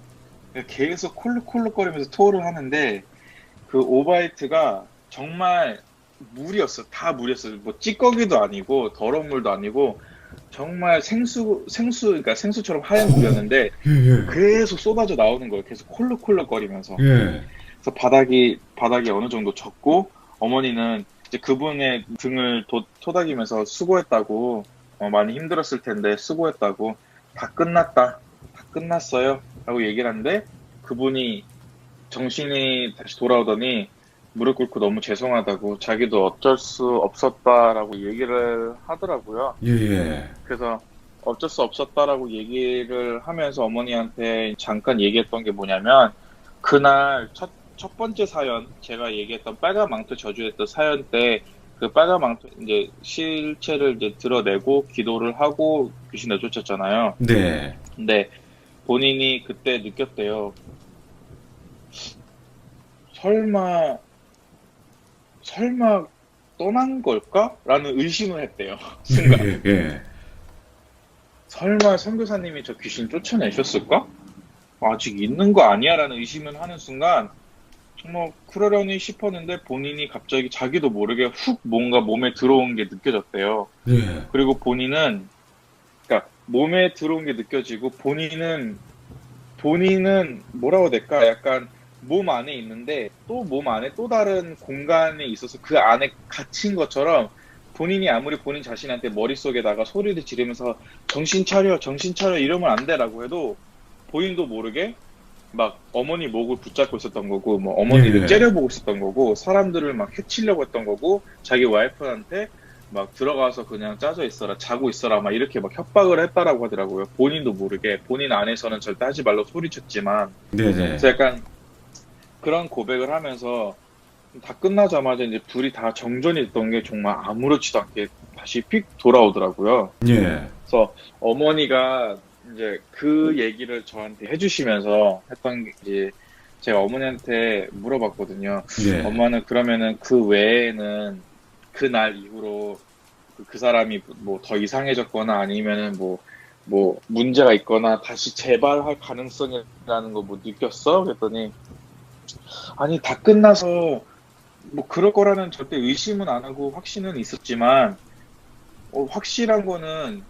계속 콜록콜록거리면서 토를 하는데 그 오바이트가 정말 물이었어. 다 물이었어요. 뭐 찌꺼기도 아니고 더러운 물도 아니고 정말 그러니까 생수처럼 하얀 물이었는데 예. 계속 쏟아져 나오는 거예요. 계속 콜록콜록거리면서. 예. 그래서 바닥이 어느 정도 젖고 어머니는 이제 그분의 등을 토닥이면서 수고했다고, 많이 힘들었을 텐데 수고했다고, 다 끝났어요 라고 얘기를 하는데 그분이 정신이 다시 돌아오더니 무릎 꿇고 너무 죄송하다고, 자기도 어쩔 수 없었다라고 얘기를 하더라고요. 예. 그래서 어쩔 수 없었다라고 얘기를 하면서 어머니한테 잠깐 얘기했던 게 뭐냐면, 그날 첫 번째 사연, 제가 얘기했던 빨간 망토 저주했던 사연 때 그 빨간 망토 이제 실체를 이제 드러내고 기도를 하고 귀신 내쫓았잖아요. 네. 근데 본인이 그때 느꼈대요. 설마 떠난 걸까? 라는 의심을 했대요. 순간. 예, 예. 설마 선교사님이 저 귀신 쫓아내셨을까? 아직 있는 거 아니야? 라는 의심을 하는 순간 정말 그러려니 싶었는데 본인이 갑자기 자기도 모르게 훅 뭔가 몸에 들어온 게 느껴졌대요. 예. 그리고 본인은 그러니까 몸에 들어온 게 느껴지고 본인은 뭐라고 해야 될까? 약간 몸 안에 있는데 또 몸 안에 또 다른 공간에 있어서 그 안에 갇힌 것처럼 본인이 아무리 본인 자신한테 머릿속에다가 소리를 지르면서 정신 차려 이러면 안 돼라고 해도 본인도 모르게 막 어머니 목을 붙잡고 있었던 거고 뭐 어머니를 예. 째려보고 있었던 거고 사람들을 막 해치려고 했던 거고 자기 와이프한테 막 들어가서 그냥 짜져 있어라 자고 있어라 막 이렇게 막 협박을 했다라고 하더라고요. 본인도 모르게 본인 안에서는 절대 하지 말라고 소리쳤지만 네네. 그래서 약간 그런 고백을 하면서 다 끝나자마자 이제 둘이 다 정전이 됐던 게 정말 아무렇지도 않게 다시 픽 돌아오더라고요. 예. 그래서 어머니가 이제 그 얘기를 저한테 해주시면서 했던 게 이제 제가 어머니한테 물어봤거든요. 예. 엄마는 그러면은 그 외에는 그날 이후로 그 사람이 뭐 더 이상해졌거나 아니면은 뭐 문제가 있거나 다시 재발할 가능성이라는 거 뭐 느꼈어? 그랬더니 아니 다 끝나서 뭐 그럴 거라는 절대 의심은 안 하고 확신은 있었지만 확실한 거는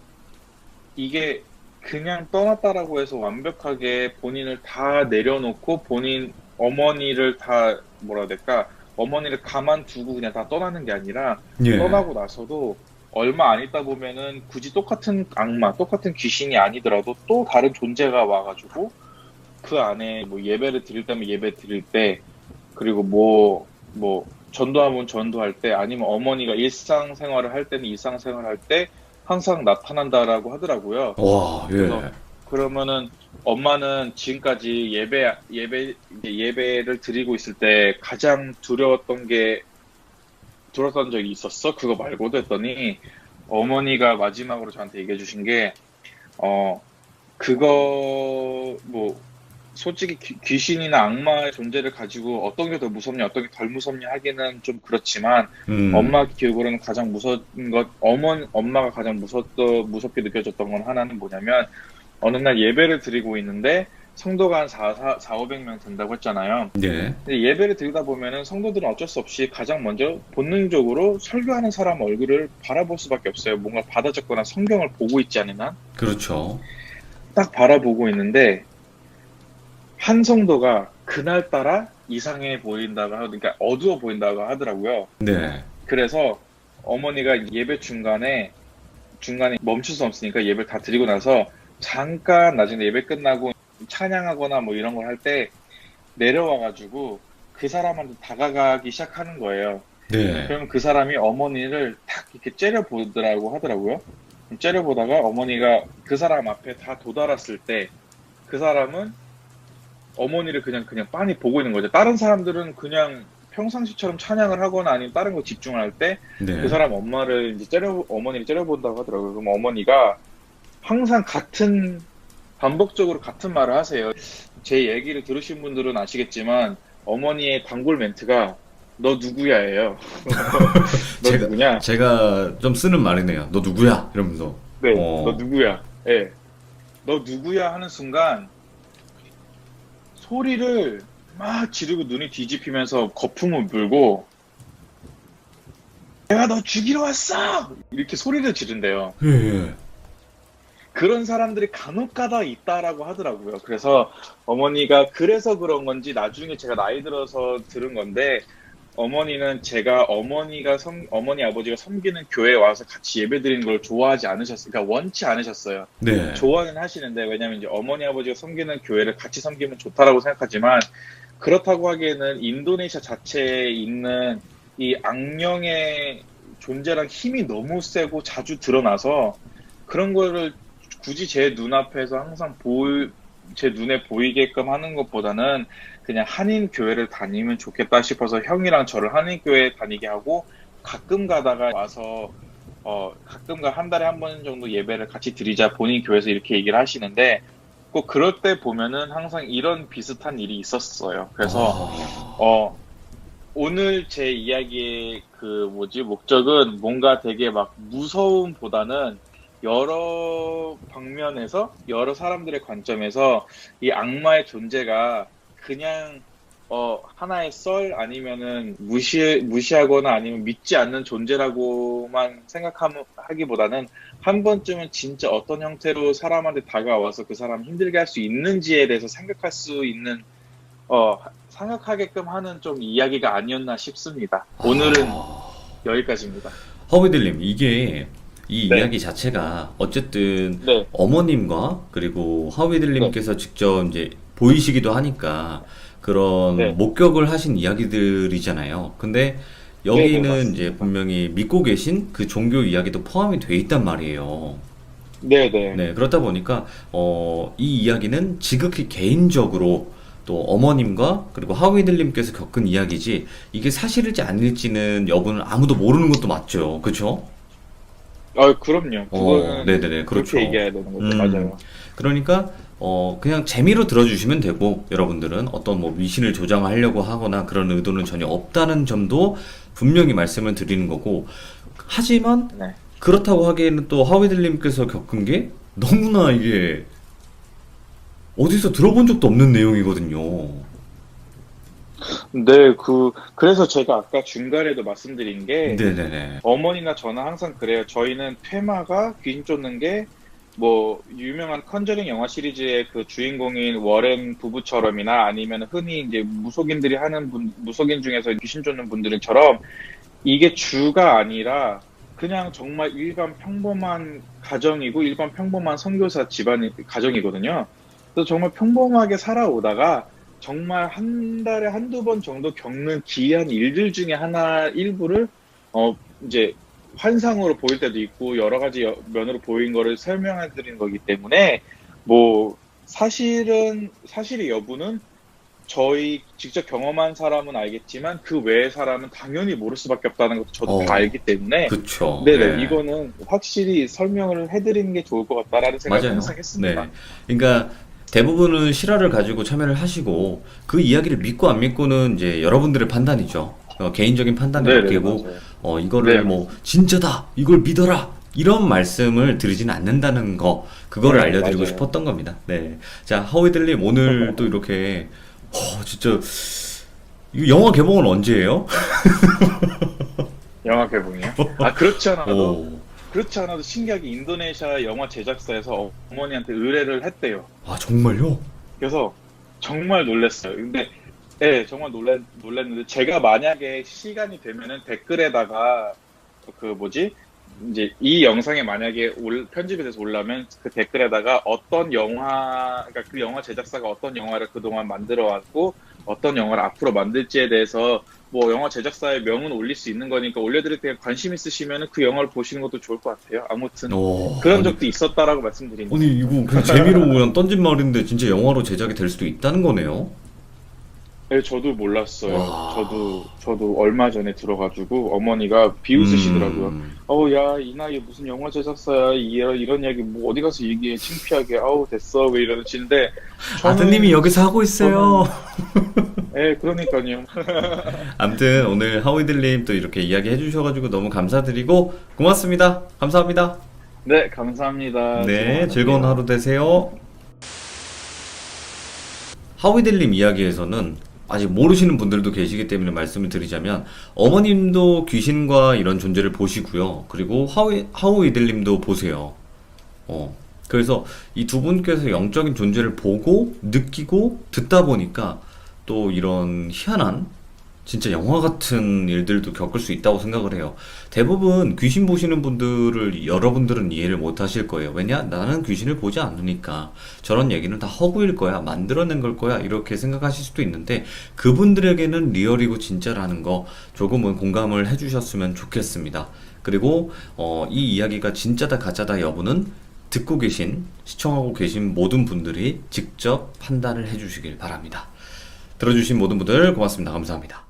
이게 그냥 떠났다라고 해서 완벽하게 본인을 다 내려놓고 본인 어머니를 다 뭐라 해야 될까 어머니를 가만두고 그냥 다 떠나는 게 아니라 예. 떠나고 나서도 얼마 안 있다 보면은 굳이 똑같은 악마, 똑같은 귀신이 아니더라도 또 다른 존재가 와가지고 그 안에 뭐 예배를 드릴 때면 예배 드릴 때 그리고 뭐 전도하면 전도할 때 아니면 어머니가 일상생활을 할 때는 일상생활을 할 때 항상 나타난다라고 하더라고요. 와, 예. 그래서 그러면은 엄마는 지금까지 예배를 드리고 있을 때 가장 두려웠던 적이 있었어? 그거 말고도 했더니 어머니가 마지막으로 저한테 얘기해 주신 게 그거 뭐 솔직히 귀신이나 악마의 존재를 가지고 어떤 게 더 무섭냐 어떤 게 덜 무섭냐 하기는 좀 그렇지만 엄마 기억으로는 가장 무서운 것 엄마가 가장 무섭게 느껴졌던 건 하나는 뭐냐면 어느 날 예배를 드리고 있는데 성도가 한 500명 된다고 했잖아요. 네. 근데 예배를 드리다 보면은 성도들은 어쩔 수 없이 가장 먼저 본능적으로 설교하는 사람 얼굴을 바라볼 수밖에 없어요. 뭔가 받아 적거나 성경을 보고 있지 않은 한. 그렇죠. 딱 바라보고 있는데 한 성도가 그날따라 이상해 보인다고 그러니까 어두워 보인다고 하더라고요. 네. 그래서 어머니가 예배 중간에 멈출 수 없으니까 예배를 다 드리고 나서 잠깐 나중에 예배 끝나고 찬양하거나 뭐 이런 걸 할 때 내려와가지고 그 사람한테 다가가기 시작하는 거예요. 네. 그럼 그 사람이 어머니를 탁 이렇게 째려보더라고 하더라고요. 째려보다가 어머니가 그 사람 앞에 다 도달했을 때 그 사람은 어머니를 그냥 빤히 보고 있는 거죠. 다른 사람들은 그냥 평상시처럼 찬양을 하거나 아니면 다른 거 집중을 할 때 네. 그 사람 어머니를 째려본다고 하더라고요. 그럼 어머니가 항상 반복적으로 같은 말을 하세요. 제 얘기를 들으신 분들은 아시겠지만 어머니의 단골 멘트가 너 누구야예요. 너 누구냐? 제가 좀 쓰는 말이네요. 너 누구야? 이러면서. 네, 너 누구야? 예. 네. 너 누구야 하는 순간 소리를 막 지르고 눈이 뒤집히면서 거품을 불고 내가 너 죽이러 왔어! 이렇게 소리를 지른대요. 예, 예. 그런 사람들이 간혹가다 있다라고 하더라고요. 그래서 어머니가 그래서 그런 건지 나중에 제가 나이 들어서 들은 건데 어머니는 제가 어머니 아버지가 섬기는 교회에 와서 같이 예배드리는 걸 좋아하지 않으셨어요. 그러니까 원치 않으셨어요. 네. 좋아는 하시는데 왜냐면 이제 어머니 아버지가 섬기는 교회를 같이 섬기면 좋다라고 생각하지만 그렇다고 하기에는 인도네시아 자체에 있는 이 악령의 존재랑 힘이 너무 세고 자주 드러나서 그런 거를 굳이 제 눈앞에서 항상 제 눈에 보이게끔 하는 것보다는 그냥 한인 교회를 다니면 좋겠다 싶어서 형이랑 저를 한인 교회에 다니게 하고 가끔 가다가 와서 가끔가 한 달에 한 번 정도 예배를 같이 드리자 본인 교회에서 이렇게 얘기를 하시는데 꼭 그럴 때 보면은 항상 이런 비슷한 일이 있었어요. 그래서 오늘 제 이야기의 목적은 뭔가 되게 막 무서움보다는 여러 방면에서 여러 사람들의 관점에서 이 악마의 존재가 그냥 하나의 썰 아니면은 무시하거나 아니면 믿지 않는 존재라고만 생각하기보다는 한 번쯤은 진짜 어떤 형태로 사람한테 다가와서 그 사람 힘들게 할 수 있는지에 대해서 생각할 수 있는 생각하게끔 하는 좀 이야기가 아니었나 싶습니다. 오늘은 여기까지입니다. 허비들님, 이게 이 네. 이야기 자체가 어쨌든 네. 어머님과 그리고 허비들님께서 직접 이제 보이시기도 하니까 그런 네. 목격을 하신 이야기들이잖아요. 근데 네, 여기는 맞습니다. 이제 분명히 믿고 계신 그 종교 이야기도 포함이 돼 있단 말이에요. 네네. 네, 그렇다 보니까 이 이야기는 지극히 개인적으로 또 어머님과 그리고 하위들님께서 겪은 이야기지 이게 사실일지 아닐지는 여부는 아무도 모르는 것도 맞죠. 그렇죠? 그럼요. 그거는 네네네, 그렇게 그렇죠. 얘기해야 되는 거죠. 맞아요. 그러니까 그냥 재미로 들어주시면 되고 여러분들은 어떤 뭐 미신을 조장하려고 하거나 그런 의도는 전혀 없다는 점도 분명히 말씀을 드리는 거고 하지만 네. 그렇다고 하기에는 또 하위들님께서 겪은 게 너무나 이게 어디서 들어본 적도 없는 내용이거든요. 네, 그래서 제가 아까 중간에도 말씀드린 게, 네네네. 어머니나 저는 항상 그래요. 저희는 테마가 귀신 쫓는 게, 유명한 컨저링 영화 시리즈의 그 주인공인 워렌 부부처럼이나 아니면 흔히 이제 무속인들이 하는 무속인 중에서 귀신 쫓는 분들처럼 이게 주가 아니라 그냥 정말 일반 평범한 가정이고 일반 평범한 선교사 집안 가정이거든요. 그래서 정말 평범하게 살아오다가 정말 한 달에 한두 번 정도 겪는 기이한 일들 중에 일부를 이제 환상으로 보일 때도 있고 여러 가지 면으로 보인 거를 설명해 드리는 거기 때문에 사실의 여부는 저희 직접 경험한 사람은 알겠지만 그 외의 사람은 당연히 모를 수밖에 없다는 것도 저도 다 알기 때문에 그쵸. 네네, 네. 이거는 확실히 설명을 해드리는 게 좋을 것 같다라는 생각을 맞아요. 항상 했습니다. 네. 그러니까 대부분은 실화를 가지고 참여를 하시고 그 이야기를 믿고 안 믿고는 이제 여러분들의 판단이죠. 개인적인 판단에 네네, 맡기고 맞아요. 이거를 네. 뭐 진짜다 이걸 믿어라 이런 말씀을 드리지는 않는다는 거 그거를 네, 알려드리고 맞아요. 싶었던 겁니다. 네. 자, 하위들님 오늘 또 이렇게 진짜 이거 영화 개봉은 언제예요? 영화 개봉이요? 그렇지 않아도 오. 신기하게 인도네시아 영화 제작사에서 어머니한테 의뢰를 했대요. 아, 정말요? 그래서 정말 놀랐어요. 근데 네, 정말 놀랐는데 제가 만약에 시간이 되면은 댓글에다가 이제 이 영상에 만약에 편집이 돼서 올라면 그 댓글에다가 그러니까 그 영화 제작사가 어떤 영화를 그동안 만들어 왔고 어떤 영화를 앞으로 만들지에 대해서 영화 제작사의 명은 올릴 수 있는 거니까 올려드릴 때 관심 있으시면 그 영화를 보시는 것도 좋을 것 같아요. 아무튼 그런 적도 있었다라고 말씀드립니다. 아니 이거 그냥 재미로 그냥 던진 말인데 진짜 영화로 제작이 될 수도 있다는 거네요. 네, 저도 몰랐어요. 와. 저도 얼마 전에 들어가지고 어머니가 비웃으시더라고요. 야, 이 나이에 무슨 영화 제작사야. 이런 이야기 어디 가서 얘기해. 창피하게. 됐어. 왜 이러시는데. 아드님이 여기서 하고 있어요. 네, 그러니까요. 아무튼 오늘 하위들님 또 이렇게 이야기 해주셔가지고 너무 감사드리고 고맙습니다. 감사합니다. 네, 감사합니다. 네, 즐거운 하루 되세요. 하위들님 이야기에서는 아직 모르시는 분들도 계시기 때문에 말씀을 드리자면 어머님도 귀신과 이런 존재를 보시고요. 그리고 하우이들님도 보세요. 그래서 이 두 분께서 영적인 존재를 보고 느끼고 듣다 보니까 또 이런 희한한 진짜 영화 같은 일들도 겪을 수 있다고 생각을 해요. 대부분 귀신 보시는 분들을 여러분들은 이해를 못 하실 거예요. 왜냐? 나는 귀신을 보지 않으니까 저런 얘기는 다 허구일 거야. 만들어낸 걸 거야. 이렇게 생각하실 수도 있는데 그분들에게는 리얼이고 진짜라는 거 조금은 공감을 해주셨으면 좋겠습니다. 그리고 이 이야기가 진짜다 가짜다 여부는 듣고 계신 시청하고 계신 모든 분들이 직접 판단을 해주시길 바랍니다. 들어주신 모든 분들 고맙습니다. 감사합니다.